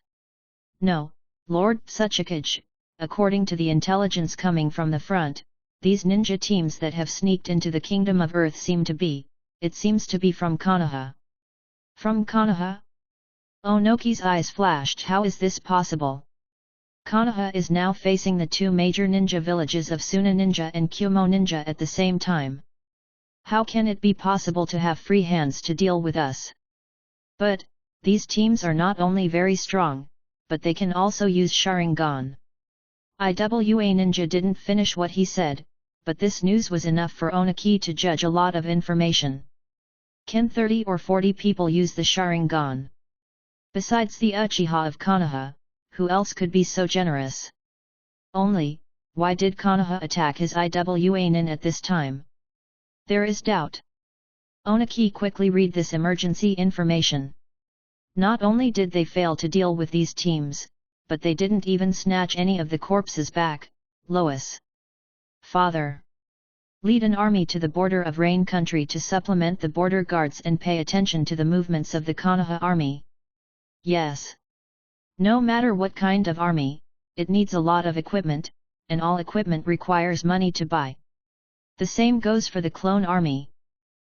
[SPEAKER 1] No, Lord Tsuchikage, according to the intelligence coming from the front, these ninja teams that have sneaked into the Kingdom of Earth seems to be from Konoha. From Konoha? Onoki's eyes flashed. How is this possible? Konoha is now facing the 2 major ninja villages of Suna Ninja and Kyumo Ninja at the same time. How can it be possible to have free hands to deal with us? But, these teams are not only very strong, but they can also use Sharingan. IWA Ninja didn't finish what he said, but this news was enough for Onaki to judge a lot of information. Can 30 or 40 people use the Sharingan? Besides the Uchiha of Konoha, who else could be so generous? Only, why did Konoha attack his IWA nin at this time? There is doubt. Onaki quickly read this emergency information. Not only did they fail to deal with these teams, but they didn't even snatch any of the corpses back. Lois. Father. Lead an army to the border of Rain country to supplement the border guards and pay attention to the movements of the Konoha army. Yes. No matter what kind of army, it needs a lot of equipment, and all equipment requires money to buy. The same goes for the clone army.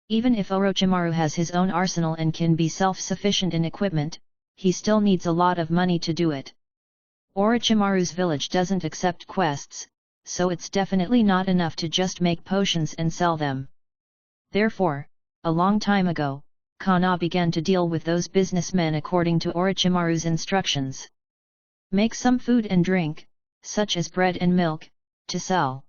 [SPEAKER 1] Even if Orochimaru has his own arsenal and can be self-sufficient in equipment, he still needs a lot of money to do it. Orochimaru's village doesn't accept quests, so it's definitely not enough to just make potions and sell them. Therefore, a long time ago, Konoha began to deal with those businessmen according to Orochimaru's instructions. Make some food and drink, such as bread and milk, to sell.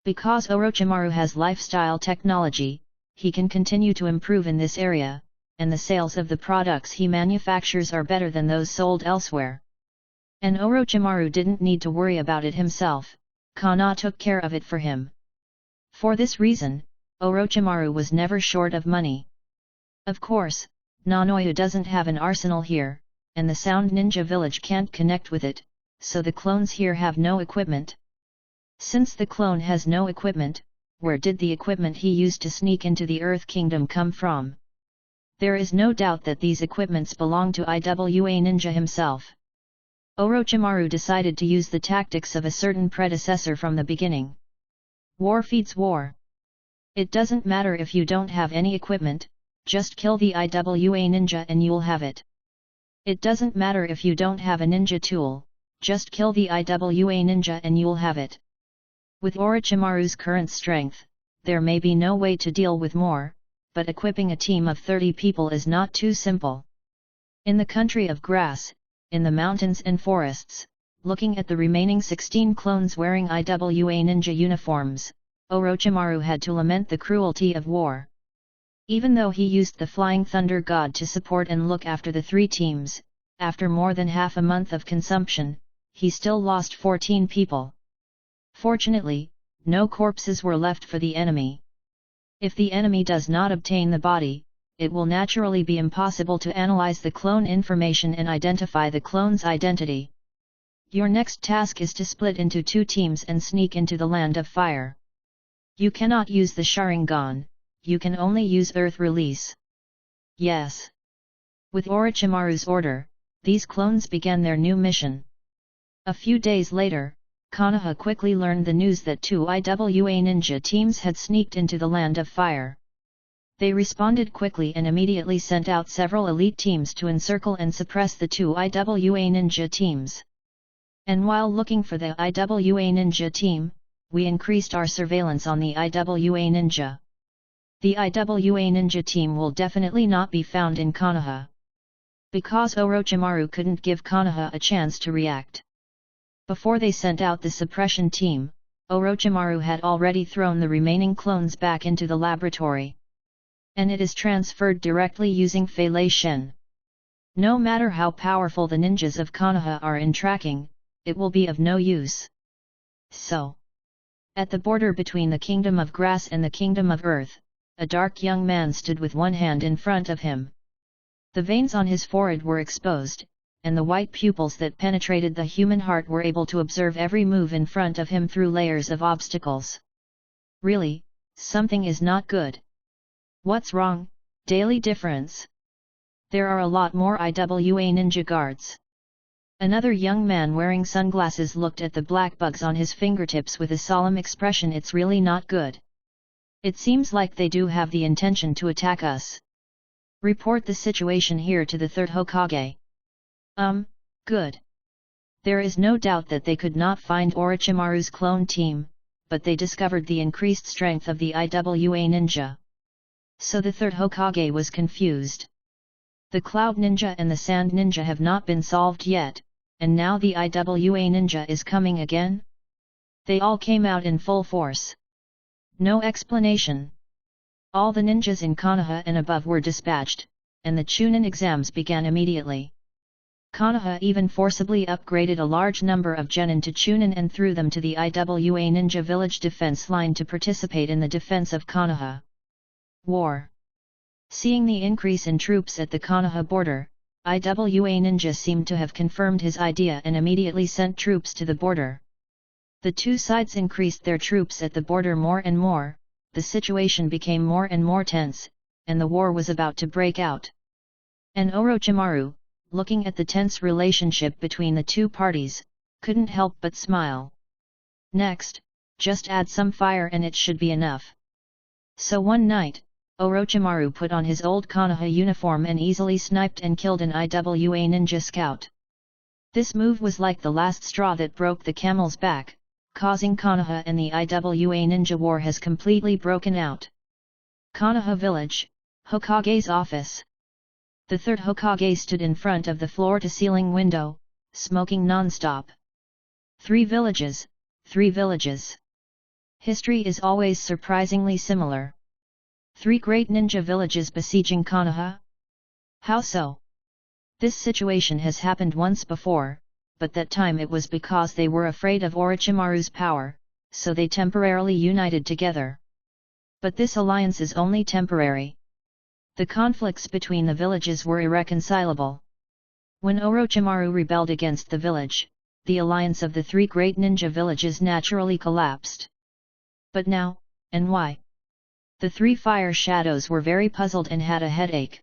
[SPEAKER 1] Because Orochimaru has lifestyle technology, he can continue to improve in this area, and the sales of the products he manufactures are better than those sold elsewhere. And Orochimaru didn't need to worry about it himself, Konoha took care of it for him. For this reason, Orochimaru was never short of money. Of course, Nanoyu doesn't have an arsenal here, and the Sound Ninja village can't connect with it, so the clones here have no equipment. Since the clone has no equipment, where did the equipment he used to sneak into the Earth Kingdom come from? There is no doubt that these equipments belong to IWA Ninja himself. Orochimaru decided to use the tactics of a certain predecessor from the beginning. War feeds war. It doesn't matter if you don't have any equipment, just kill the IWA Ninja and you'll have it. It doesn't matter if you don't have a ninja tool, just kill the IWA Ninja and you'll have it. With Orochimaru's current strength, there may be no way to deal with more, but equipping a team of 30 people is not too simple. In the country of grass, in the mountains and forests, looking at the remaining 16 clones wearing IWA Ninja uniforms, Orochimaru had to lament the cruelty of war. Even though he used the Flying Thunder God to support and look after the three teams, after more than half a month of consumption, he still lost 14 people. Fortunately, no corpses were left for the enemy. If the enemy does not obtain the body, it will naturally be impossible to analyze the clone information and identify the clone's identity. Your next task is to split into 2 teams and sneak into the Land of Fire. You cannot use the Sharingan, you can only use Earth Release. Yes. With Orochimaru's order, these clones began their new mission. A few days later, Konoha quickly learned the news that 2 IWA ninja teams had sneaked into the Land of Fire. They responded quickly and immediately sent out several elite teams to encircle and suppress the 2 IWA ninja teams. And while looking for the IWA ninja team, we increased our surveillance on the IWA ninja. The IWA ninja team will definitely not be found in Konoha. Because Orochimaru couldn't give Konoha a chance to react. Before they sent out the suppression team, Orochimaru had already thrown the remaining clones back into the laboratory. And it is transferred directly using Fei Lei Shen. No matter how powerful the ninjas of Konoha are in tracking, it will be of no use. So, at the border between the Kingdom of Grass and the Kingdom of Earth, a dark young man stood with one hand in front of him. The veins on his forehead were exposed, and the white pupils that penetrated the human heart were able to observe every move in front of him through layers of obstacles. Really, something is not good. What's wrong? Daily difference. There are a lot more IWA ninja guards. Another young man wearing sunglasses looked at the black bugs on his fingertips with a solemn expression. It's really not good. It seems like they do have the intention to attack us. Report the situation here to the third Hokage. Good. There is no doubt that they could not find Orochimaru's clone team, but they discovered the increased strength of the IWA ninja. So the third Hokage was confused. The Cloud Ninja and the Sand Ninja have not been solved yet, and now the IWA ninja is coming again? They all came out in full force. No explanation. All the ninjas in Konoha and above were dispatched, and the Chunin exams began immediately. Konoha even forcibly upgraded a large number of genin to Chunin and threw them to the IWA ninja village defense line to participate in the defense of Konoha. War. Seeing the increase in troops at the Konoha border, IWA ninja seemed to have confirmed his idea and immediately sent troops to the border. The two sides increased their troops at the border more and more, the situation became more and more tense, and the war was about to break out. And Orochimaru, looking at the tense relationship between the two parties, couldn't help but smile. Next, just add some fire and it should be enough. So one night, Orochimaru put on his old Konoha uniform and easily sniped and killed an IWA ninja scout. This move was like the last straw that broke the camel's back, causing Konoha and the IWA ninja war has completely broken out. Konoha village, Hokage's office. The third Hokage stood in front of the floor-to-ceiling window, smoking non-stop. 3 villages, 3 villages. History is always surprisingly similar. 3 great ninja villages besieging Konoha? How so? This situation has happened once before, but that time it was because they were afraid of Orochimaru's power, so they temporarily united together. But this alliance is only temporary. The conflicts between the villages were irreconcilable. When Orochimaru rebelled against the village, the alliance of the 3 great ninja villages naturally collapsed. But now, and why? The 3 fire shadows were very puzzled and had a headache.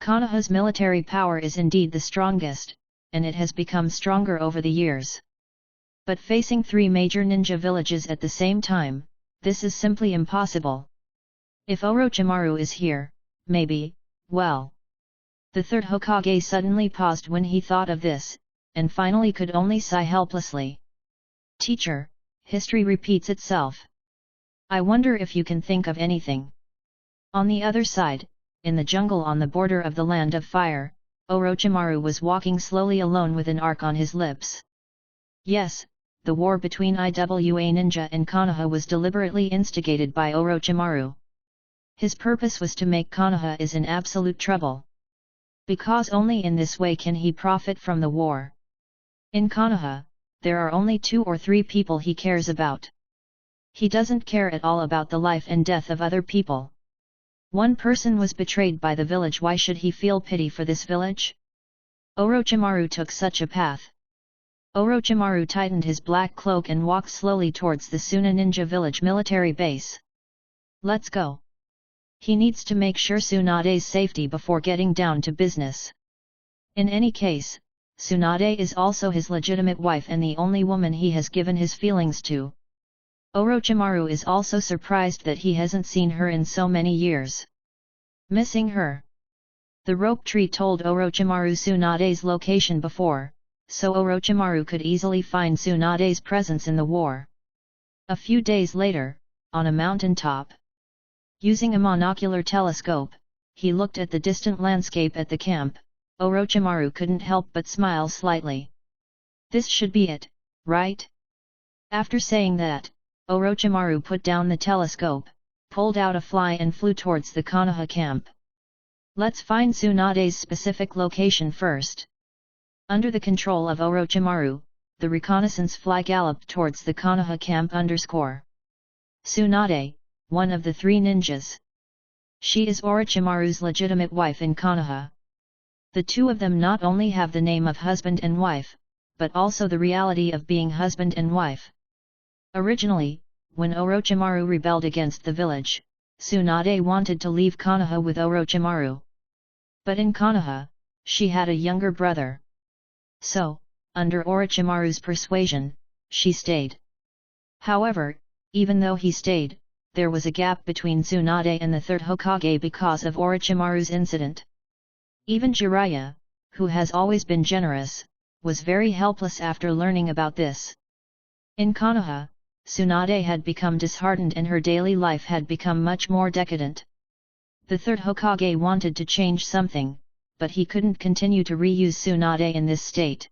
[SPEAKER 1] Konoha's military power is indeed the strongest, and it has become stronger over the years. But facing 3 major ninja villages at the same time, this is simply impossible. If Orochimaru is here, maybe, well. The third Hokage suddenly paused when he thought of this, and finally could only sigh helplessly. Teacher, history repeats itself. I wonder if you can think of anything. On the other side, in the jungle on the border of the Land of Fire, Orochimaru was walking slowly alone with an arc on his lips. Yes, the war between IWA ninja and Konoha was deliberately instigated by Orochimaru. His purpose was to make Konoha is in absolute trouble. Because only in this way can he profit from the war. In Konoha, there are only 2 or 3 people he cares about. He doesn't care at all about the life and death of other people. One person was betrayed by the village. Why should he feel pity for this village? Orochimaru took such a path. Orochimaru tightened his black cloak and walked slowly towards the Suna ninja village military base. Let's go. He needs to make sure Tsunade's safety before getting down to business. In any case, Tsunade is also his legitimate wife and the only woman he has given his feelings to. Orochimaru is also surprised that he hasn't seen her in so many years. Missing her. The rope tree told Orochimaru Tsunade's location before, so Orochimaru could easily find Tsunade's presence in the war. A few days later, on a mountain top, using a monocular telescope, he looked at the distant landscape at the camp. Orochimaru couldn't help but smile slightly. This should be it, right? After saying that, Orochimaru put down the telescope, pulled out a fly and flew towards the Konoha camp. Let's find Tsunade's specific location first. Under the control of Orochimaru, the reconnaissance fly galloped towards the Konoha camp. Tsunade, one of the 3 ninjas. She is Orochimaru's legitimate wife in Konoha. The 2 of them not only have the name of husband and wife, but also the reality of being husband and wife. Originally, when Orochimaru rebelled against the village, Tsunade wanted to leave Konoha with Orochimaru. But in Konoha, she had a younger brother. So, under Orochimaru's persuasion, she stayed. However, even though he stayed, there was a gap between Tsunade and the 3rd Hokage because of Orochimaru's incident. Even Jiraiya, who has always been generous, was very helpless after learning about this. In Konoha, Tsunade had become disheartened and her daily life had become much more decadent. The 3rd Hokage wanted to change something, but he couldn't continue to reuse Tsunade in this state.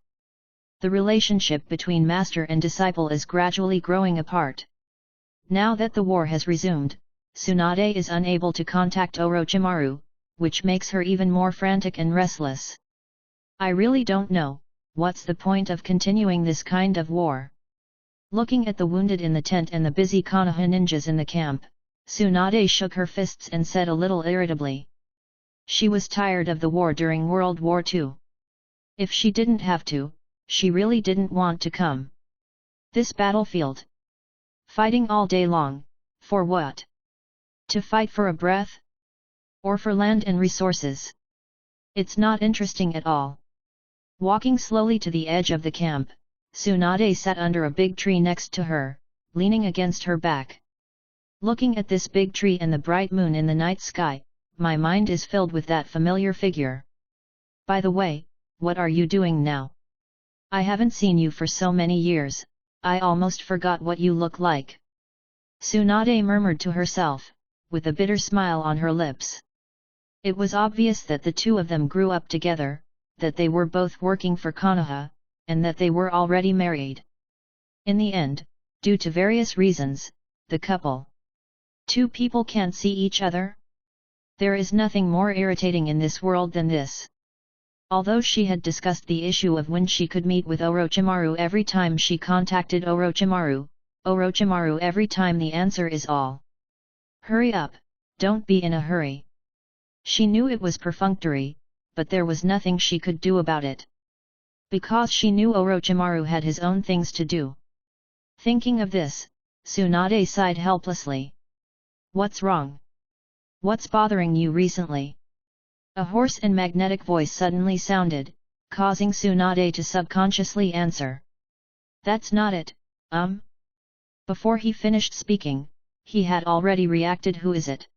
[SPEAKER 1] The relationship between master and disciple is gradually growing apart. Now that the war has resumed, Tsunade is unable to contact Orochimaru, which makes her even more frantic and restless. I really don't know, what's the point of continuing this kind of war? Looking at the wounded in the tent and the busy Konoha ninjas in the camp, Tsunade shook her fists and said a little irritably. She was tired of the war during World War II. If she didn't have to, she really didn't want to come. This battlefield. Fighting all day long, for what? To fight for a breath? Or for land and resources? It's not interesting at all. Walking slowly to the edge of the camp, Tsunade sat under a big tree next to her, leaning against her back. Looking at this big tree and the bright moon in the night sky, my mind is filled with that familiar figure. By the way, what are you doing now? I haven't seen you for so many years, I almost forgot what you look like. Tsunade murmured to herself, with a bitter smile on her lips. It was obvious that the 2 of them grew up together, that they were both working for Konoha, and that they were already married. In the end, due to various reasons, the couple. 2 people can't see each other? There is nothing more irritating in this world than this. Although she had discussed the issue of when she could meet with Orochimaru every time she contacted Orochimaru every time the answer is all. Hurry up, don't be in a hurry. She knew it was perfunctory, but there was nothing she could do about it. Because she knew Orochimaru had his own things to do. Thinking of this, Tsunade sighed helplessly. What's wrong? What's bothering you recently? A hoarse and magnetic voice suddenly sounded, causing Tsunade to subconsciously answer. That's not it, Before he finished speaking, he had already reacted. Who is it?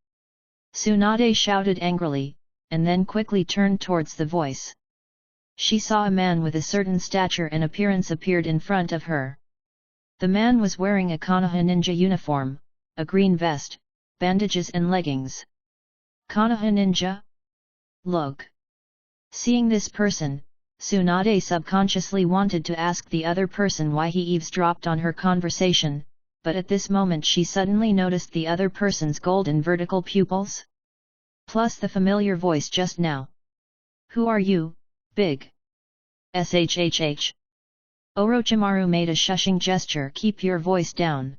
[SPEAKER 1] Tsunade shouted angrily, and then quickly turned towards the voice. She saw a man with a certain stature and appearance appeared in front of her. The man was wearing a Konoha ninja uniform, a green vest, bandages and leggings. Konoha ninja? Look. Seeing this person, Tsunade subconsciously wanted to ask the other person why he eavesdropped on her conversation, but at this moment she suddenly noticed the other person's golden vertical pupils. Plus the familiar voice just now. "Who are you, big? Shhh. Orochimaru made a shushing gesture. "Keep your voice down."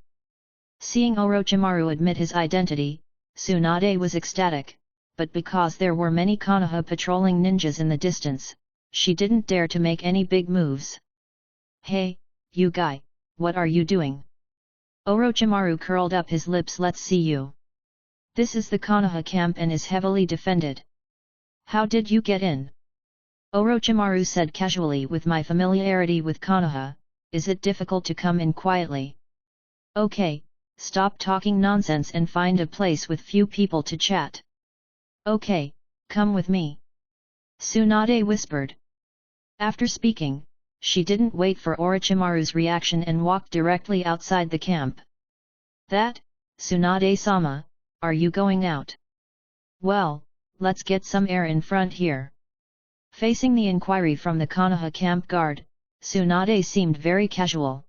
[SPEAKER 1] Seeing Orochimaru admit his identity, Tsunade was ecstatic, but because there were many Konoha patrolling ninjas in the distance, she didn't dare to make any big moves. "Hey, you guy, what are you doing?" Orochimaru curled up his lips. "Let's see you. This is the Konoha camp and is heavily defended. How did you get in?" Orochimaru said casually. "With my familiarity with Konoha, is it difficult to come in quietly?" "Okay, stop talking nonsense and find a place with few people to chat." "Okay, come with me," Tsunade whispered. After speaking, she didn't wait for Orochimaru's reaction and walked directly outside the camp. "That, Tsunade-sama, are you going out? Well, let's get some air in front here." Facing the inquiry from the Konoha camp guard, Tsunade seemed very casual.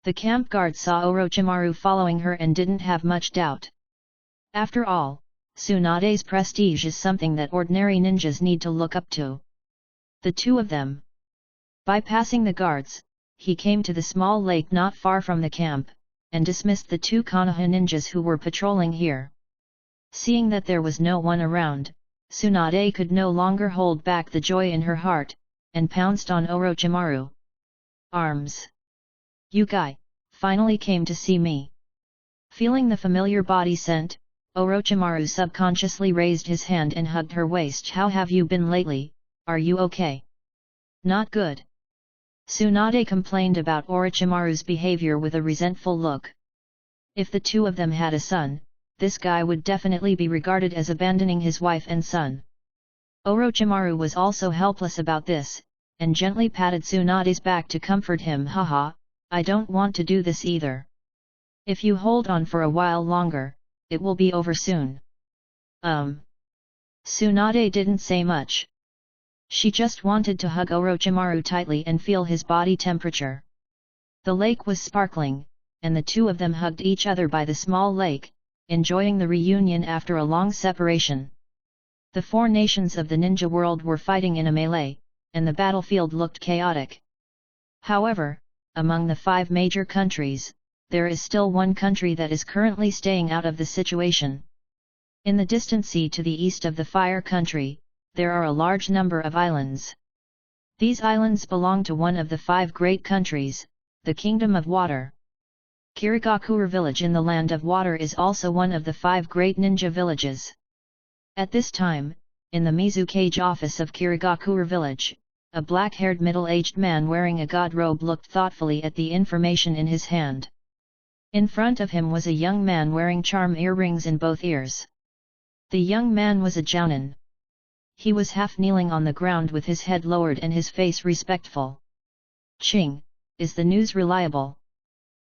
[SPEAKER 1] The camp guard saw Orochimaru following her and didn't have much doubt. After all, Tsunade's prestige is something that ordinary ninjas need to look up to. The two of them. Bypassing the guards, he came to the small lake not far from the camp, and dismissed the two Konoha ninjas who were patrolling here. Seeing that there was no one around, Tsunade could no longer hold back the joy in her heart, and pounced on Orochimaru. "Arms! You guy, finally came to see me." Feeling the familiar body scent, Orochimaru subconsciously raised his hand and hugged her waist. "How have you been lately, are you okay?" "Not good." Tsunade complained about Orochimaru's behavior with a resentful look. If the two of them had a son, this guy would definitely be regarded as abandoning his wife and son. Orochimaru was also helpless about this, and gently patted Tsunade's back to comfort him. "Haha, I don't want to do this either. If you hold on for a while longer, it will be over soon." Tsunade didn't say much. She just wanted to hug Orochimaru tightly and feel his body temperature. The lake was sparkling, and the two of them hugged each other by the small lake, enjoying the reunion after a long separation. The four nations of the ninja world were fighting in a melee, and the battlefield looked chaotic. However, among the 5 major countries, there is still one country that is currently staying out of the situation. In the distant sea to the east of the Fire Country, there are a large number of islands. These islands belong to one of the 5 great countries, the Kingdom of Water. Kirigakure village in the Land of Water is also one of the 5 great ninja villages. At this time, in the Mizukage office of Kirigakure village, a black-haired middle-aged man wearing a god robe looked thoughtfully at the information in his hand. In front of him was a young man wearing charm earrings in both ears. The young man was a jounin. He was half kneeling on the ground with his head lowered and his face respectful. "Ching, is the news reliable?"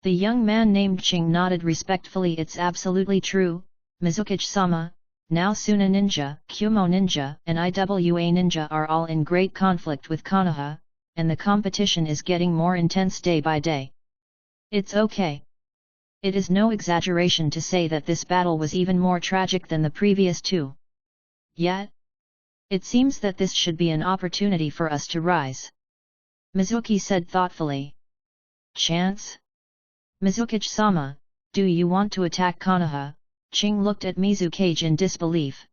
[SPEAKER 1] The young man named Ching nodded respectfully. "It's absolutely true, Mizukage-sama. Now Suna Ninja, Kumo Ninja and Iwa Ninja are all in great conflict with Konoha, and the competition is getting more intense day by day. It's okay. It is no exaggeration to say that this battle was even more tragic than the previous 2. Yet, it seems that this should be an opportunity for us to rise," Mizuki said thoughtfully. "Chance? Mizukage-sama, do you want to attack Konoha?" Ching looked at Mizukage in disbelief.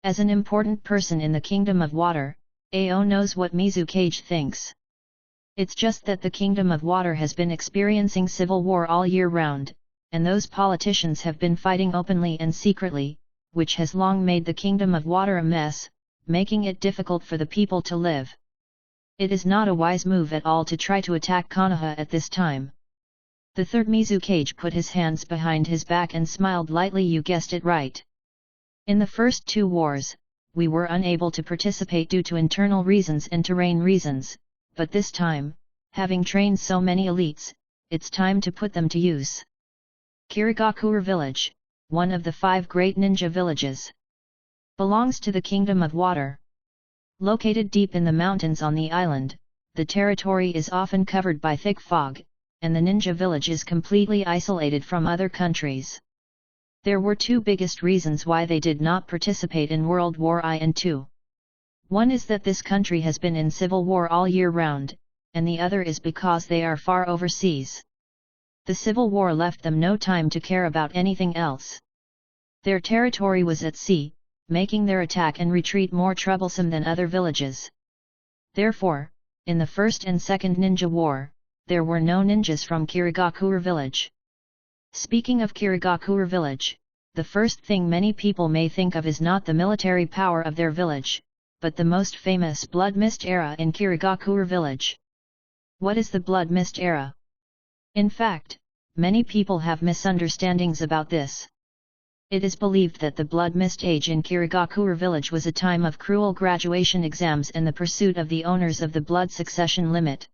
[SPEAKER 1] As an important person in the Kingdom of Water, Ao knows what Mizukage thinks. It's just that the Kingdom of Water has been experiencing civil war all year round, and those politicians have been fighting openly and secretly, which has long made the Kingdom of Water a mess, making it difficult for the people to live. It is not a wise move at all to try to attack Konoha at this time. The third Mizukage put his hands behind his back and smiled lightly. "You guessed it right. In the first 2 wars, we were unable to participate due to internal reasons and terrain reasons, but this time, having trained so many elites, it's time to put them to use." Kirigakure village, one of the 5 great ninja villages, belongs to the Kingdom of Water. Located deep in the mountains on the island, the territory is often covered by thick fog, and the ninja village is completely isolated from other countries. There were two biggest reasons why they did not participate in World War I and II. One is that this country has been in civil war all year round, and the other is because they are far overseas. The civil war left them no time to care about anything else. Their territory was at sea, making their attack and retreat more troublesome than other villages. Therefore, in the First and Second Ninja War, there were no ninjas from Kirigakure village. Speaking of Kirigakure village, the first thing many people may think of is not the military power of their village, but the most famous Blood Mist era in Kirigakure village. What is the Blood Mist era? In fact, many people have misunderstandings about this. It is believed that the Blood Mist age in Kirigakure village was a time of cruel graduation exams and the pursuit of the owners of the blood succession limit.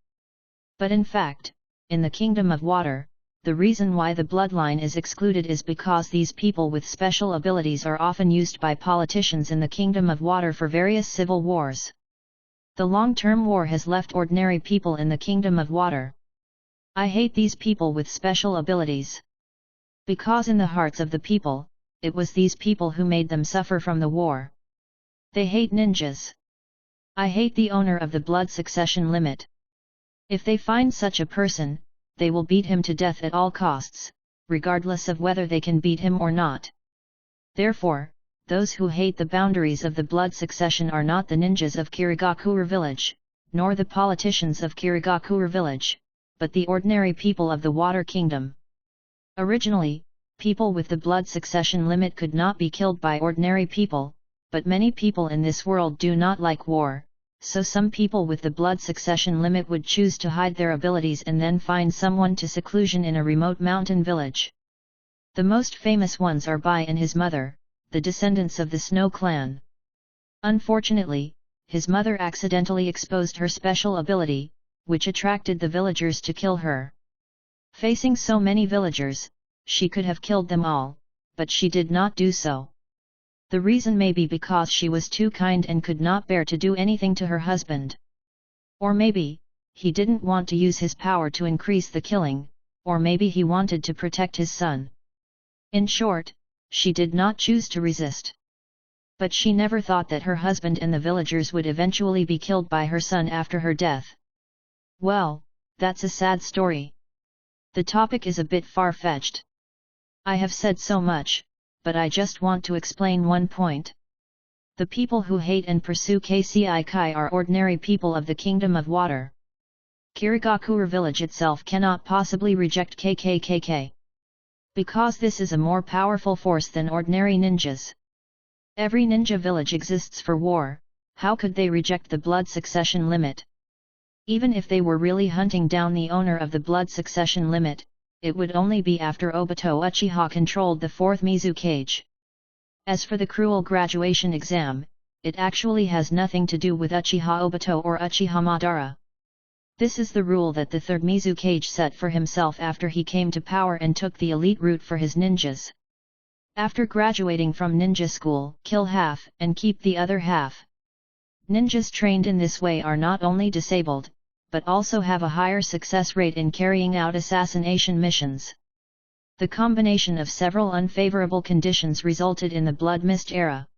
[SPEAKER 1] But in fact, in the Kingdom of Water, the reason why the bloodline is excluded is because these people with special abilities are often used by politicians in the Kingdom of Water for various civil wars. The long-term war has left ordinary people in the Kingdom of Water. I hate these people with special abilities. Because in the hearts of the people, it was these people who made them suffer from the war. They hate ninjas. I hate the owner of the blood succession limit. If they find such a person, they will beat him to death at all costs, regardless of whether they can beat him or not. Therefore, those who hate the boundaries of the blood succession are not the ninjas of Kirigakure village, nor the politicians of Kirigakure village, but the ordinary people of the Water Kingdom. Originally, people with the blood succession limit could not be killed by ordinary people, but many people in this world do not like war, so some people with the blood succession limit would choose to hide their abilities and then find someone to seclusion in a remote mountain village. The most famous ones are Bai and his mother, the descendants of the Snow clan. Unfortunately, his mother accidentally exposed her special ability, which attracted the villagers to kill her. Facing so many villagers, she could have killed them all, but she did not do so. The reason may be because she was too kind and could not bear to do anything to her husband. Or maybe, he didn't want to use his power to increase the killing, or maybe he wanted to protect his son. In short, she did not choose to resist. But she never thought that her husband and the villagers would eventually be killed by her son after her death. Well, that's a sad story. The topic is a bit far-fetched. I have said so much, but I just want to explain one point. The people who hate and pursue Kai are ordinary people of the Kingdom of Water. Kirigakure village itself cannot possibly reject KKKK. Because this is a more powerful force than ordinary ninjas. Every ninja village exists for war, how could they reject the blood succession limit? Even if they were really hunting down the owner of the blood succession limit, it would only be after Obito Uchiha controlled the fourth Mizukage. As for the cruel graduation exam, it actually has nothing to do with Uchiha Obito or Uchiha Madara. This is the rule that the third Mizukage set for himself after he came to power and took the elite route for his ninjas. After graduating from ninja school, kill half and keep the other half. Ninjas trained in this way are not only disabled, but also have a higher success rate in carrying out assassination missions. The combination of several unfavorable conditions resulted in the Blood Mist era.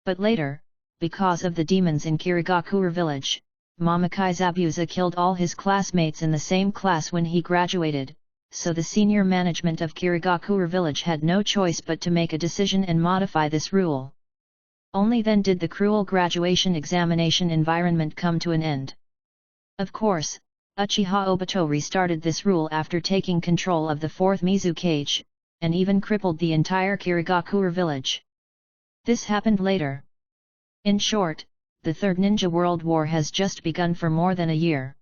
[SPEAKER 1] But later, because of the demons in Kirigakure village, Mamakai Zabuza killed all his classmates in the same class when he graduated, so the senior management of Kirigakure village had no choice but to make a decision and modify this rule. Only then did the cruel graduation examination environment come to an end. Of course, Uchiha Obito restarted this rule after taking control of the fourth Mizukage, and even crippled the entire Kirigakure village. This happened later. In short, the Third Ninja World War has just begun for more than a year.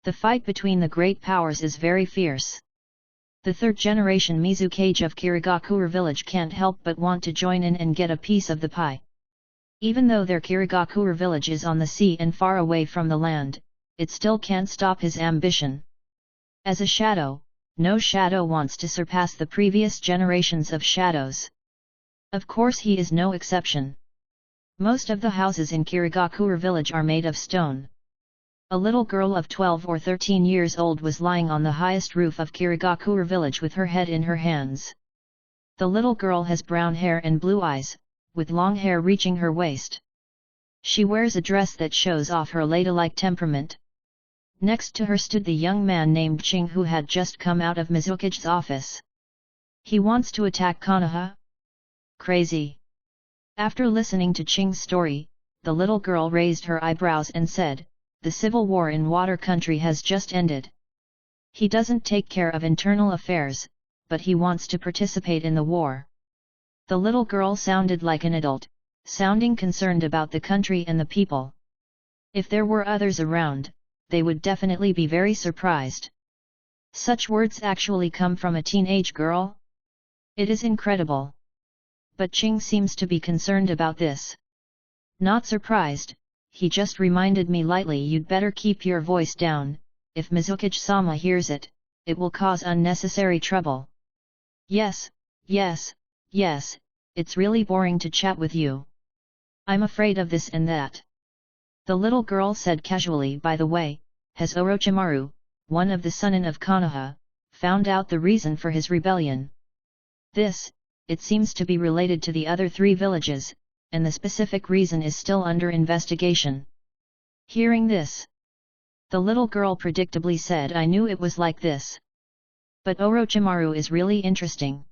[SPEAKER 1] The fight between the great powers is very fierce. The third generation Mizukage of Kirigakure village can't help but want to join in and get a piece of the pie. Even though their Kirigakure village is on the sea and far away from the land, it still can't stop his ambition. As a shadow, no shadow wants to surpass the previous generations of shadows. Of course he is no exception. Most of the houses in Kirigakure village are made of stone. A little girl of 12 or 13 years old was lying on the highest roof of Kirigakure village with her head in her hands. The little girl has brown hair and blue eyes, with long hair reaching her waist. She wears a dress that shows off her ladylike temperament. Next to her stood the young man named Ching, who had just come out of Mizuki's office. He wants to attack Konoha? Crazy. After listening to Ching's story, the little girl raised her eyebrows and said, "The civil war in Water Country has just ended. He doesn't take care of internal affairs, but he wants to participate in the war." The little girl sounded like an adult, sounding concerned about the country and the people. If there were others around, they would definitely be very surprised. Such words actually come from a teenage girl? It is incredible. But Ching seems to be concerned about this. Not surprised, he just reminded me lightly, "You'd better keep your voice down, if Mizuki-sama hears it, it will cause unnecessary trouble." Yes, it's really boring to chat with you. I'm afraid of this and that. The little girl said casually. By the way, has Orochimaru, one of the Sunin of Konoha, found out the reason for his rebellion? This, it seems to be related to the other 3 villages, and the specific reason is still under investigation. Hearing this, the little girl predictably said, "I knew it was like this. But Orochimaru is really interesting.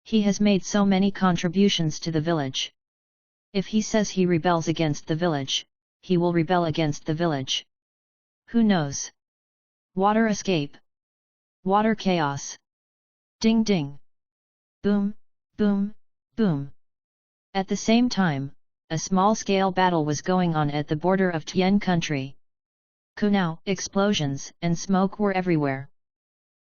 [SPEAKER 1] He has made so many contributions to the village. If he says he rebels against the village, he will rebel against the village. Who knows? Water escape. Water chaos. Ding ding. Boom, boom, boom." At the same time, a small-scale battle was going on at the border of Tien country. Konoha, explosions and smoke were everywhere.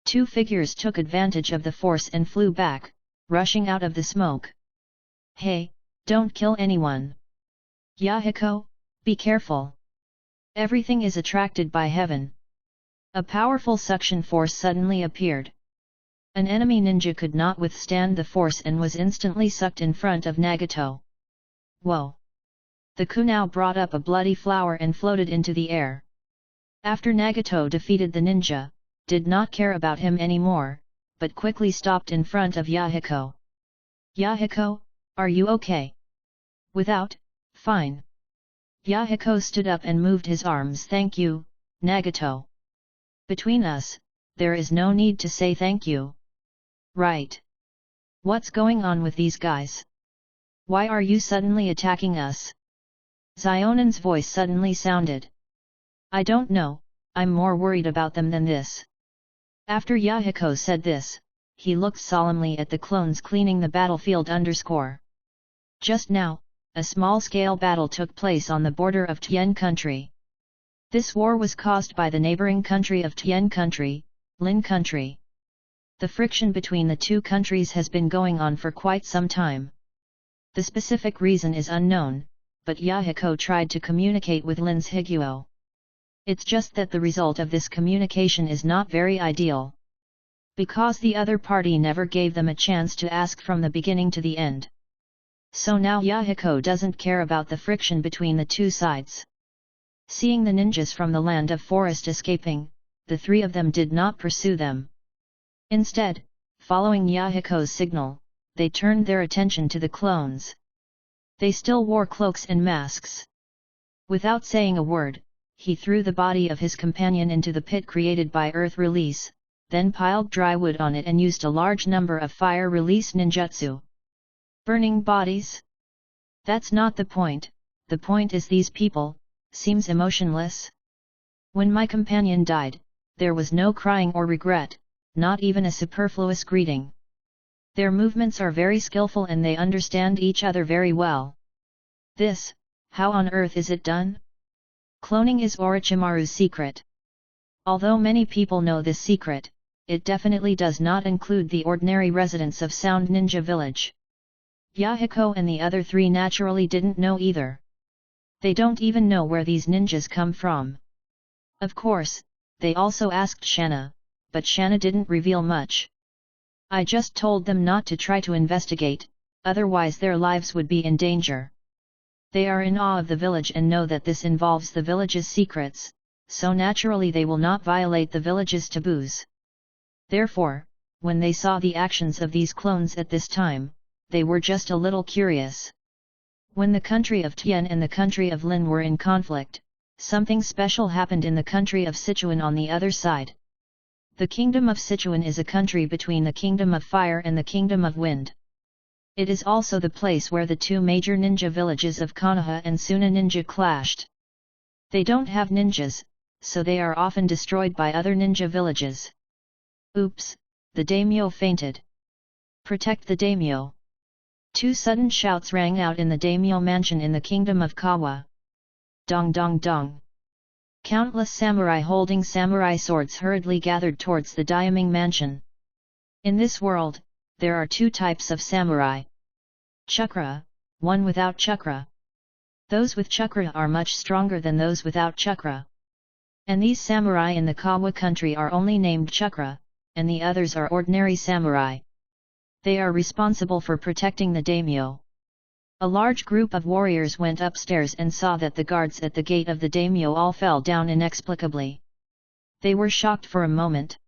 [SPEAKER 1] 2 figures took advantage of the force and flew back, rushing out of the smoke. "Hey, don't kill anyone. Yahiko, be careful. Everything is attracted by heaven." A powerful suction force suddenly appeared. An enemy ninja could not withstand the force and was instantly sucked in front of Nagato. Whoa! The Konoha brought up a bloody flower and floated into the air. After Nagato defeated the ninja, did not care about him anymore, but quickly stopped in front of Yahiko. "Yahiko, are you okay?" "Without, fine." Yahiko stood up and moved his arms. "Thank you, Nagato. Between us, there is no need to say thank you. Right. What's going on with these guys? Why are you suddenly attacking us?" Zionan's voice suddenly sounded. "I don't know, I'm more worried about them than this." After Yahiko said this, he looked solemnly at the clones cleaning the battlefield. Just now, a small-scale battle took place on the border of Tien country. This war was caused by the neighboring country of Tien country, Lin country. The friction between the 2 countries has been going on for quite some time. The specific reason is unknown, but Yahiko tried to communicate with Lin's Higuo. It's just that the result of this communication is not very ideal. Because the other party never gave them a chance to ask from the beginning to the end. So now Yahiko doesn't care about the friction between the 2 sides. Seeing the ninjas from the land of forest escaping, the 3 of them did not pursue them. Instead, following Yahiko's signal, they turned their attention to the clones. They still wore cloaks and masks. Without saying a word, he threw the body of his companion into the pit created by earth release, then piled dry wood on it and used a large number of fire release ninjutsu. Burning bodies? That's not the point is these people, seems emotionless. When my companion died, there was no crying or regret, not even a superfluous greeting. Their movements are very skillful and they understand each other very well. This, how on earth is it done? Cloning is Orochimaru's secret. Although many people know this secret, it definitely does not include the ordinary residents of Sound Ninja Village. Yahiko and the other 3 naturally didn't know either. They don't even know where these ninjas come from. Of course, they also asked Shanna, but Shanna didn't reveal much. "I just told them not to try to investigate, otherwise their lives would be in danger. They are in awe of the village and know that this involves the village's secrets, so naturally they will not violate the village's taboos. Therefore, when they saw the actions of these clones at this time, they were just a little curious. When the country of Tian and the country of Lin were in conflict, something special happened in the country of Sichuan on the other side. The kingdom of Sichuan is a country between the kingdom of fire and the kingdom of wind. It is also the place where the two major ninja villages of Konoha and Suna ninja clashed. They don't have ninjas, so they are often destroyed by other ninja villages. Oops, the daimyo fainted. Protect the daimyo. Two sudden shouts rang out in the daimyo mansion in the kingdom of Kawa. Dong dong dong. Countless samurai holding samurai swords hurriedly gathered towards the Diaming mansion. In this world, there are two types of samurai. Chakra, one without chakra. Those with chakra are much stronger than those without chakra. And these samurai in the Kawa country are only named chakra, and the others are ordinary samurai. They are responsible for protecting the daimyo. A large group of warriors went upstairs and saw that the guards at the gate of the daimyo all fell down inexplicably. They were shocked for a moment.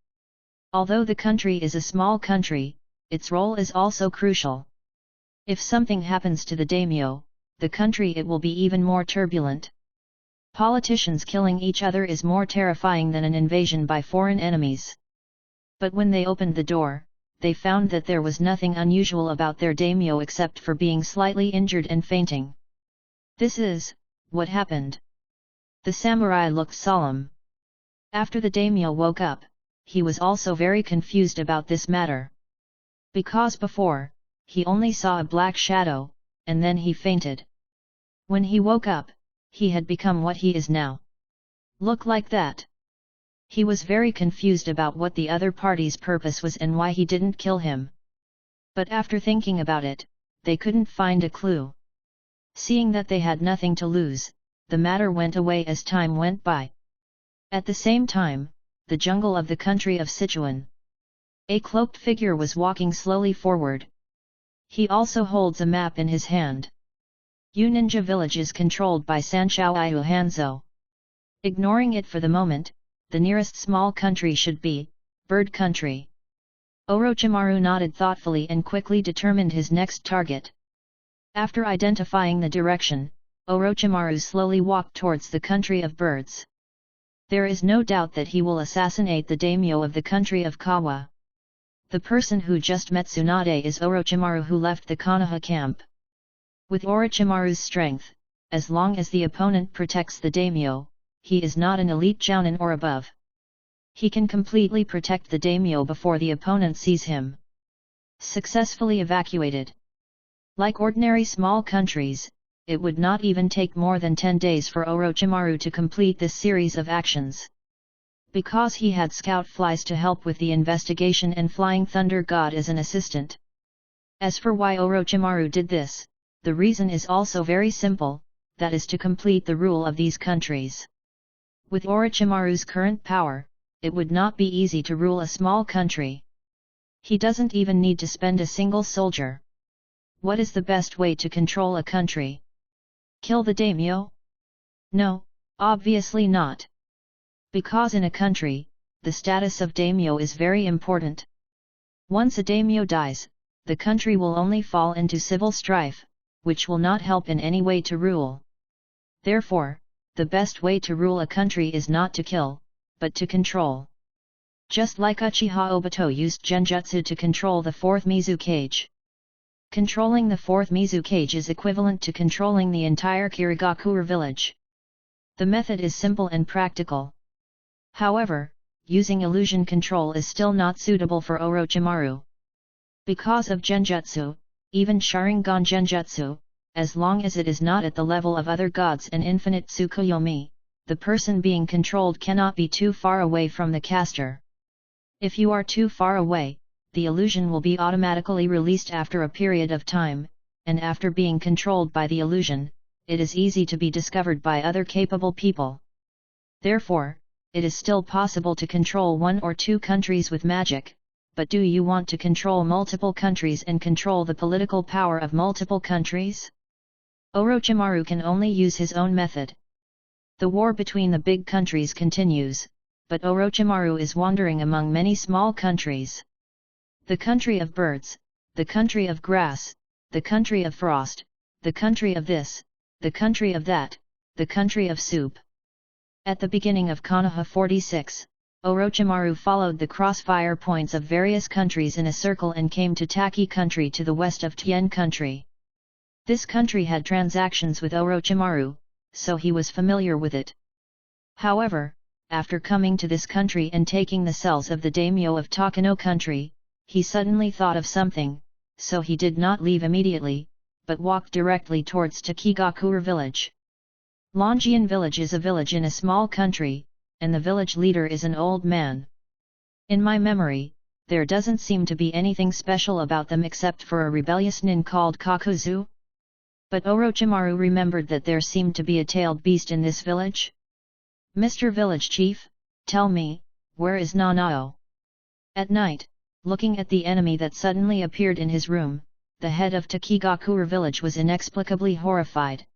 [SPEAKER 1] Although the country is a small country, its role is also crucial. If something happens to the daimyo, the country it will be even more turbulent. Politicians killing each other is more terrifying than an invasion by foreign enemies. But when they opened the door, they found that there was nothing unusual about their daimyo except for being slightly injured and fainting. This is what happened. The samurai looked solemn. After the daimyo woke up, he was also very confused about this matter. Because before, he only saw a black shadow, and then he fainted. When he woke up, he had become what he is now. Look like that. He was very confused about what the other party's purpose was and why he didn't kill him. But after thinking about it, they couldn't find a clue. Seeing that they had nothing to lose, the matter went away as time went by. At the same time, the jungle of the country of Sichuan. A cloaked figure was walking slowly forward. He also holds a map in his hand. Yu Ninja village is controlled by Sanshao Iu Hanzo. Ignoring it for the moment, the nearest small country should be Bird Country. Orochimaru nodded thoughtfully and quickly determined his next target. After identifying the direction, Orochimaru slowly walked towards the country of birds. There is no doubt that he will assassinate the daimyo of the country of Kawa. The person who just met Tsunade is Orochimaru, who left the Konoha camp. With Orochimaru's strength, as long as the opponent protects the daimyo, he is not an elite jounin or above. He can completely protect the daimyo before the opponent sees him. Successfully evacuated. Like ordinary small countries, it would not even take more than 10 days for Orochimaru to complete this series of actions. Because he had scout flies to help with the investigation and Flying Thunder God as an assistant. As for why Orochimaru did this, the reason is also very simple, that is to complete the rule of these countries. With Orochimaru's current power, it would not be easy to rule a small country. He doesn't even need to spend a single soldier. What is the best way to control a country? Kill the daimyo? No, obviously not. Because in a country, the status of daimyo is very important. Once a daimyo dies, the country will only fall into civil strife, which will not help in any way to rule. Therefore, the best way to rule a country is not to kill, but to control. Just like Uchiha Obito used genjutsu to control the 4th Mizukage. Controlling the 4th Mizukage is equivalent to controlling the entire Kirigakure village. The method is simple and practical. However, using illusion control is still not suitable for Orochimaru. Because of genjutsu, even Sharingan genjutsu, as long as it is not at the level of other gods and infinite Tsukuyomi, the person being controlled cannot be too far away from the caster. If you are too far away, the illusion will be automatically released after a period of time, and after being controlled by the illusion, it is easy to be discovered by other capable people. Therefore, it is still possible to control 1 or 2 countries with magic, but do you want to control multiple countries and control the political power of multiple countries? Orochimaru can only use his own method. The war between the big countries continues, but Orochimaru is wandering among many small countries. The country of birds, the country of grass, the country of frost, the country of this, the country of that, the country of soup. At the beginning of Konoha 46, Orochimaru followed the crossfire points of various countries in a circle and came to Taki country to the west of Tien country. This country had transactions with Orochimaru, so he was familiar with it. However, after coming to this country and taking the cells of the daimyo of Takano country, he suddenly thought of something, so he did not leave immediately, but walked directly towards Takigakure village. Longian village is a village in a small country, and the village leader is an old man. In my memory, there doesn't seem to be anything special about them except for a rebellious nin called Kakuzu. But Orochimaru remembered that there seemed to be a tailed beast in this village. Mr. Village Chief, tell me, where is Nanao? At night, looking at the enemy that suddenly appeared in his room, the head of Takigakure village was inexplicably horrified.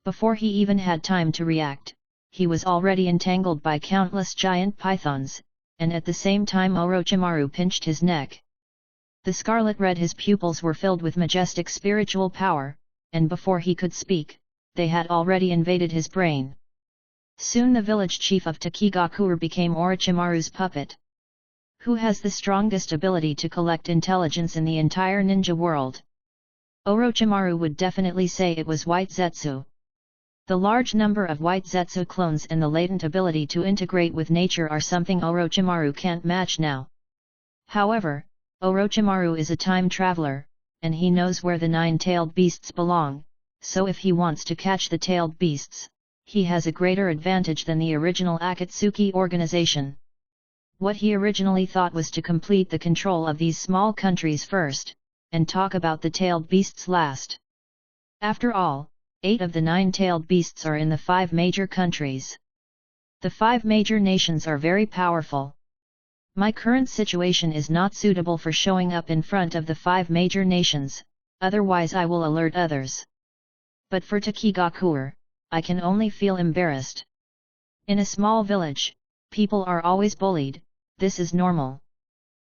[SPEAKER 1] Before he even had time to react, he was already entangled by countless giant pythons, and at the same time Orochimaru pinched his neck. The scarlet red his pupils were filled with majestic spiritual power, and before he could speak, they had already invaded his brain. Soon the village chief of Takigakure became Orochimaru's puppet. Who has the strongest ability to collect intelligence in the entire ninja world? Orochimaru would definitely say it was White Zetsu. The large number of White Zetsu clones and the latent ability to integrate with nature are something Orochimaru can't match now. However, Orochimaru is a time traveler, and he knows where the 9-tailed beasts belong, so if he wants to catch the tailed beasts, he has a greater advantage than the original Akatsuki organization. What he originally thought was to complete the control of these small countries first, and talk about the tailed beasts last. After all, 8 of the 9-tailed beasts are in the 5 major countries. The 5 major nations are very powerful. My current situation is not suitable for showing up in front of the 5 major nations, otherwise I will alert others. But for Takigakure, I can only feel embarrassed. In a small village, people are always bullied, this is normal.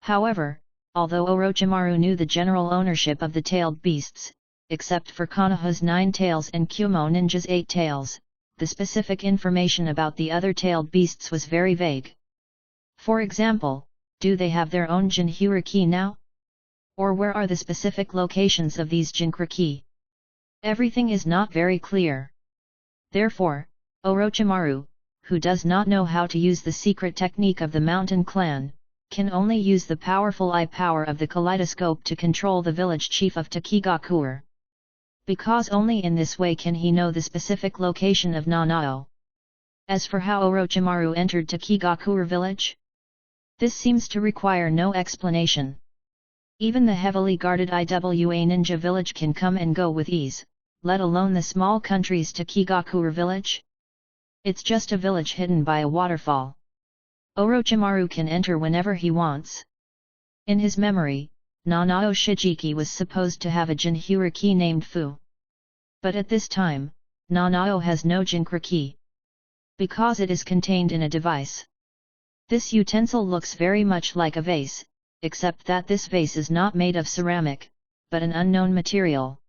[SPEAKER 1] However, although Orochimaru knew the general ownership of the tailed beasts, except for Konoha's 9 tails and Kumo Ninja's 8 tails, the specific information about the other tailed beasts was very vague. For example, do they have their own Jinhyuriki now? Or where are the specific locations of these Jinchuriki? Everything is not very clear. Therefore, Orochimaru, who does not know how to use the secret technique of the mountain clan, can only use the powerful eye power of the kaleidoscope to control the village chief of Takigakure. Because only in this way can he know the specific location of Nanao. As for how Orochimaru entered Takigakure village, this seems to require no explanation. Even the heavily guarded IWA ninja village can come and go with ease, let alone the small country's Takigakure village. It's just a village hidden by a waterfall. Orochimaru can enter whenever he wants. In his memory, Nanao Shijiki was supposed to have a Jinhyuriki named Fu. But at this time, Nanao has no Jinchuriki. Because it is contained in a device. This utensil looks very much like a vase, except that this vase is not made of ceramic, but an unknown material.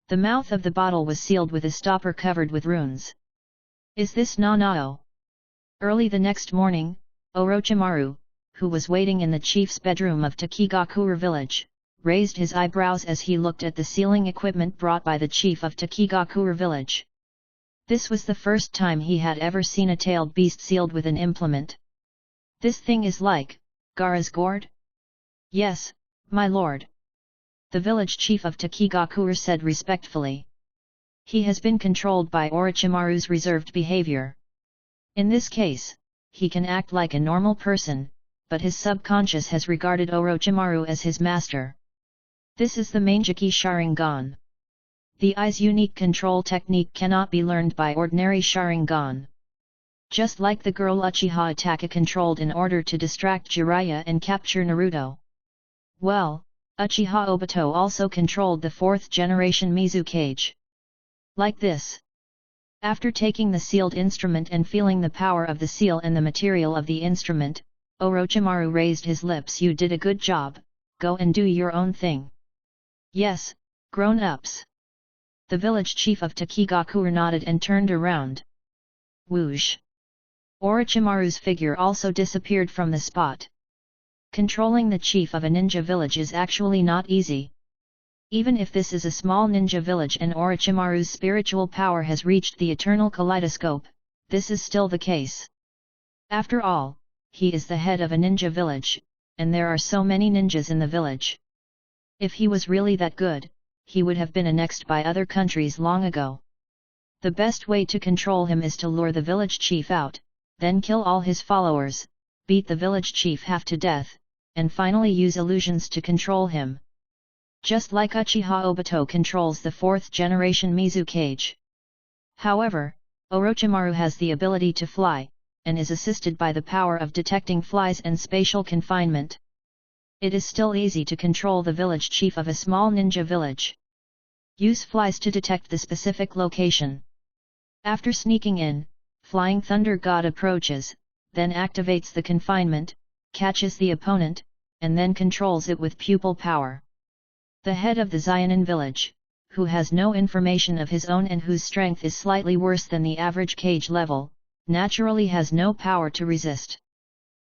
[SPEAKER 1] The mouth of the bottle was sealed with a stopper covered with runes. Is this Nanao? Early the next morning, Orochimaru, who was waiting in the chief's bedroom of Takigakure village, raised his eyebrows as he looked at the sealing equipment brought by the chief of Takigakure village. This was the first time he had ever seen a tailed beast sealed with an implement. This thing is like Gaara's gourd? Yes, my lord. The village chief of Takigakure said respectfully. He has been controlled by Orochimaru's reserved behavior. In this case, he can act like a normal person, but his subconscious has regarded Orochimaru as his master. This is the Manjiki Sharingan. The eye's unique control technique cannot be learned by ordinary Sharingan. Just like the girl Uchiha Itachi controlled in order to distract Jiraiya and capture Naruto. Well, Uchiha Obito also controlled the 4th generation Mizukage. Like this. After taking the sealed instrument and feeling the power of the seal and the material of the instrument, Orochimaru raised his lips. You did a good job, go and do your own thing. Yes, grown-ups. The village chief of Takigakure nodded and turned around. Whoosh! Orochimaru's figure also disappeared from the spot. Controlling the chief of a ninja village is actually not easy. Even if this is a small ninja village and Orochimaru's spiritual power has reached the eternal kaleidoscope, this is still the case. After all, he is the head of a ninja village, and there are so many ninjas in the village. If he was really that good, he would have been annexed by other countries long ago. The best way to control him is to lure the village chief out, then kill all his followers, beat the village chief half to death, and finally use illusions to control him. Just like Uchiha Obito controls the 4th generation Mizukage. However, Orochimaru has the ability to fly, and is assisted by the power of detecting flies and spatial confinement. It is still easy to control the village chief of a small ninja village. Use flies to detect the specific location. After sneaking in, Flying Thunder God approaches, then activates the confinement, catches the opponent, and then controls it with pupil power. The head of the Xionin village, who has no information of his own and whose strength is slightly worse than the average Kage level, naturally has no power to resist.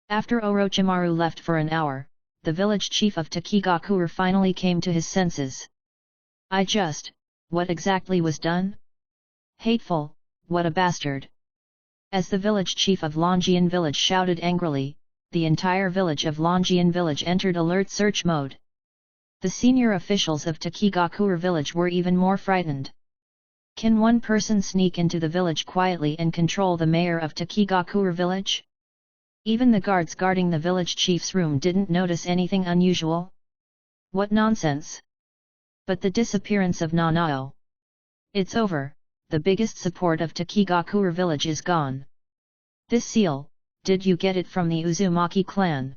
[SPEAKER 1] After Orochimaru left for an hour, the village chief of Takigakure finally came to his senses. What exactly was done? Hateful, what a bastard! As the village chief of Longian village shouted angrily, the entire village of Longian village entered alert search mode. The senior officials of Takigakure village were even more frightened. Can one person sneak into the village quietly and control the mayor of Takigakure village? Even the guards guarding the village chief's room didn't notice anything unusual. What nonsense! But the disappearance of Nanao. It's over, the biggest support of Takigakure village is gone. This seal, did you get it from the Uzumaki clan?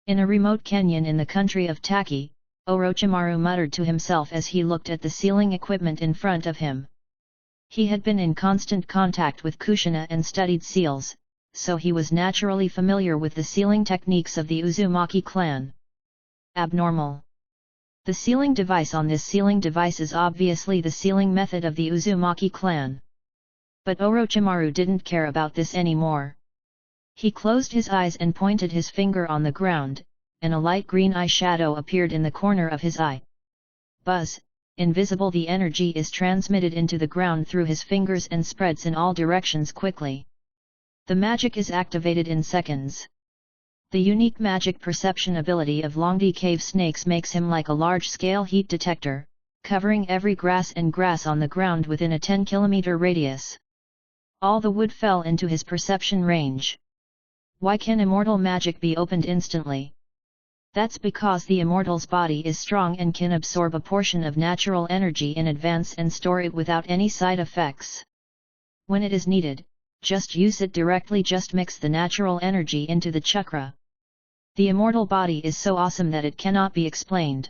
[SPEAKER 1] In a remote canyon in the country of Taki, Orochimaru muttered to himself as he looked at the sealing equipment in front of him. He had been in constant contact with Kushina and studied seals, so he was naturally familiar with the sealing techniques of the Uzumaki clan. Abnormal. The sealing device on this sealing device is obviously the sealing method of the Uzumaki clan. But Orochimaru didn't care about this anymore. He closed his eyes and pointed his finger on the ground, and a light green eye shadow appeared in the corner of his eye. Buzz, invisible, the energy is transmitted into the ground through his fingers and spreads in all directions quickly. The magic is activated in seconds. The unique magic perception ability of Longdi cave snakes makes him like a large-scale heat detector, covering every grass and grass on the ground within a 10-kilometer radius. All the wood fell into his perception range. Why can immortal magic be opened instantly? That's because the immortal's body is strong and can absorb a portion of natural energy in advance and store it without any side effects. When it is needed, just use it directly, just mix the natural energy into the chakra. The immortal body is so awesome that it cannot be explained.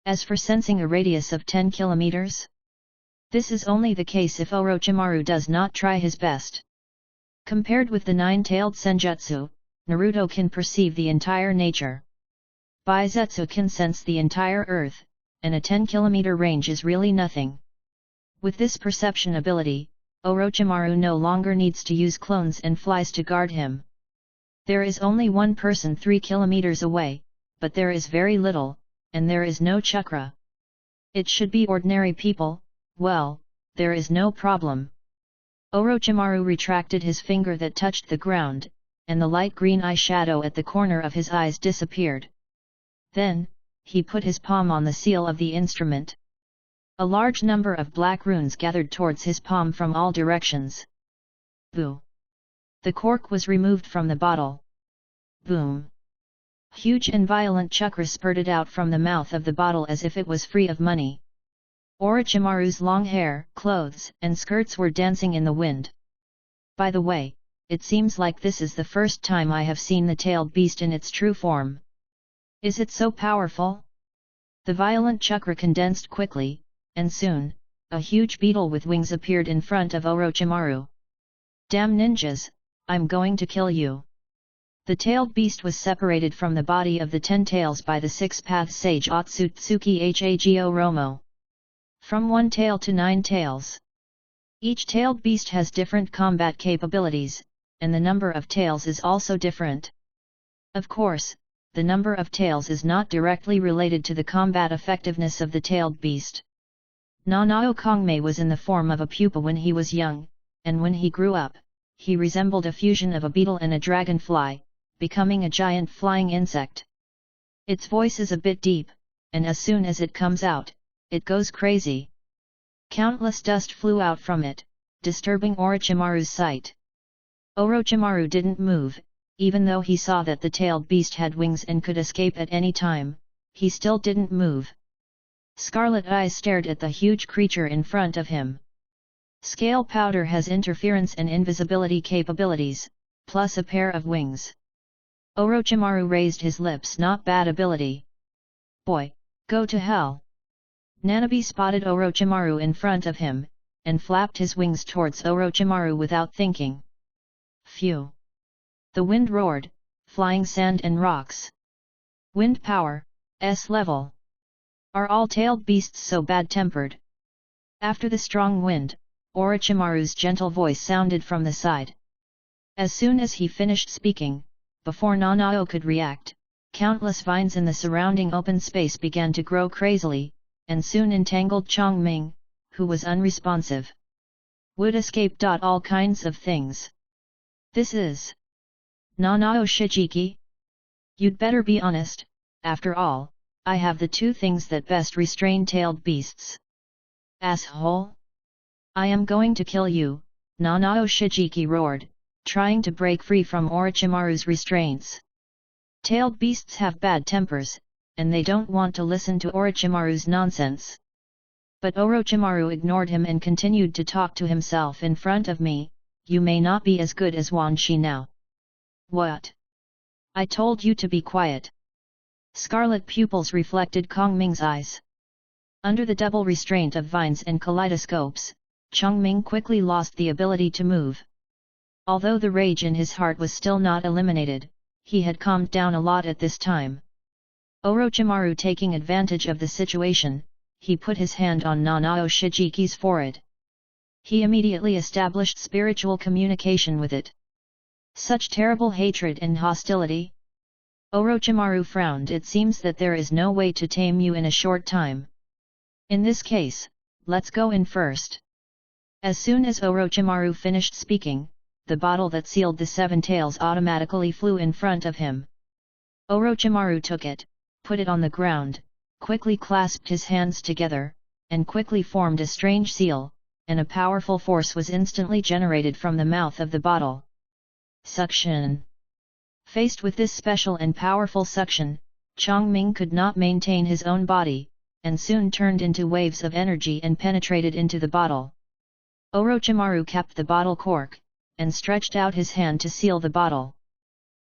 [SPEAKER 1] As for sensing a radius of 10 kilometers, this is only the case if Orochimaru does not try his best. Compared with the nine-tailed senjutsu, Naruto can perceive the entire nature. Baizetsu can sense the entire earth, and a 10-kilometer range is really nothing. With this perception ability, Orochimaru no longer needs to use clones and flies to guard him. There is only one person 3 kilometers away, but there is very little, and there is no chakra. It should be ordinary people, well, there is no problem. Orochimaru retracted his finger that touched the ground, and the light green eye shadow at the corner of his eyes disappeared. Then, he put his palm on the seal of the instrument. A large number of black runes gathered towards his palm from all directions. Boo! The cork was removed from the bottle. Boom! Huge and violent chakra spurted out from the mouth of the bottle as if it was free of money. Orochimaru's long hair, clothes, and skirts were dancing in the wind. By the way, it seems like this is the first time I have seen the tailed beast in its true form. Is it so powerful? The violent chakra condensed quickly, and soon, a huge beetle with wings appeared in front of Orochimaru. "Damn ninjas, I'm going to kill you." The tailed beast was separated from the body of the 10 tails by the 6-path sage Otsutsuki Hago Romo. From 1 tail to 9 tails. Each tailed beast has different combat capabilities, and the number of tails is also different. Of course, the number of tails is not directly related to the combat effectiveness of the tailed beast. Nanao Kongmei was in the form of a pupa when he was young, and when he grew up, he resembled a fusion of a beetle and a dragonfly, becoming a giant flying insect. Its voice is a bit deep, and as soon as it comes out, it goes crazy. Countless dust flew out from it, disturbing Orochimaru's sight. Orochimaru didn't move, even though he saw that the tailed beast had wings and could escape at any time, he still didn't move. Scarlet eyes stared at the huge creature in front of him. Scale powder has interference and invisibility capabilities, plus a pair of wings. Orochimaru raised his lips. Not bad ability. Boy, go to hell. Nanabe spotted Orochimaru in front of him, and flapped his wings towards Orochimaru without thinking. Phew! The wind roared, flying sand and rocks. Wind power, S level. Are all tailed beasts so bad-tempered? After the strong wind, Orochimaru's gentle voice sounded from the side. As soon as he finished speaking, before Nanao could react, countless vines in the surrounding open space began to grow crazily, and soon entangled Chongming, who was unresponsive. Would escape. All kinds of things. This is Nanao Shijiki? You'd better be honest, after all, I have the 2 things that best restrain tailed beasts. Asshole! I am going to kill you, Nanao Shijiki roared, trying to break free from Orochimaru's restraints. Tailed beasts have bad tempers, and they don't want to listen to Orochimaru's nonsense. But Orochimaru ignored him and continued to talk to himself. In front of me, you may not be as good as Wan Shi now. What? I told you to be quiet. Scarlet pupils reflected Kongming's eyes. Under the double restraint of vines and kaleidoscopes, Chongming quickly lost the ability to move. Although the rage in his heart was still not eliminated, he had calmed down a lot at this time. Orochimaru, taking advantage of the situation, he put his hand on Nanao Shijiki's forehead. He immediately established spiritual communication with it. Such terrible hatred and hostility? Orochimaru frowned. It seems that there is no way to tame you in a short time. In this case, let's go in first. As soon as Orochimaru finished speaking, the bottle that sealed the 7 tails automatically flew in front of him. Orochimaru took it, put it on the ground, quickly clasped his hands together, and quickly formed a strange seal, and a powerful force was instantly generated from the mouth of the bottle. Suction. Faced with this special and powerful suction, Chongming could not maintain his own body, and soon turned into waves of energy and penetrated into the bottle. Orochimaru capped the bottle cork, and stretched out his hand to seal the bottle.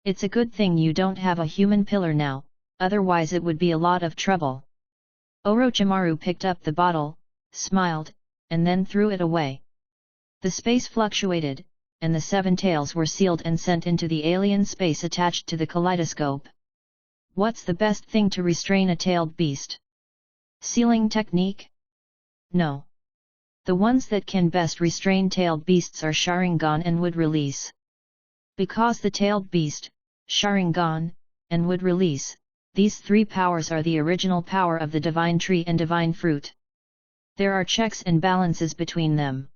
[SPEAKER 1] It's a good thing you don't have a human pillar now, otherwise it would be a lot of trouble. Orochimaru picked up the bottle, smiled, and then threw it away. The space fluctuated, and the 7 tails were sealed and sent into the alien space attached to the kaleidoscope. What's the best thing to restrain a tailed beast? Sealing technique? No. The ones that can best restrain tailed beasts are Sharingan and Wood Release. Because the tailed beast, Sharingan, and Wood Release, these 3 powers are the original power of the Divine Tree and Divine Fruit. There are checks and balances between them.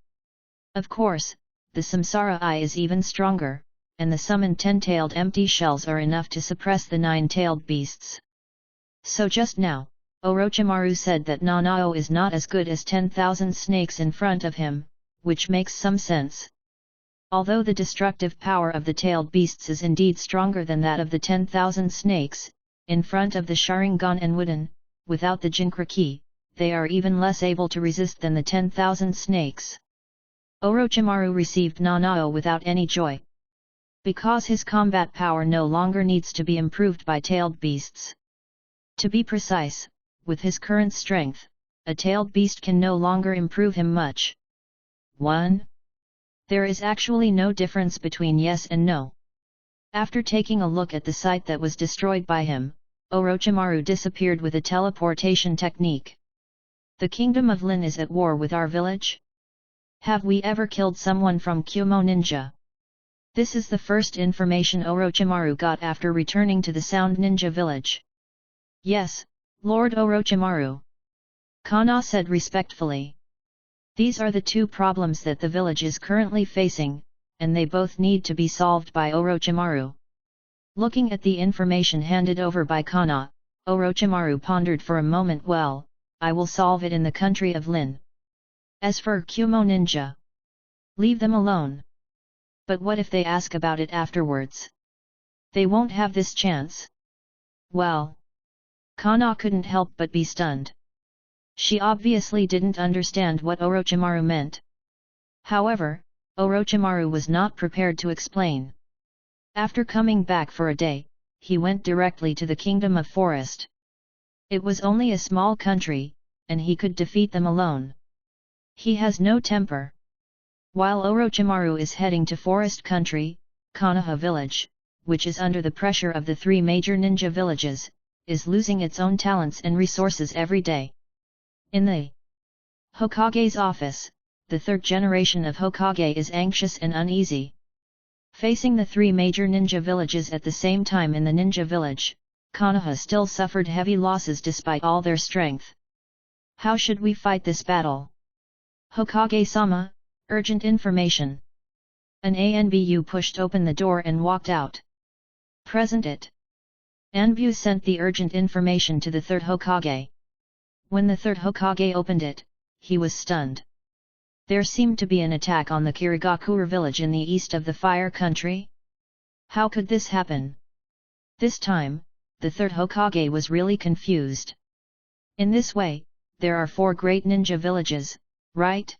[SPEAKER 1] Of course, the Samsara Eye is even stronger, and the summoned 10-tailed empty shells are enough to suppress the 9-tailed beasts. So just now, Orochimaru said that Nanao is not as good as 10,000 snakes in front of him, which makes some sense. Although the destructive power of the tailed beasts is indeed stronger than that of the 10,000 snakes, in front of the Sharingan and Wooden, without the Jinchuriki, they are even less able to resist than the 10,000 snakes. Orochimaru received Nanao without any joy. Because his combat power no longer needs to be improved by tailed beasts. To be precise, with his current strength, a tailed beast can no longer improve him much. 1. There is actually no difference between yes and no. After taking a look at the site that was destroyed by him, Orochimaru disappeared with a teleportation technique. The kingdom of Lin is at war with our village? Have we ever killed someone from Kumo Ninja? This is the first information Orochimaru got after returning to the Sound Ninja village. Yes, Lord Orochimaru. Konoha said respectfully. These are the two problems that the village is currently facing, and they both need to be solved by Orochimaru. Looking at the information handed over by Konoha, Orochimaru pondered for a moment. Well, I will solve it in the country of Lin. As for Kumo Ninja, leave them alone. But what if they ask about it afterwards? They won't have this chance. Well, Konoha couldn't help but be stunned. She obviously didn't understand what Orochimaru meant. However, Orochimaru was not prepared to explain. After coming back for a day, he went directly to the Kingdom of Forest. It was only a small country, and he could defeat them alone. He has no temper. While Orochimaru is heading to Forest Country, Konoha village, which is under the pressure of the three major ninja villages, is losing its own talents and resources every day. In the Hokage's office, the third generation of Hokage is anxious and uneasy. Facing the three major ninja villages at the same time in the ninja village, Konoha still suffered heavy losses despite all their strength. How should we fight this battle? Hokage-sama, urgent information. An Anbu pushed open the door and walked out. Present it. Anbu sent the urgent information to the third Hokage. When the third Hokage opened it, he was stunned. There seemed to be an attack on the Kirigakure village in the east of the Fire Country. How could this happen? This time, the third Hokage was really confused. In this way, there are 4 great ninja villages, right?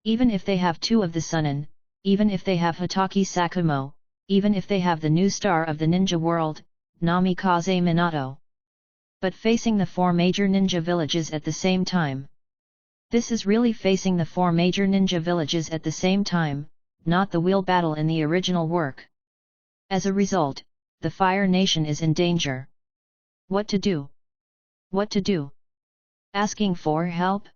[SPEAKER 1] Even if they have 2 of the Sunin, even if they have Hitaki Sakumo, even if they have the new star of the ninja world, Namikaze Minato. But facing the 4 major ninja villages at the same time. This is really facing the 4 major ninja villages at the same time, not the wheel battle in the original work. As a result, the Fire Nation is in danger. What to do? What to do? Asking for help?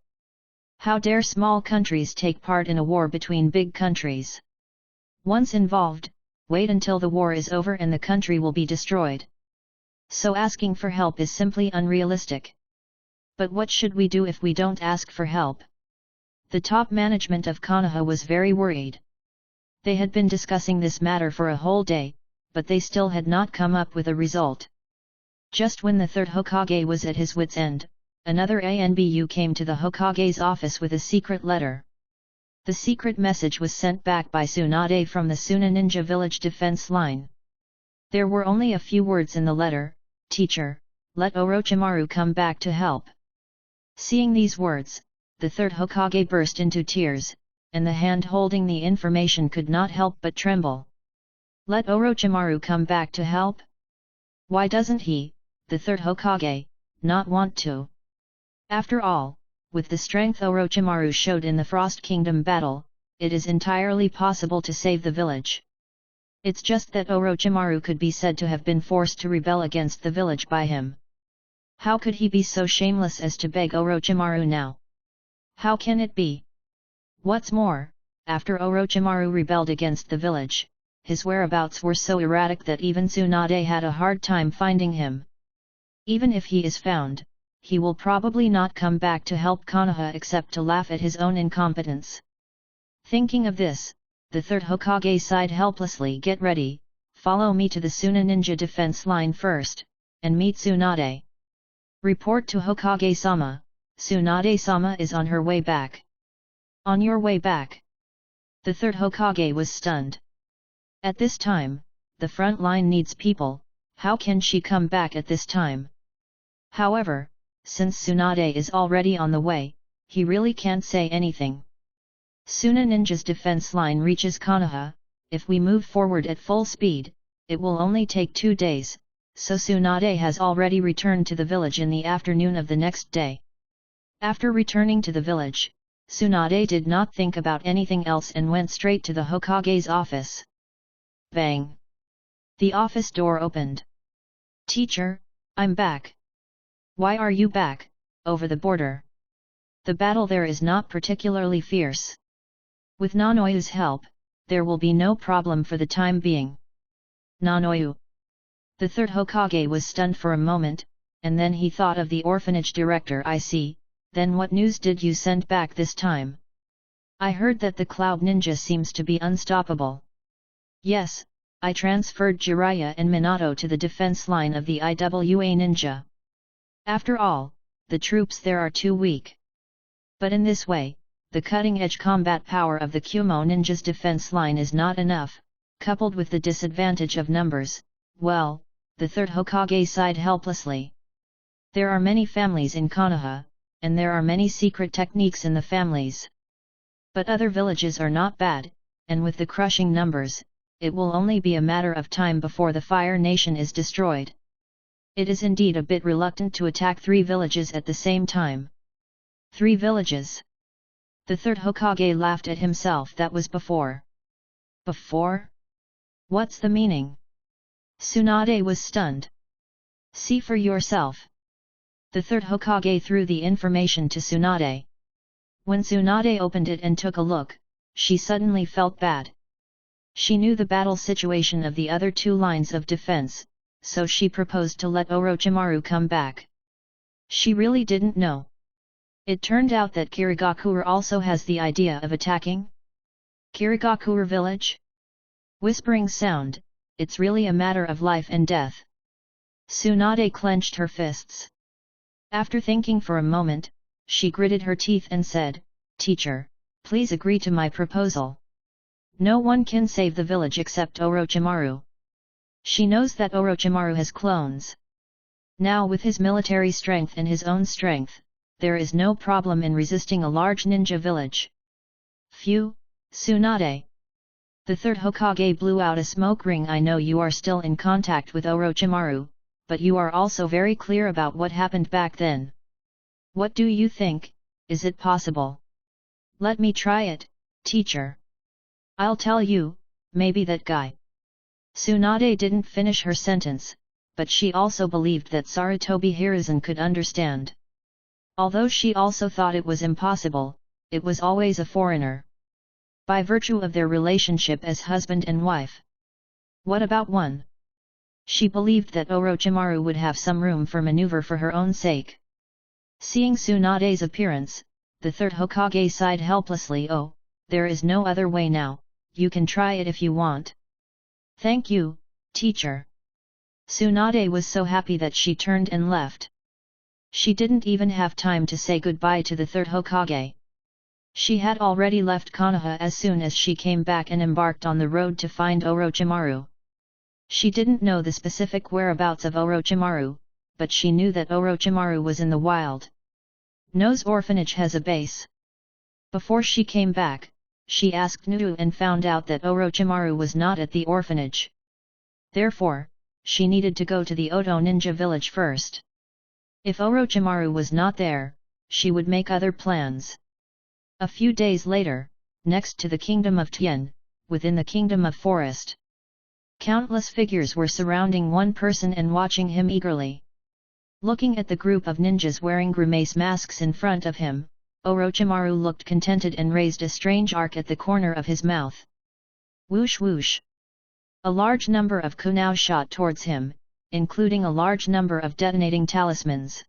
[SPEAKER 1] How dare small countries take part in a war between big countries? Once involved, wait until the war is over and the country will be destroyed. So asking for help is simply unrealistic. But what should we do if we don't ask for help? The top management of Konoha was very worried. They had been discussing this matter for a whole day, but they still had not come up with a result. Just when the third Hokage was at his wit's end, another Anbu came to the Hokage's office with a secret letter. The secret message was sent back by Tsunade from the Suna Ninja Village defense line. There were only a few words in the letter: "Teacher, let Orochimaru come back to help." Seeing these words, the third Hokage burst into tears, and the hand holding the information could not help but tremble. Let Orochimaru come back to help? Why doesn't he, the third Hokage, not want to? After all, with the strength Orochimaru showed in the Frost Kingdom battle, it is entirely possible to save the village. It's just that Orochimaru could be said to have been forced to rebel against the village by him. How could he be so shameless as to beg Orochimaru now? How can it be? What's more, after Orochimaru rebelled against the village, his whereabouts were so erratic that even Tsunade had a hard time finding him. Even if he is found, he will probably not come back to help Konoha except to laugh at his own incompetence. Thinking of this, the third Hokage sighed helplessly. Get ready, follow me to the Suna Ninja defense line first, and meet Tsunade. Report to Hokage-sama, Tsunade-sama is on her way back. On your way back? The third Hokage was stunned. At this time, the front line needs people, how can she come back at this time? However, since Tsunade is already on the way, he really can't say anything. Suna Ninja's defense line reaches Konoha. If we move forward at full speed, it will only take 2 days, so Tsunade has already returned to the village in the afternoon of the next day. After returning to the village, Tsunade did not think about anything else and went straight to the Hokage's office. Bang! The office door opened. "Teacher, I'm back." "Why are you back, over the border? The battle there is not particularly fierce. With Nanoyu's help, there will be no problem for the time being." Nanoyu. The third Hokage was stunned for a moment, and then he thought of the orphanage director. "I see, then what news did you send back this time?" "I heard that the Cloud Ninja seems to be unstoppable." "Yes, I transferred Jiraiya and Minato to the defense line of the IWA Ninja. After all, the troops there are too weak. But in this way, the cutting-edge combat power of the Kumo Ninja's defense line is not enough, coupled with the disadvantage of numbers." "Well," the third Hokage sighed helplessly. "There are many families in Konoha, and there are many secret techniques in the families. But other villages are not bad, and with the crushing numbers, it will only be a matter of time before the Fire Nation is destroyed. It is indeed a bit reluctant to attack 3 villages at the same time." 3 villages? The third Hokage laughed at himself. That was before. Before? What's the meaning? Tsunade was stunned. "See for yourself." The third Hokage threw the information to Tsunade. When Tsunade opened it and took a look, she suddenly felt bad. She knew the battle situation of the other 2 lines of defense, so she proposed to let Orochimaru come back. She really didn't know. It turned out that Kirigakure also has the idea of attacking Kirigakure village? Whispering sound, it's really a matter of life and death. Tsunade clenched her fists. After thinking for a moment, she gritted her teeth and said, "Teacher, please agree to my proposal. No one can save the village except Orochimaru. She knows that Orochimaru has clones. Now with his military strength and his own strength, there is no problem in resisting a large ninja village." "Phew, Tsunade." The third Hokage blew out a smoke ring. "I know you are still in contact with Orochimaru, but you are also very clear about what happened back then. What do you think? Is it possible?" "Let me try it, teacher. I'll tell you, maybe that guy." Tsunade didn't finish her sentence, but she also believed that Sarutobi Hiruzen could understand. Although she also thought it was impossible, it was always a foreigner. By virtue of their relationship as husband and wife. What about one? She believed that Orochimaru would have some room for maneuver for her own sake. Seeing Tsunade's appearance, the third Hokage sighed helplessly. "Oh, there is no other way now, you can try it if you want." "Thank you, teacher." Tsunade was so happy that she turned and left. She didn't even have time to say goodbye to the third Hokage. She had already left Konoha as soon as she came back and embarked on the road to find Orochimaru. She didn't know the specific whereabouts of Orochimaru, but she knew that Orochimaru was in the wild. No's orphanage has a base. Before she came back, she asked Nuru and found out that Orochimaru was not at the orphanage. Therefore, she needed to go to the Oto Ninja village first. If Orochimaru was not there, she would make other plans. A few days later, next to the kingdom of Tien, within the kingdom of Forest, countless figures were surrounding one person and watching him eagerly. Looking at the group of ninjas wearing grimace masks in front of him, Orochimaru looked contented and raised a strange arc at the corner of his mouth. Whoosh whoosh! A large number of kunai shot towards him, including a large number of detonating talismans.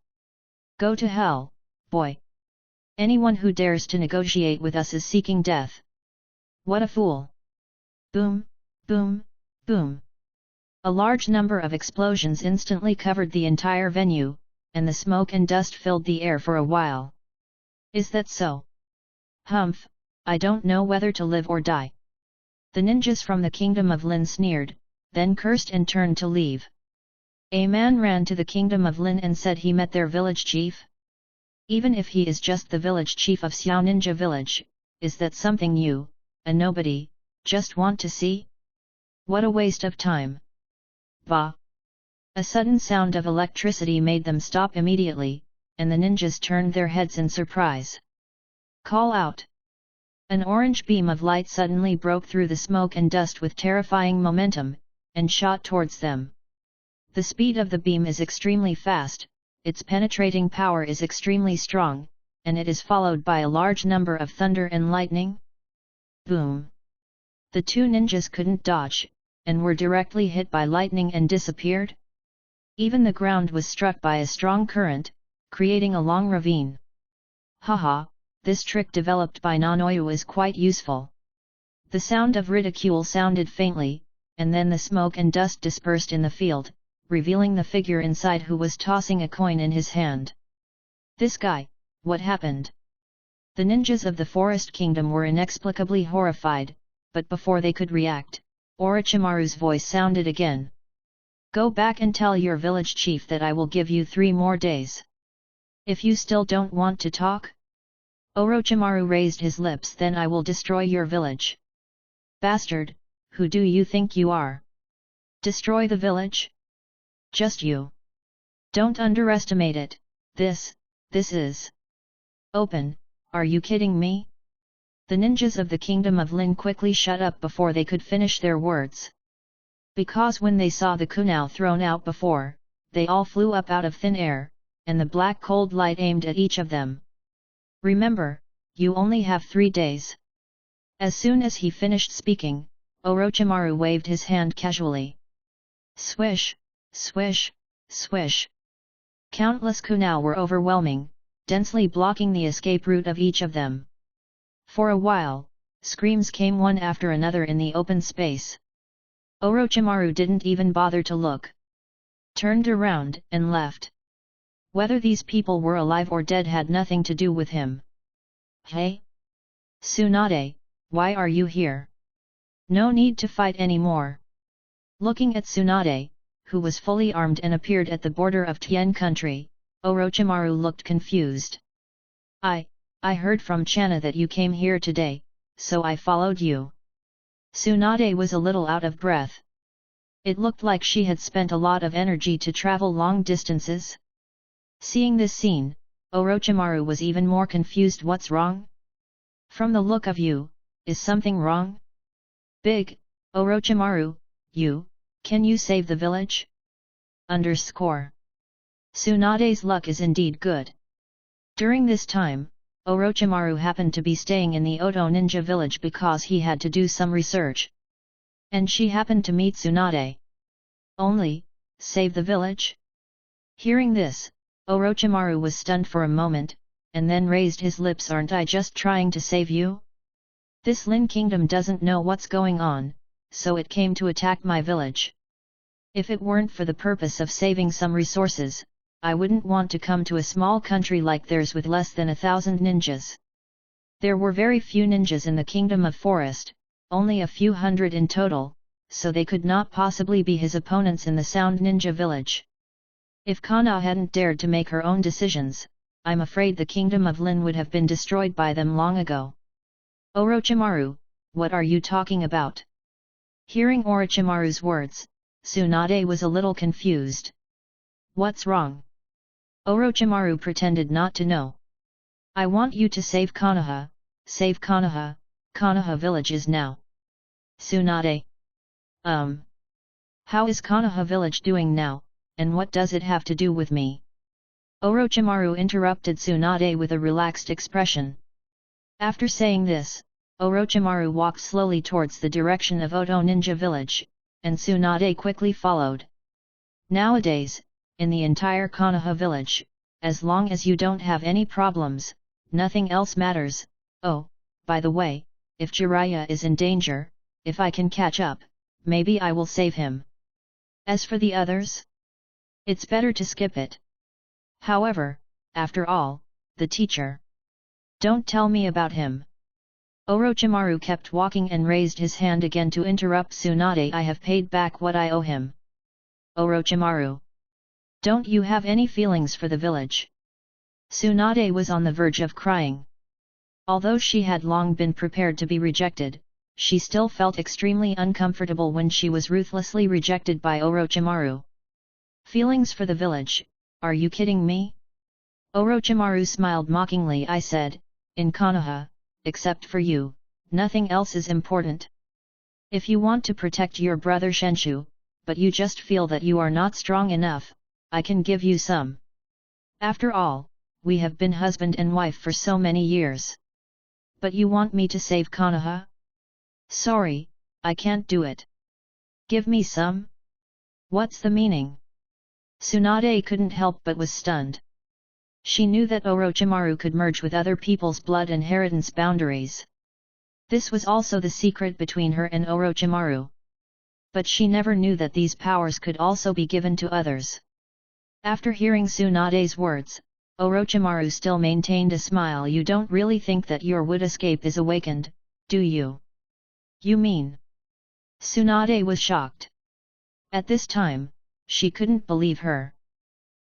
[SPEAKER 1] "Go to hell, boy! Anyone who dares to negotiate with us is seeking death. What a fool!" Boom, boom, boom. A large number of explosions instantly covered the entire venue, and the smoke and dust filled the air for a while. "Is that so? Humph, I don't know whether to live or die." The ninjas from the kingdom of Lin sneered, then cursed and turned to leave. A man ran to the kingdom of Lin and said he met their village chief. Even if he is just the village chief of Xiao Ninja village, is that something you, a nobody, just want to see? What a waste of time. Bah! A sudden sound of electricity made them stop immediately, and the ninjas turned their heads in surprise. Call out! An orange beam of light suddenly broke through the smoke and dust with terrifying momentum, and shot towards them. The speed of the beam is extremely fast, its penetrating power is extremely strong, and it is followed by a large number of thunder and lightning. Boom! The two ninjas couldn't dodge, and were directly hit by lightning and disappeared. Even the ground was struck by a strong current, creating a long ravine. Haha, this trick developed by Nanoyu is quite useful. The sound of ridicule sounded faintly, and then the smoke and dust dispersed in the field, revealing the figure inside who was tossing a coin in his hand. This guy, what happened? The ninjas of the Forest Kingdom were inexplicably horrified, but before they could react, Orochimaru's voice sounded again. Go back and tell your village chief that I will give you 3 more days. If you still don't want to talk? Orochimaru raised his lips. Then I will destroy your village. Bastard, who do you think you are? Destroy the village? Just you. Don't underestimate it. This is... Open, are you kidding me? The ninjas of the Kingdom of Lin quickly shut up before they could finish their words. Because when they saw the kunai thrown out before, they all flew up out of thin air, and the black cold light aimed at each of them. Remember, you only have 3 days. As soon as he finished speaking, Orochimaru waved his hand casually. Swish, swish, swish. Countless kunai were overwhelming, densely blocking the escape route of each of them. For a while, screams came one after another in the open space. Orochimaru didn't even bother to look. Turned around and left. Whether these people were alive or dead had nothing to do with him. Hey? Tsunade, why are you here? No need to fight anymore. Looking at Tsunade, who was fully armed and appeared at the border of Tien country, Orochimaru looked confused. I heard from Channa that you came here today, so I followed you. Tsunade was a little out of breath. It looked like she had spent a lot of energy to travel long distances. Seeing this scene, Orochimaru was even more confused. What's wrong? From the look of you, is something wrong? Big, Orochimaru, can you save the village? Tsunade's luck is indeed good. During this time, Orochimaru happened to be staying in the Oto Ninja village because he had to do some research. And she happened to meet Tsunade. Only, save the village? Hearing this, Orochimaru was stunned for a moment, and then raised his lips. Aren't I just trying to save you? This Lin Kingdom doesn't know what's going on, so it came to attack my village. If it weren't for the purpose of saving some resources, I wouldn't want to come to a small country like theirs with less than 1,000 ninjas. There were very few ninjas in the Kingdom of Forest, only a few hundred in total, so they could not possibly be his opponents in the Sound Ninja village. If Konoha hadn't dared to make her own decisions, I'm afraid the Kingdom of Lin would have been destroyed by them long ago. Orochimaru, what are you talking about? Hearing Orochimaru's words, Tsunade was a little confused. What's wrong? Orochimaru pretended not to know. I want you to save Konoha, Konoha village is now. Tsunade. How is Konoha village doing now, and what does it have to do with me? Orochimaru interrupted Tsunade with a relaxed expression. After saying this, Orochimaru walked slowly towards the direction of Oto Ninja village, and Tsunade quickly followed. Nowadays, in the entire Konoha village, as long as you don't have any problems, nothing else matters. Oh, by the way, if Jiraiya is in danger, if I can catch up, maybe I will save him. As for the others, it's better to skip it. However, after all, the teacher. Don't tell me about him. Orochimaru kept walking and raised his hand again to interrupt Tsunade. I have paid back what I owe him. Orochimaru. Don't you have any feelings for the village? Tsunade was on the verge of crying. Although she had long been prepared to be rejected, she still felt extremely uncomfortable when she was ruthlessly rejected by Orochimaru. Feelings for the village, are you kidding me? Orochimaru smiled mockingly. I said, in Konoha, except for you, nothing else is important. If you want to protect your brother Shenshu, but you just feel that you are not strong enough, I can give you some. After all, we have been husband and wife for so many years. But you want me to save Konoha? Sorry, I can't do it. Give me some? What's the meaning? Tsunade couldn't help but was stunned. She knew that Orochimaru could merge with other people's blood inheritance boundaries. This was also the secret between her and Orochimaru. But she never knew that these powers could also be given to others. After hearing Tsunade's words, Orochimaru still maintained a smile. You don't really think that your wood escape is awakened, do you? You mean? Tsunade was shocked. At this time, she couldn't believe her.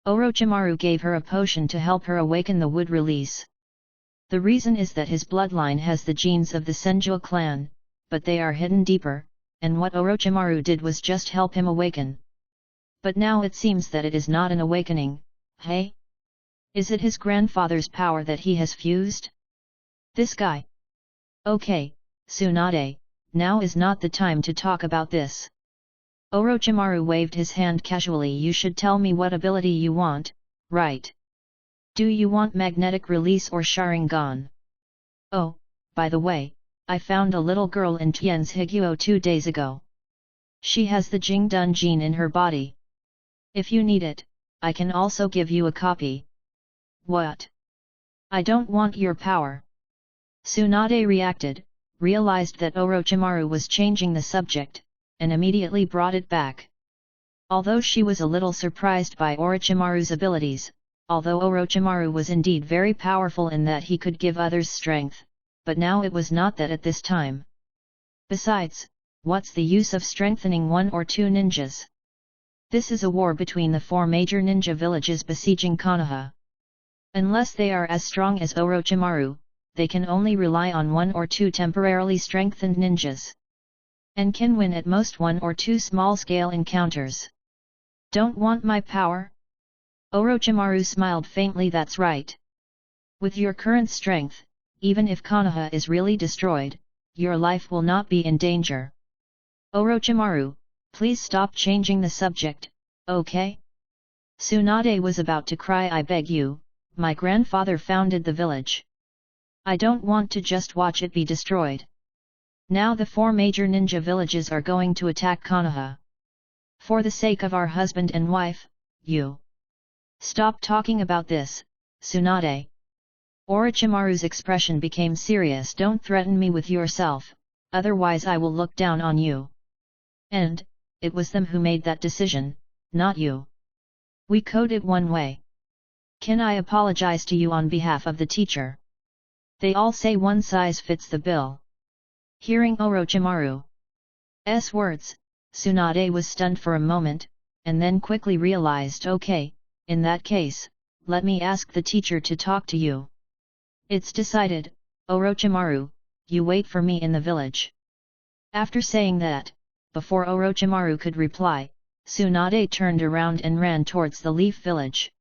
[SPEAKER 1] Orochimaru gave her a potion to help her awaken the wood release. The reason is that his bloodline has the genes of the Senju clan, but they are hidden deeper, and what Orochimaru did was just help him awaken. But now it seems that it is not an awakening, hey? Is it his grandfather's power that he has fused? This guy. Okay, Tsunade, now is not the time to talk about this. Orochimaru waved his hand casually. You should tell me what ability you want, right? Do you want magnetic release or Sharingan? Oh, by the way, I found a little girl in Tien's Higuo 2 days ago. She has the Jingdun gene in her body. If you need it, I can also give you a copy. What? I don't want your power. Tsunade reacted, realized that Orochimaru was changing the subject, and immediately brought it back. Although she was a little surprised by Orochimaru's abilities, although Orochimaru was indeed very powerful in that he could give others strength, but now it was not that at this time. Besides, what's the use of strengthening one or two ninjas? This is a war between the 4 major ninja villages besieging Konoha. Unless they are as strong as Orochimaru, they can only rely on 1 or 2 temporarily strengthened ninjas. And can win at most 1 or 2 small-scale encounters. Don't want my power? Orochimaru smiled faintly. That's right. With your current strength, even if Konoha is really destroyed, your life will not be in danger. Orochimaru, please stop changing the subject, okay? Tsunade was about to cry. I beg you, my grandfather founded the village. I don't want to just watch it be destroyed. Now the 4 major ninja villages are going to attack Konoha. For the sake of our husband and wife, you. Stop talking about this, Tsunade. Orochimaru's expression became serious. Don't threaten me with yourself, otherwise I will look down on you. And, it was them who made that decision, not you. We code it one way. Can I apologize to you on behalf of the teacher? They all say one size fits the bill. Hearing Orochimaru's words, Tsunade was stunned for a moment, and then quickly realized, okay, in that case, let me ask the teacher to talk to you. It's decided, Orochimaru, you wait for me in the village. After saying that, before Orochimaru could reply, Tsunade turned around and ran towards the Leaf Village.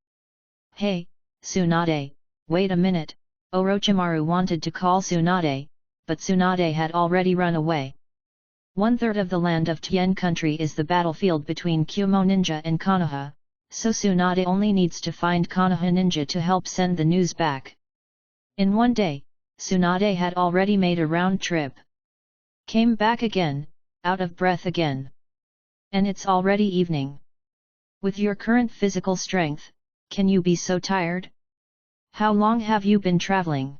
[SPEAKER 1] Hey, Tsunade, wait a minute. Orochimaru wanted to call Tsunade, but Tsunade had already run away. 1/3 of the land of Tien country is the battlefield between Kumo ninja and Konoha, so Tsunade only needs to find Konoha ninja to help send the news back. In one day, Tsunade had already made a round trip. Came back again, out of breath again. And it's already evening. With your current physical strength, can you be so tired? How long have you been traveling?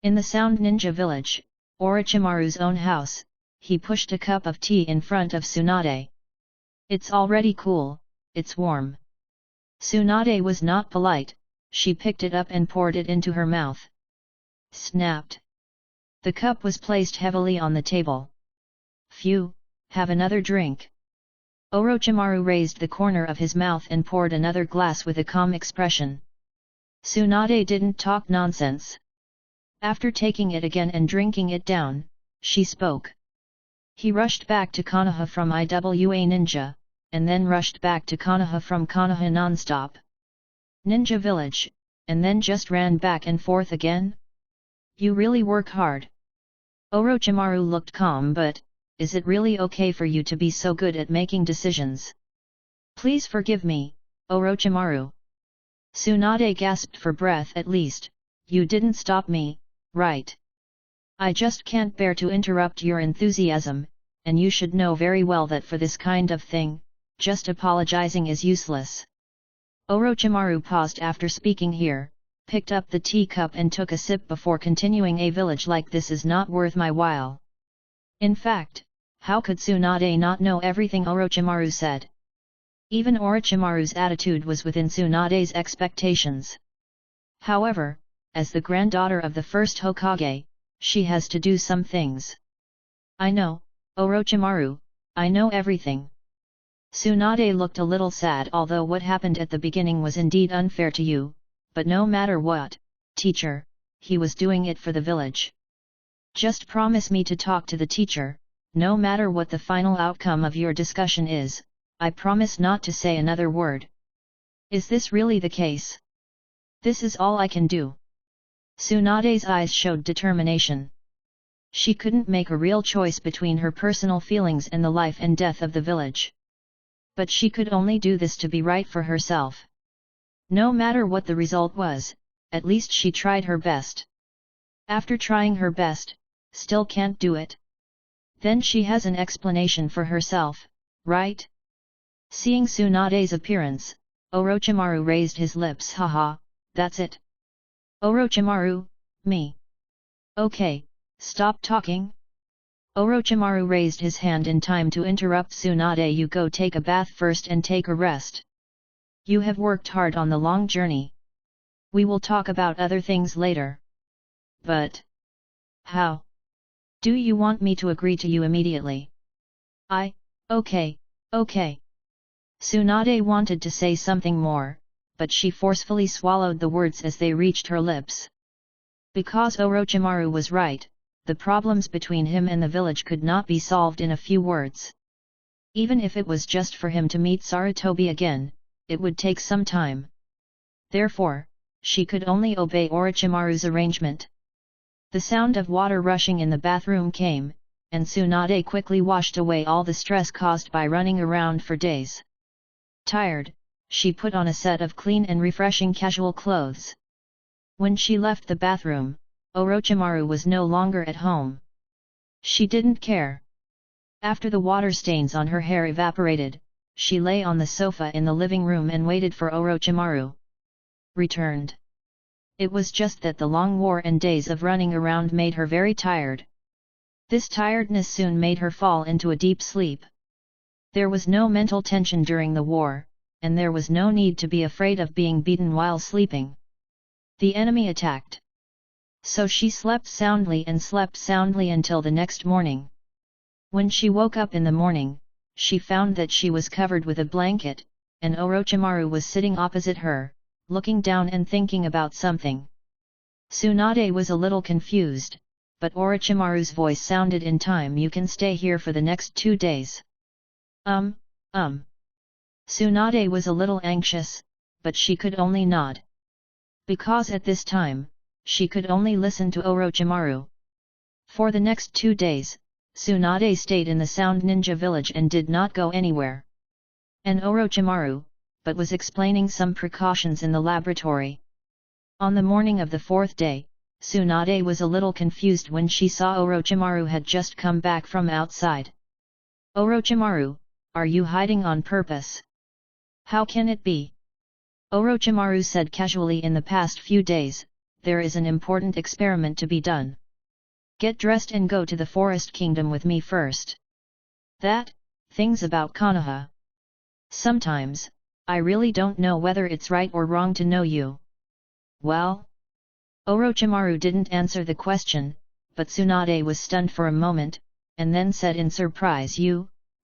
[SPEAKER 1] In the Sound Ninja village, Orochimaru's own house, he pushed a cup of tea in front of Tsunade. It's already cool, it's warm. Tsunade was not polite, she picked it up and poured it into her mouth. Snapped. The cup was placed heavily on the table. Phew, have another drink. Orochimaru raised the corner of his mouth and poured another glass with a calm expression. Tsunade didn't talk nonsense. After taking it again and drinking it down, she spoke. He rushed back to Konoha from Iwa Ninja, and then rushed back to Konoha from Konoha non-stop. Ninja Village, and then just ran back and forth again? You really work hard. Orochimaru looked calm, but, is it really okay for you to be so good at making decisions? Please forgive me, Orochimaru. Tsunade gasped for breath. At least, you didn't stop me, right? I just can't bear to interrupt your enthusiasm, and you should know very well that for this kind of thing, just apologizing is useless. Orochimaru paused after speaking here, picked up the teacup and took a sip before continuing. A village like this is not worth my while. In fact, how could Tsunade not know everything Orochimaru said? Even Orochimaru's attitude was within Tsunade's expectations. However, as the granddaughter of the first Hokage, she has to do some things. I know, Orochimaru, I know everything. Tsunade looked a little sad. Although what happened at the beginning was indeed unfair to you, but no matter what, teacher, he was doing it for the village. Just promise me to talk to the teacher, no matter what the final outcome of your discussion is, I promise not to say another word. Is this really the case? This is all I can do. Tsunade's eyes showed determination. She couldn't make a real choice between her personal feelings and the life and death of the village. But she could only do this to be right for herself. No matter what the result was, at least she tried her best. After trying her best, still can't do it? Then she has an explanation for herself, right? Seeing Tsunade's appearance, Orochimaru raised his lips. Haha, that's it. Orochimaru, me. Okay, stop talking. Orochimaru raised his hand in time to interrupt Tsunade. You go take a bath first and take a rest. You have worked hard on the long journey. We will talk about other things later. But how? Do you want me to agree to you immediately? Okay. Tsunade wanted to say something more, but she forcefully swallowed the words as they reached her lips. Because Orochimaru was right, the problems between him and the village could not be solved in a few words. Even if it was just for him to meet Sarutobi again, it would take some time. Therefore, she could only obey Orochimaru's arrangement. The sound of water rushing in the bathroom came, and Tsunade quickly washed away all the stress caused by running around for days. Tired, she put on a set of clean and refreshing casual clothes. When she left the bathroom, Orochimaru was no longer at home. She didn't care. After the water stains on her hair evaporated, she lay on the sofa in the living room and waited for Orochimaru. Returned. It was just that the long war and days of running around made her very tired. This tiredness soon made her fall into a deep sleep. There was no mental tension during the war, and there was no need to be afraid of being beaten while sleeping. The enemy attacked. So she slept soundly until the next morning. When she woke up in the morning, she found that she was covered with a blanket, and Orochimaru was sitting opposite her, looking down and thinking about something. Tsunade was a little confused, but Orochimaru's voice sounded in time. You can stay here for the next 2 days. Tsunade was a little anxious, but she could only nod. Because at this time, she could only listen to Orochimaru. For the next 2 days, Tsunade stayed in the Sound Ninja village and did not go anywhere. And Orochimaru, but was explaining some precautions in the laboratory. On the morning of the 4th day, Tsunade was a little confused when she saw Orochimaru had just come back from outside. Orochimaru, are you hiding on purpose? How can it be? Orochimaru said casually. In the past few days, there is an important experiment to be done. Get dressed and go to the Forest Kingdom with me first. That, things about Konoha. Sometimes, I really don't know whether it's right or wrong to know you. Well? Orochimaru didn't answer the question, but Tsunade was stunned for a moment, and then said in surprise,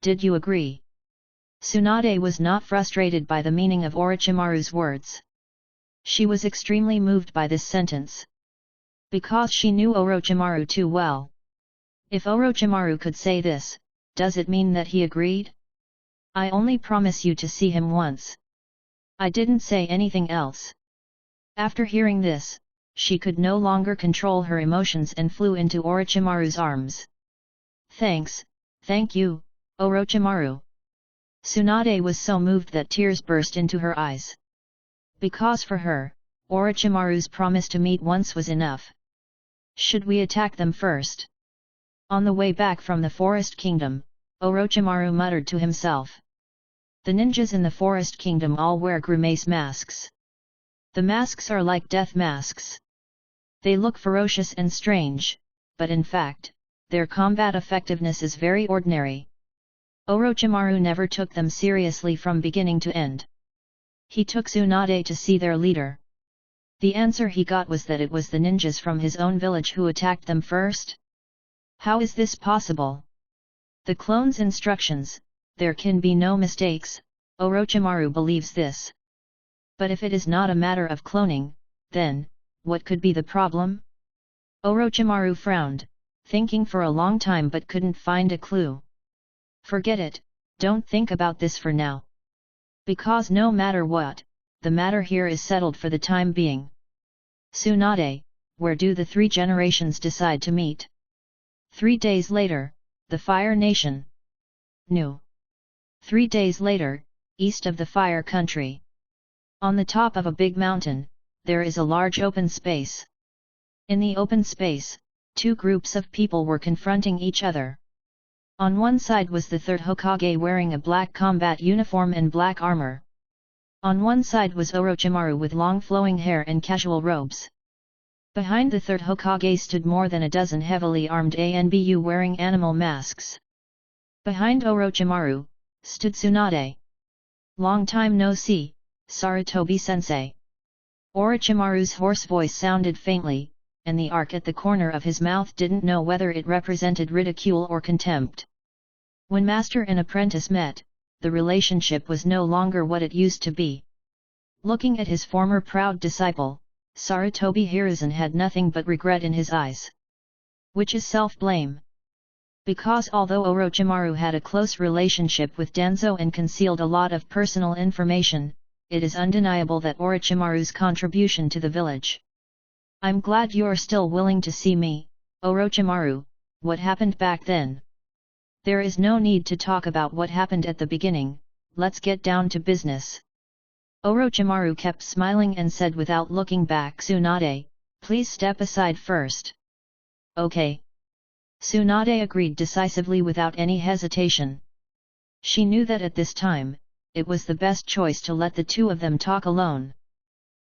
[SPEAKER 1] did you agree? Tsunade was not frustrated by the meaning of Orochimaru's words. She was extremely moved by this sentence. Because she knew Orochimaru too well. If Orochimaru could say this, does it mean that he agreed? I only promise you to see him once. I didn't say anything else. After hearing this, she could no longer control her emotions and flew into Orochimaru's arms. Thank you, Orochimaru. Tsunade was so moved that tears burst into her eyes. Because for her, Orochimaru's promise to meet once was enough. Should we attack them first? On the way back from the Forest Kingdom, Orochimaru muttered to himself. The ninjas in the Forest Kingdom all wear grimace masks. The masks are like death masks. They look ferocious and strange, but in fact, their combat effectiveness is very ordinary. Orochimaru never took them seriously from beginning to end. He took Tsunade to see their leader. The answer he got was that it was the ninjas from his own village who attacked them first. How is this possible? The clone's instructions, there can be no mistakes, Orochimaru believes this. But if it is not a matter of cloning, then, what could be the problem? Orochimaru frowned, thinking for a long time but couldn't find a clue. Forget it, don't think about this for now. Because no matter what, the matter here is settled for the time being. Tsunade, where do the three generations decide to meet? 3 days later, the Fire Nation. Nu. 3 days later, east of the Fire Country. On the top of a big mountain, there is a large open space. In the open space, 2 groups of people were confronting each other. On one side was the third Hokage wearing a black combat uniform and black armor. On one side was Orochimaru with long flowing hair and casual robes. Behind the third Hokage stood more than a dozen heavily armed ANBU wearing animal masks. Behind Orochimaru, stood Tsunade. Long time no see, Sarutobi-sensei. Orochimaru's hoarse voice sounded faintly, and the arc at the corner of his mouth didn't know whether it represented ridicule or contempt. When master and apprentice met, the relationship was no longer what it used to be. Looking at his former proud disciple, Sarutobi Hiruzen had nothing but regret in his eyes. Which is self-blame. Because although Orochimaru had a close relationship with Danzo and concealed a lot of personal information, it is undeniable that Orochimaru's contribution to the village. I'm glad you're still willing to see me, Orochimaru. What happened back then? There is no need to talk about what happened at the beginning, let's get down to business. Orochimaru kept smiling and said without looking back, Tsunade, please step aside first. Okay. Tsunade agreed decisively without any hesitation. She knew that at this time, it was the best choice to let the two of them talk alone.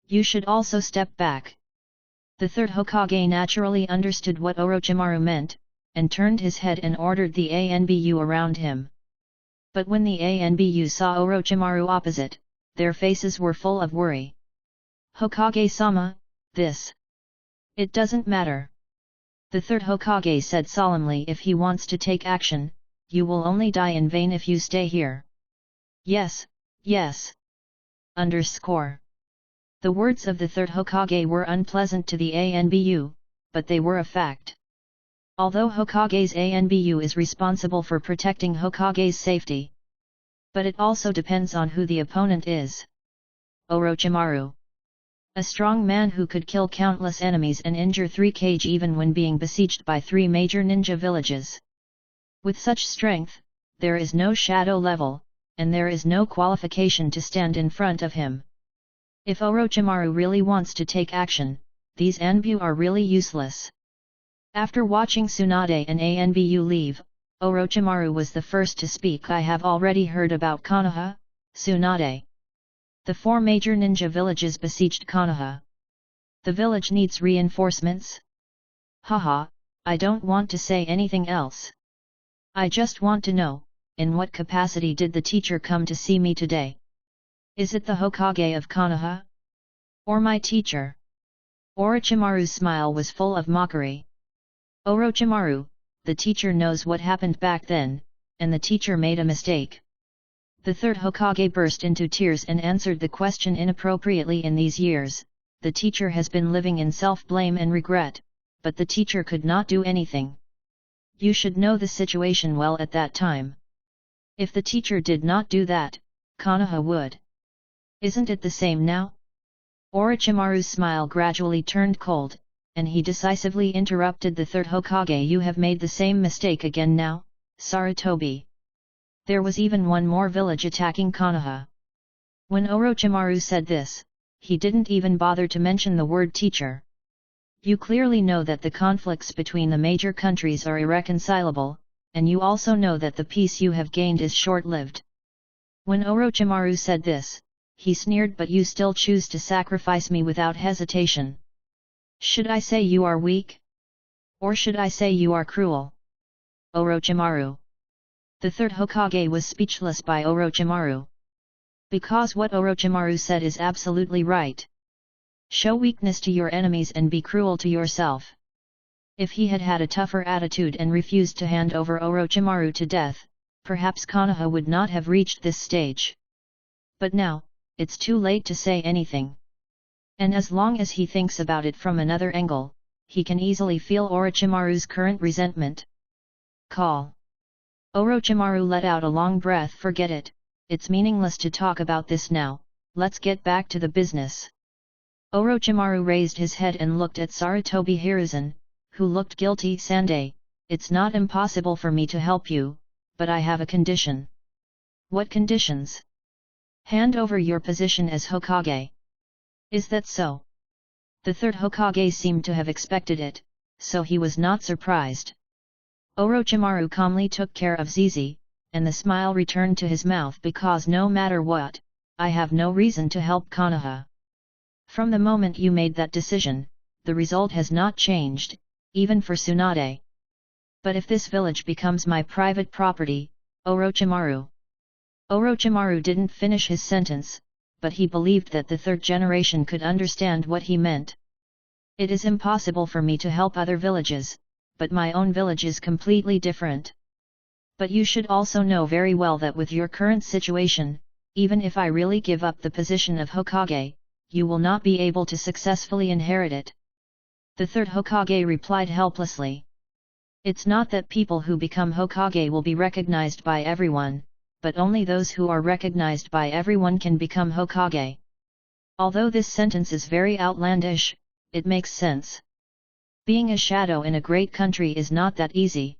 [SPEAKER 1] You should also step back. The third Hokage naturally understood what Orochimaru meant, and turned his head and ordered the ANBU around him. But when the ANBU saw Orochimaru opposite, their faces were full of worry. Hokage-sama, this. It doesn't matter. The third Hokage said solemnly, if he wants to take action, you will only die in vain if you stay here. Yes, yes. The words of the third Hokage were unpleasant to the ANBU, but they were a fact. Although Hokage's ANBU is responsible for protecting Hokage's safety. But it also depends on who the opponent is. Orochimaru. A strong man who could kill countless enemies and injure 3 kage even when being besieged by 3 major ninja villages. With such strength, there is no shadow level, and there is no qualification to stand in front of him. If Orochimaru really wants to take action, these ANBU are really useless. After watching Tsunade and ANBU leave, Orochimaru was the first to speak. I have already heard about Konoha, Tsunade. The 4 major ninja villages besieged Konoha. The village needs reinforcements? Haha, I don't want to say anything else. I just want to know, in what capacity did the teacher come to see me today? Is it the Hokage of Konoha? Or my teacher? Orochimaru's smile was full of mockery. Orochimaru, the teacher knows what happened back then, and the teacher made a mistake. The third Hokage burst into tears and answered the question inappropriately. In these years, the teacher has been living in self-blame and regret, but the teacher could not do anything. You should know the situation well at that time. If the teacher did not do that, Konoha would. Isn't it the same now? Orochimaru's smile gradually turned cold, and he decisively interrupted the third Hokage. You have made the same mistake again now, Sarutobi. There was even one more village attacking Konoha. When Orochimaru said this, he didn't even bother to mention the word teacher. You clearly know that the conflicts between the major countries are irreconcilable, and you also know that the peace you have gained is short-lived. When Orochimaru said this, he sneered, but you still choose to sacrifice me without hesitation. Should I say you are weak? Or should I say you are cruel? Orochimaru. The third Hokage was speechless by Orochimaru. Because what Orochimaru said is absolutely right. Show weakness to your enemies and be cruel to yourself. If he had had a tougher attitude and refused to hand over Orochimaru to death, perhaps Konoha would not have reached this stage. But now, it's too late to say anything. And as long as he thinks about it from another angle, he can easily feel Orochimaru's current resentment. Call. Orochimaru let out a long breath. Forget it, it's meaningless to talk about this now, let's get back to the business. Orochimaru raised his head and looked at Sarutobi Hiruzen, who looked guilty. Sandai, it's not impossible for me to help you, but I have a condition. What conditions? Hand over your position as Hokage. Is that so? The third Hokage seemed to have expected it, so he was not surprised. Orochimaru calmly took care of Zizi, and the smile returned to his mouth. Because no matter what, I have no reason to help Konoha. From the moment you made that decision, the result has not changed, even for Tsunade. But if this village becomes my private property, Orochimaru. Orochimaru didn't finish his sentence, but he believed that the third generation could understand what he meant. It is impossible for me to help other villages, but my own village is completely different. But you should also know very well that with your current situation, even if I really give up the position of Hokage, you will not be able to successfully inherit it. The third Hokage replied helplessly. It's not that people who become Hokage will be recognized by everyone, but only those who are recognized by everyone can become Hokage. Although this sentence is very outlandish, it makes sense. Being a shadow in a great country is not that easy.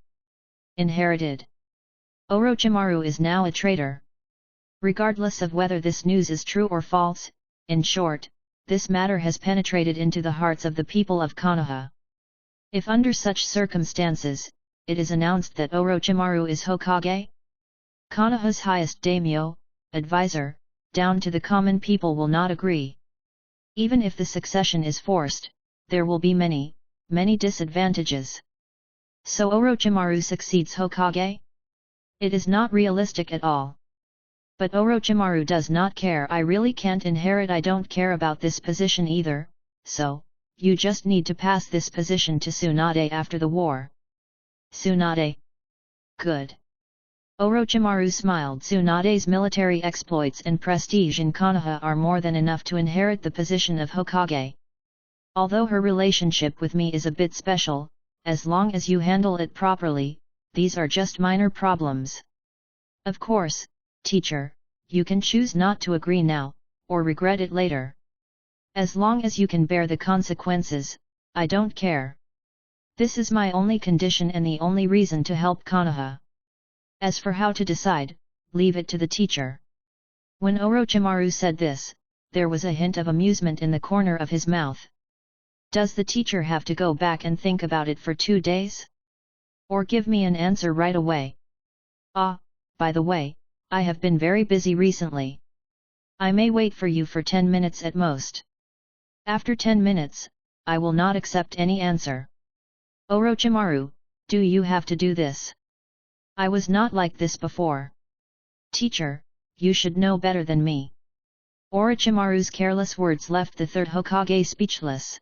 [SPEAKER 1] Inherited. Orochimaru is now a traitor. Regardless of whether this news is true or false, in short, this matter has penetrated into the hearts of the people of Konoha. If under such circumstances, it is announced that Orochimaru is Hokage, Konoha's highest daimyo, advisor, down to the common people will not agree. Even if the succession is forced, there will be many disadvantages. So Orochimaru succeeds Hokage? It is not realistic at all. But Orochimaru does not care. I really can't inherit. I don't care about this position either, so, you just need to pass this position to Tsunade after the war. Tsunade. Good. Orochimaru smiled. Tsunade's military exploits and prestige in Konoha are more than enough to inherit the position of Hokage. Although her relationship with me is a bit special, as long as you handle it properly, these are just minor problems. Of course, teacher, you can choose not to agree now, or regret it later. As long as you can bear the consequences, I don't care. This is my only condition and the only reason to help Konoha. As for how to decide, leave it to the teacher. When Orochimaru said this, there was a hint of amusement in the corner of his mouth. Does the teacher have to go back and think about it for 2 days? Or give me an answer right away? Ah, by the way, I have been very busy recently. I may wait for you for 10 minutes at most. After 10 minutes, I will not accept any answer. Orochimaru, do you have to do this? I was not like this before. Teacher, you should know better than me. Orochimaru's careless words left the third Hokage speechless.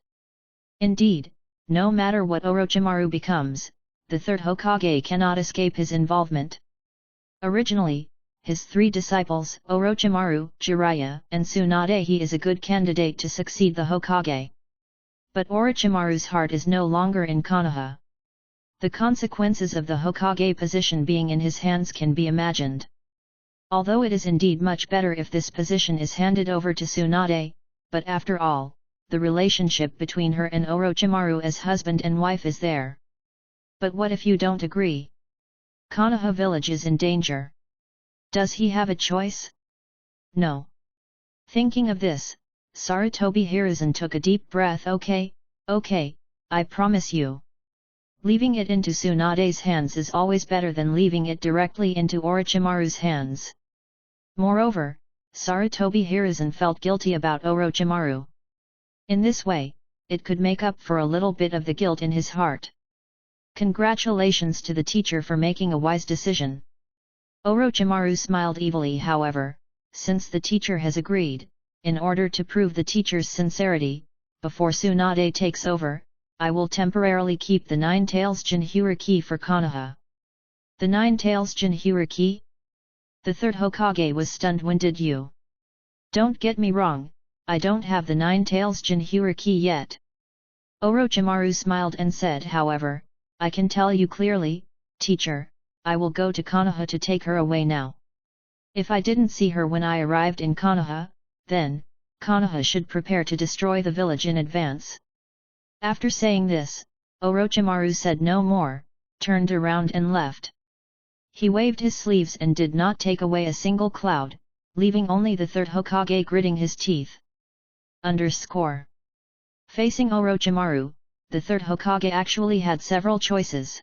[SPEAKER 1] Indeed, no matter what Orochimaru becomes, the third Hokage cannot escape his involvement. Originally, his 3 disciples, Orochimaru, Jiraiya, and Tsunade, he is a good candidate to succeed the Hokage. But Orochimaru's heart is no longer in Konoha. The consequences of the Hokage position being in his hands can be imagined. Although it is indeed much better if this position is handed over to Tsunade, but after all, the relationship between her and Orochimaru as husband and wife is there. But what if you don't agree? Konoha village is in danger. Does he have a choice? No. Thinking of this, Sarutobi Hiruzen took a deep breath. Okay, I promise you. Leaving it into Tsunade's hands is always better than leaving it directly into Orochimaru's hands. Moreover, Sarutobi Hiruzen felt guilty about Orochimaru. In this way, it could make up for a little bit of the guilt in his heart. Congratulations to the teacher for making a wise decision. Orochimaru smiled evilly. However, since the teacher has agreed, in order to prove the teacher's sincerity, before Tsunade takes over, I will temporarily keep the Nine Tails Jinhyuriki for Konoha. The Nine Tails Jinhyuriki? The third Hokage was stunned. When did you? Don't get me wrong, I don't have the Nine Tails Jinhyuriki yet. Orochimaru smiled and said, however, I can tell you clearly, teacher, I will go to Konoha to take her away now. If I didn't see her when I arrived in Konoha, then, Konoha should prepare to destroy the village in advance. After saying this, Orochimaru said no more, turned around and left. He waved his sleeves and did not take away a single cloud, leaving only the third Hokage gritting his teeth. Underscore. Facing Orochimaru, the third Hokage actually had several choices.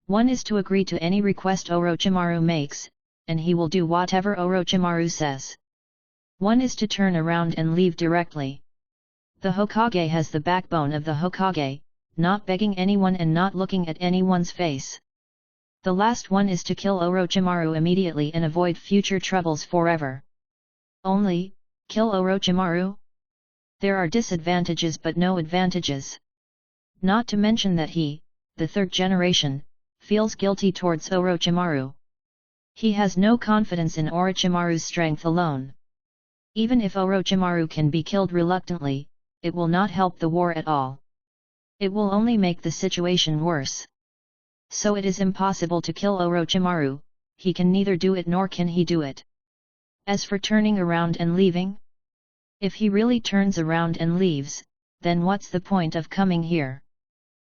[SPEAKER 1] One is to agree to any request Orochimaru makes, and he will do whatever Orochimaru says. One is to turn around and leave directly. The Hokage has the backbone of the Hokage, not begging anyone and not looking at anyone's face. The last one is to kill Orochimaru immediately and avoid future troubles forever. Only, kill Orochimaru? There are disadvantages but no advantages. Not to mention that he, the third generation, feels guilty towards Orochimaru. He has no confidence in Orochimaru's strength alone. Even if Orochimaru can be killed reluctantly, it will not help the war at all. It will only make the situation worse. So it is impossible to kill Orochimaru, he can neither do it nor can he do it. As for turning around and leaving? If he really turns around and leaves, then what's the point of coming here?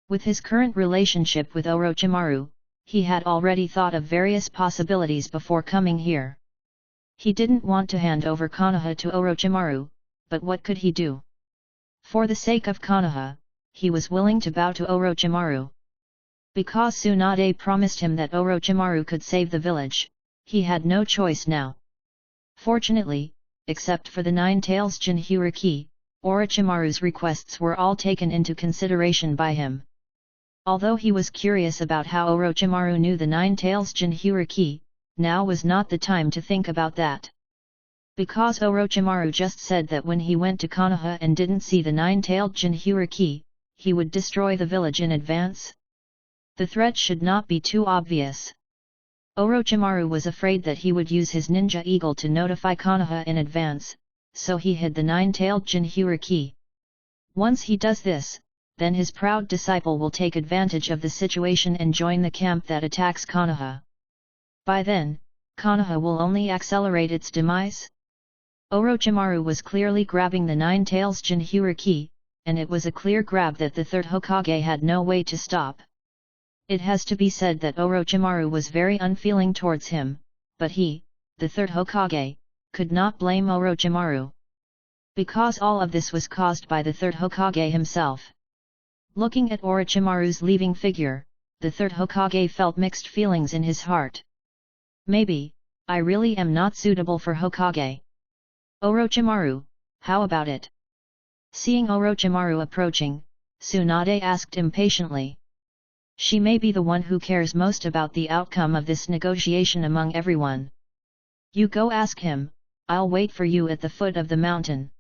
[SPEAKER 1] With his current relationship with Orochimaru, he had already thought of various possibilities before coming here. He didn't want to hand over Konoha to Orochimaru, but what could he do? For the sake of Konoha, he was willing to bow to Orochimaru. Because Tsunade promised him that Orochimaru could save the village, he had no choice now. Fortunately, except for the Nine Tails Jinhyuriki, Orochimaru's requests were all taken into consideration by him. Although he was curious about how Orochimaru knew the Nine Tails Jinhyuriki, now was not the time to think about that. Because Orochimaru just said that when he went to Konoha and didn't see the Nine-tailed Jinhyuriki, he would destroy the village in advance. The threat should not be too obvious. Orochimaru was afraid that he would use his ninja eagle to notify Konoha in advance, so he hid the Nine-tailed Jinhyuriki. Once he does this, then his proud disciple will take advantage of the situation and join the camp that attacks Konoha. By then, Konoha will only accelerate its demise. Orochimaru was clearly grabbing the Nine Tails Jinhyuriki, and it was a clear grab that the third Hokage had no way to stop. It has to be said that Orochimaru was very unfeeling towards him, but he, the third Hokage, could not blame Orochimaru. Because all of this was caused by the third Hokage himself. Looking at Orochimaru's leaving figure, the third Hokage felt mixed feelings in his heart. Maybe, I really am not suitable for Hokage. Orochimaru, how about it? Seeing Orochimaru approaching, Tsunade asked impatiently. She may be the one who cares most about the outcome of this negotiation among everyone. You go ask him, I'll wait for you at the foot of the mountain.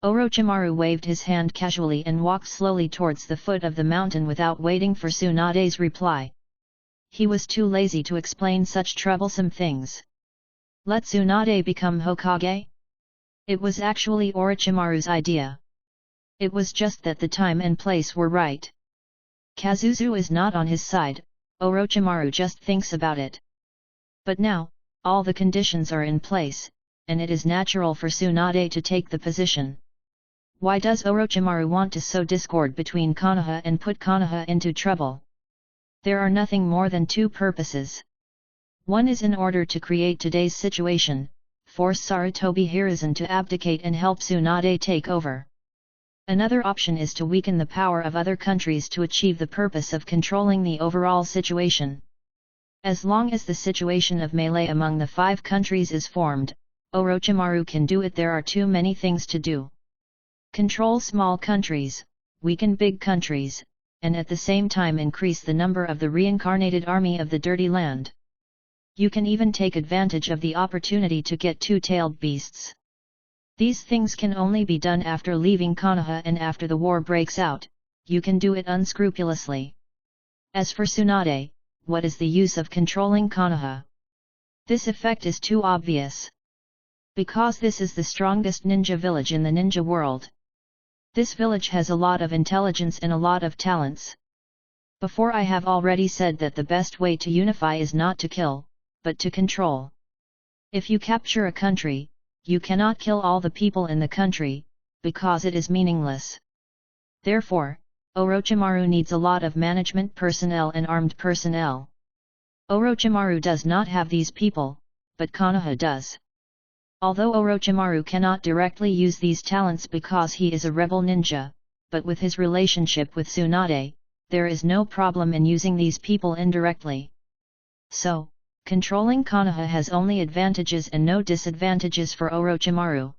[SPEAKER 1] Orochimaru waved his hand casually and walked slowly towards the foot of the mountain without waiting for Tsunade's reply. He was too lazy to explain such troublesome things. Let Tsunade become Hokage? It was actually Orochimaru's idea. It was just that the time and place were right. Kazuzu is not on his side, Orochimaru just thinks about it. But now, all the conditions are in place, and it is natural for Tsunade to take the position. Why does Orochimaru want to sow discord between Konoha and put Konoha into trouble? There are nothing more than two purposes. One is in order to create today's situation, force Sarutobi Hiruzen to abdicate and help Tsunade take over. Another option is to weaken the power of other countries to achieve the purpose of controlling the overall situation. As long as the situation of melee among the 5 countries is formed, Orochimaru can do it. There are too many things to do. Control small countries, weaken big countries, and at the same time increase the number of the reincarnated army of the Dirty Land. You can even take advantage of the opportunity to get two-tailed beasts. These things can only be done after leaving Konoha, and after the war breaks out, you can do it unscrupulously. As for Tsunade, what is the use of controlling Konoha? This effect is too obvious. Because this is the strongest ninja village in the ninja world. This village has a lot of intelligence and a lot of talents. Before, I have already said that the best way to unify is not to kill, but to control. If you capture a country, you cannot kill all the people in the country, because it is meaningless. Therefore, Orochimaru needs a lot of management personnel and armed personnel. Orochimaru does not have these people, but Konoha does. Although Orochimaru cannot directly use these talents because he is a rebel ninja, but with his relationship with Tsunade, there is no problem in using these people indirectly. So, controlling Konoha has only advantages and no disadvantages for Orochimaru.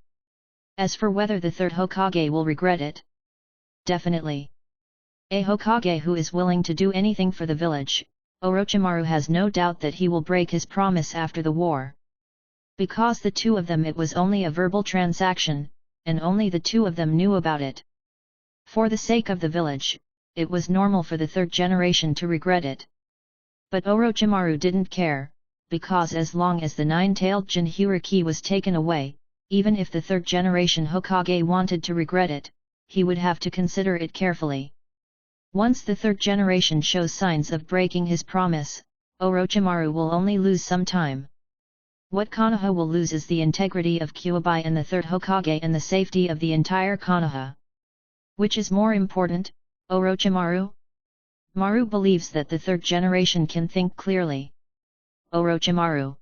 [SPEAKER 1] As for whether the third Hokage will regret it? Definitely. A Hokage who is willing to do anything for the village, Orochimaru has no doubt that he will break his promise after the war. Because the two of them, it was only a verbal transaction, and only the two of them knew about it. For the sake of the village, it was normal for the third generation to regret it. But Orochimaru didn't care, because as long as the 9-tailed Jinchuriki was taken away, even if the third generation Hokage wanted to regret it, he would have to consider it carefully. Once the third generation shows signs of breaking his promise, Orochimaru will only lose some time. What Konoha will lose is the integrity of Kyuubi and the third Hokage and the safety of the entire Konoha. Which is more important, Orochimaru? Maru believes that the third generation can think clearly. Orochimaru.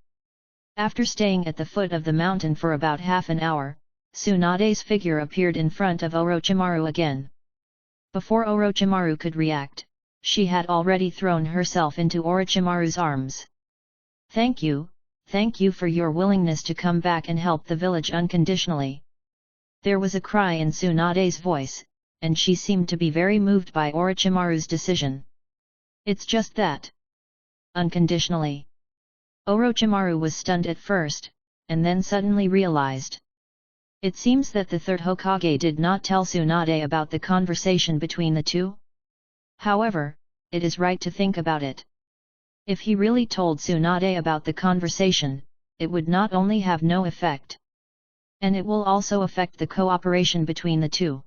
[SPEAKER 1] After staying at the foot of the mountain for about half an hour, Tsunade's figure appeared in front of Orochimaru again. Before Orochimaru could react, she had already thrown herself into Orochimaru's arms. Thank you for your willingness to come back and help the village unconditionally. There was a cry in Tsunade's voice, and she seemed to be very moved by Orochimaru's decision. It's just that. Unconditionally. Orochimaru was stunned at first, and then suddenly realized. It seems that the third Hokage did not tell Tsunade about the conversation between the two. However, it is right to think about it. If he really told Tsunade about the conversation, it would not only have no effect, and it will also affect the cooperation between the two.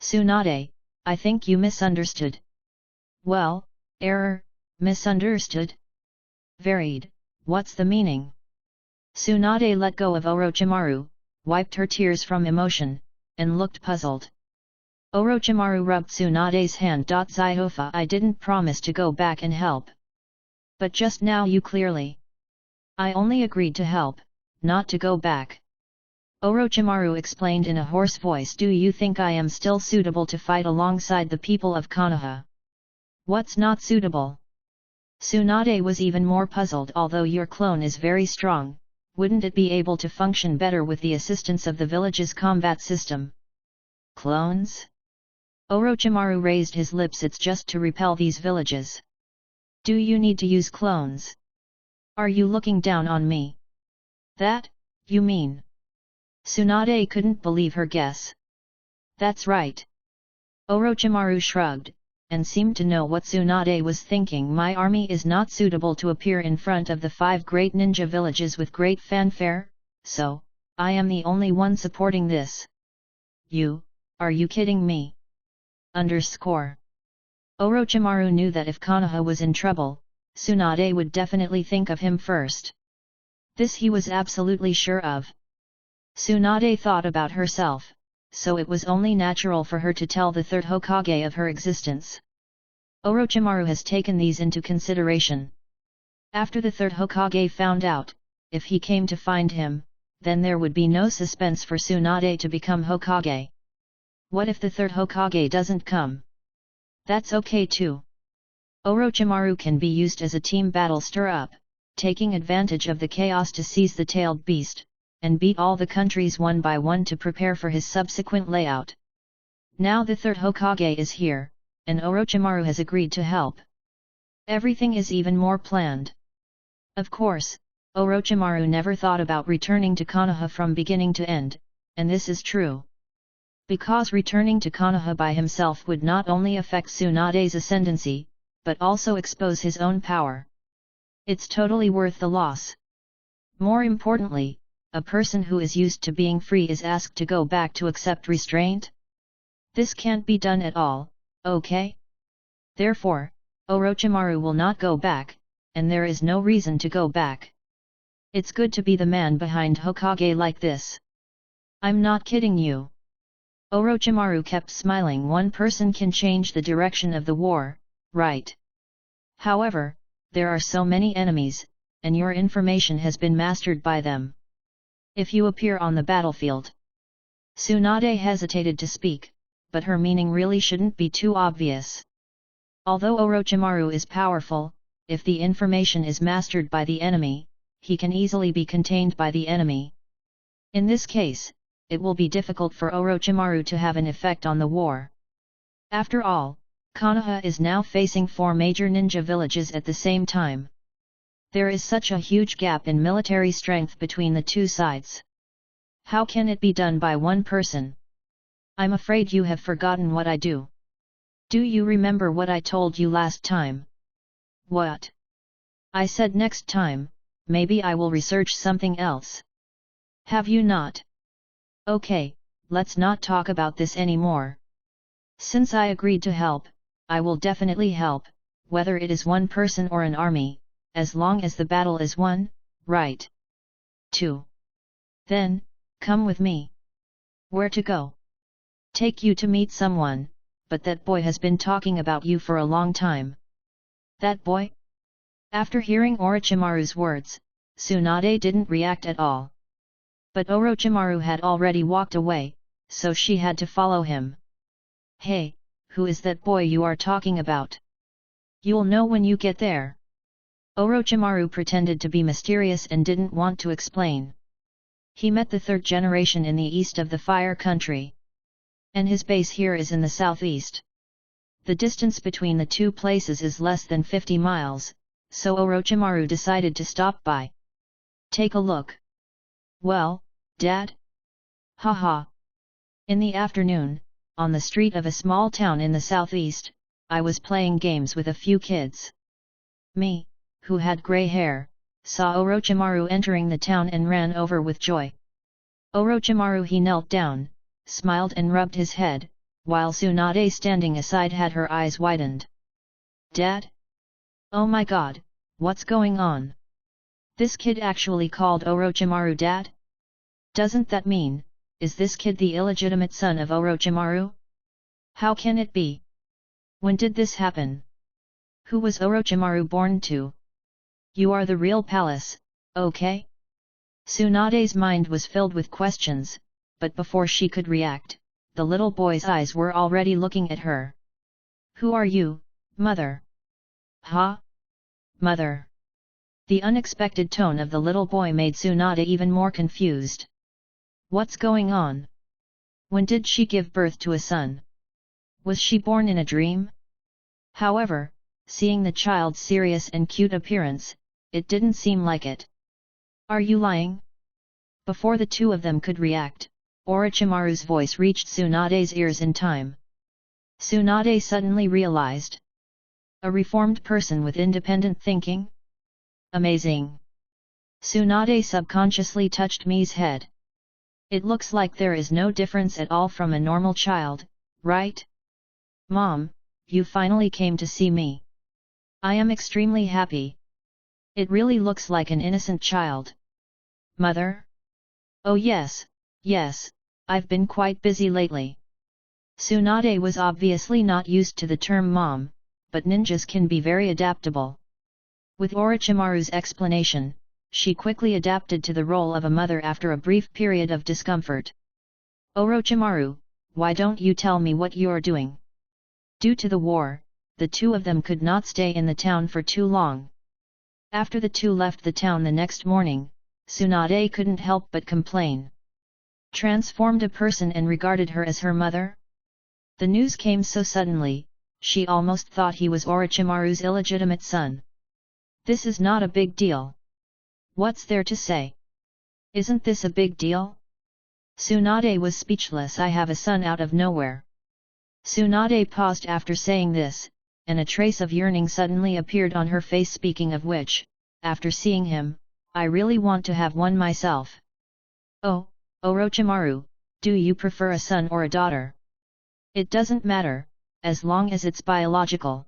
[SPEAKER 1] Tsunade, I think you misunderstood. Well, error, misunderstood? Varied, what's the meaning? Tsunade let go of Orochimaru, wiped her tears from emotion, and looked puzzled. Orochimaru rubbed Tsunade's hand. Ziofa, I didn't promise to go back and help. But just now you clearly. I only agreed to help, not to go back. Orochimaru explained in a hoarse voice. Do you think I am still suitable to fight alongside the people of Konoha? What's not suitable? Tsunade was even more puzzled. Although your clone is very strong, wouldn't it be able to function better with the assistance of the village's combat system? Clones? Orochimaru raised his lips. It's just to repel these villages. Do you need to use clones? Are you looking down on me? That, you mean? Tsunade couldn't believe her guess. That's right. Orochimaru shrugged, and seemed to know what Tsunade was thinking. My army is not suitable to appear in front of the 5 great ninja villages with great fanfare, so, I am the only one supporting this. Are you kidding me? Orochimaru knew that if Konoha was in trouble, Tsunade would definitely think of him first. This he was absolutely sure of. Tsunade thought about herself, so it was only natural for her to tell the third Hokage of her existence. Orochimaru has taken these into consideration. After the third Hokage found out, if he came to find him, then there would be no suspense for Tsunade to become Hokage. What if the third Hokage doesn't come? That's okay too. Orochimaru can be used as a team battle stir-up, taking advantage of the chaos to seize the tailed beast, and beat all the countries one by one to prepare for his subsequent layout. Now the third Hokage is here, and Orochimaru has agreed to help. Everything is even more planned. Of course, Orochimaru never thought about returning to Konoha from beginning to end, and this is true. Because returning to Konoha by himself would not only affect Tsunade's ascendancy, but also expose his own power. It's totally worth the loss. More importantly, a person who is used to being free is asked to go back to accept restraint? This can't be done at all, okay? Therefore, Orochimaru will not go back, and there is no reason to go back. It's good to be the man behind Hokage like this. I'm not kidding you. Orochimaru kept smiling. One person can change the direction of the war, right? However, there are so many enemies, and your information has been mastered by them. If you appear on the battlefield. Tsunade hesitated to speak, but her meaning really shouldn't be too obvious. Although Orochimaru is powerful, if the information is mastered by the enemy, he can easily be contained by the enemy. In this case, it will be difficult for Orochimaru to have an effect on the war. After all, Konoha is now facing 4 major ninja villages at the same time. There is such a huge gap in military strength between the two sides. How can it be done by one person? I'm afraid you have forgotten what I do. Do you remember what I told you last time? What? I said next time, maybe I will research something else. Have you not? Okay, let's not talk about this anymore. Since I agreed to help, I will definitely help, whether it is one person or an army, as long as the battle is won, right? 2. Then, come with me. Where to go? Take you to meet someone, but that boy has been talking about you for a long time. That boy? After hearing Orochimaru's words, Tsunade didn't react at all. But Orochimaru had already walked away, so she had to follow him. Hey, who is that boy you are talking about? You'll know when you get there. Orochimaru pretended to be mysterious and didn't want to explain. He met the 3rd generation in the east of the Fire Country. And his base here is in the southeast. The distance between the two places is less than 50 miles, so Orochimaru decided to stop by. Take a look. Well, Dad? Haha. In the afternoon, on the street of a small town in the southeast, I was playing games with a few kids. Me, who had grey hair, saw Orochimaru entering the town and ran over with joy. Orochimaru he knelt down, smiled and rubbed his head, while Tsunade standing aside had her eyes widened. Dad? Oh my god, what's going on? This kid actually called Orochimaru Dad? Doesn't that mean, is this kid the illegitimate son of Orochimaru? How can it be? When did this happen? Who was Orochimaru born to? You are the real palace, okay? Tsunade's mind was filled with questions, but before she could react, the little boy's eyes were already looking at her. Who are you, mother? Huh? Mother? The unexpected tone of the little boy made Tsunade even more confused. What's going on? When did she give birth to a son? Was she born in a dream? However, seeing the child's serious and cute appearance, it didn't seem like it. Are you lying? Before the two of them could react, Orochimaru's voice reached Tsunade's ears in time. Tsunade suddenly realized. A reformed person with independent thinking? Amazing! Tsunade subconsciously touched Mi's head. It looks like there is no difference at all from a normal child, right? Mom, you finally came to see me. I am extremely happy. It really looks like an innocent child. Mother? Oh yes, yes, I've been quite busy lately. Tsunade was obviously not used to the term mom, but ninjas can be very adaptable. With Orochimaru's explanation, she quickly adapted to the role of a mother after a brief period of discomfort. Orochimaru, why don't you tell me what you're doing? Due to the war, the two of them could not stay in the town for too long. After the two left the town the next morning, Tsunade couldn't help but complain. Transformed a person and regarded her as her mother? The news came so suddenly, she almost thought he was Orochimaru's illegitimate son. This is not a big deal. What's there to say? Isn't this a big deal? Tsunade was speechless. I have a son out of nowhere. Tsunade paused after saying this, and a trace of yearning suddenly appeared on her face. Speaking of which, after seeing him, I really want to have one myself. Oh, Orochimaru, do you prefer a son or a daughter? It doesn't matter, as long as it's biological.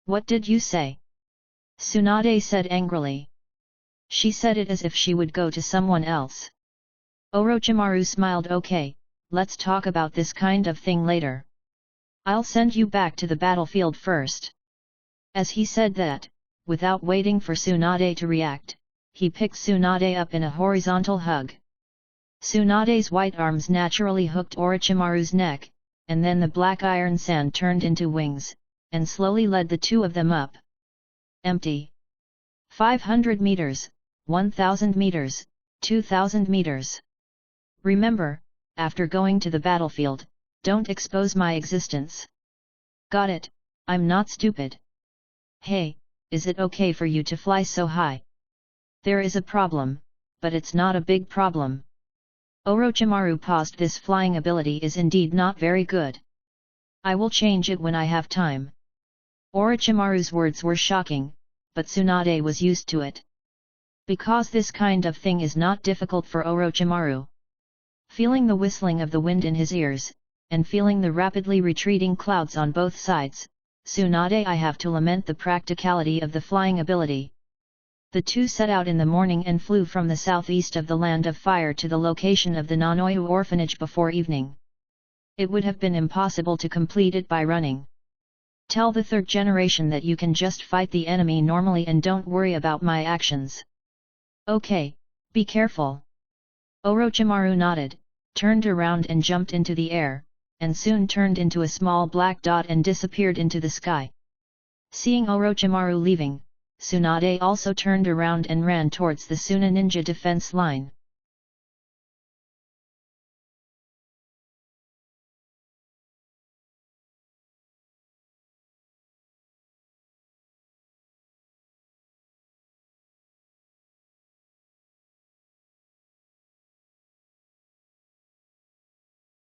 [SPEAKER 1] What did you say? Tsunade said angrily. She said it as if she would go to someone else. Orochimaru smiled. Okay, let's talk about this kind of thing later. I'll send you back to the battlefield first. As he said that, without waiting for Tsunade to react, he picked Tsunade up in a horizontal hug. Tsunade's white arms naturally hooked Orochimaru's neck, and then the black iron sand turned into wings, and slowly led the two of them up. Empty. 500 meters, 1000 meters, 2000 meters. Remember, after going to the battlefield, don't expose my existence. Got it, I'm not stupid. Hey, is it okay for you to fly so high? There is a problem, but it's not a big problem. Orochimaru paused. This flying ability is indeed not very good. I will change it when I have time. Orochimaru's words were shocking, but Tsunade was used to it. Because this kind of thing is not difficult for Orochimaru. Feeling the whistling of the wind in his ears, and feeling the rapidly retreating clouds on both sides, Tsunade, I have to lament the practicality of the flying ability. The two set out in the morning and flew from the southeast of the Land of Fire to the location of the Nanoyu orphanage before evening. It would have been impossible to complete it by running. Tell the third generation that you can just fight the enemy normally and don't worry about my actions. Okay, be careful. Orochimaru nodded, turned around and jumped into the air, and soon turned into a small black dot and disappeared into the sky. Seeing Orochimaru leaving, Tsunade also turned around and ran towards the Suna ninja defense line.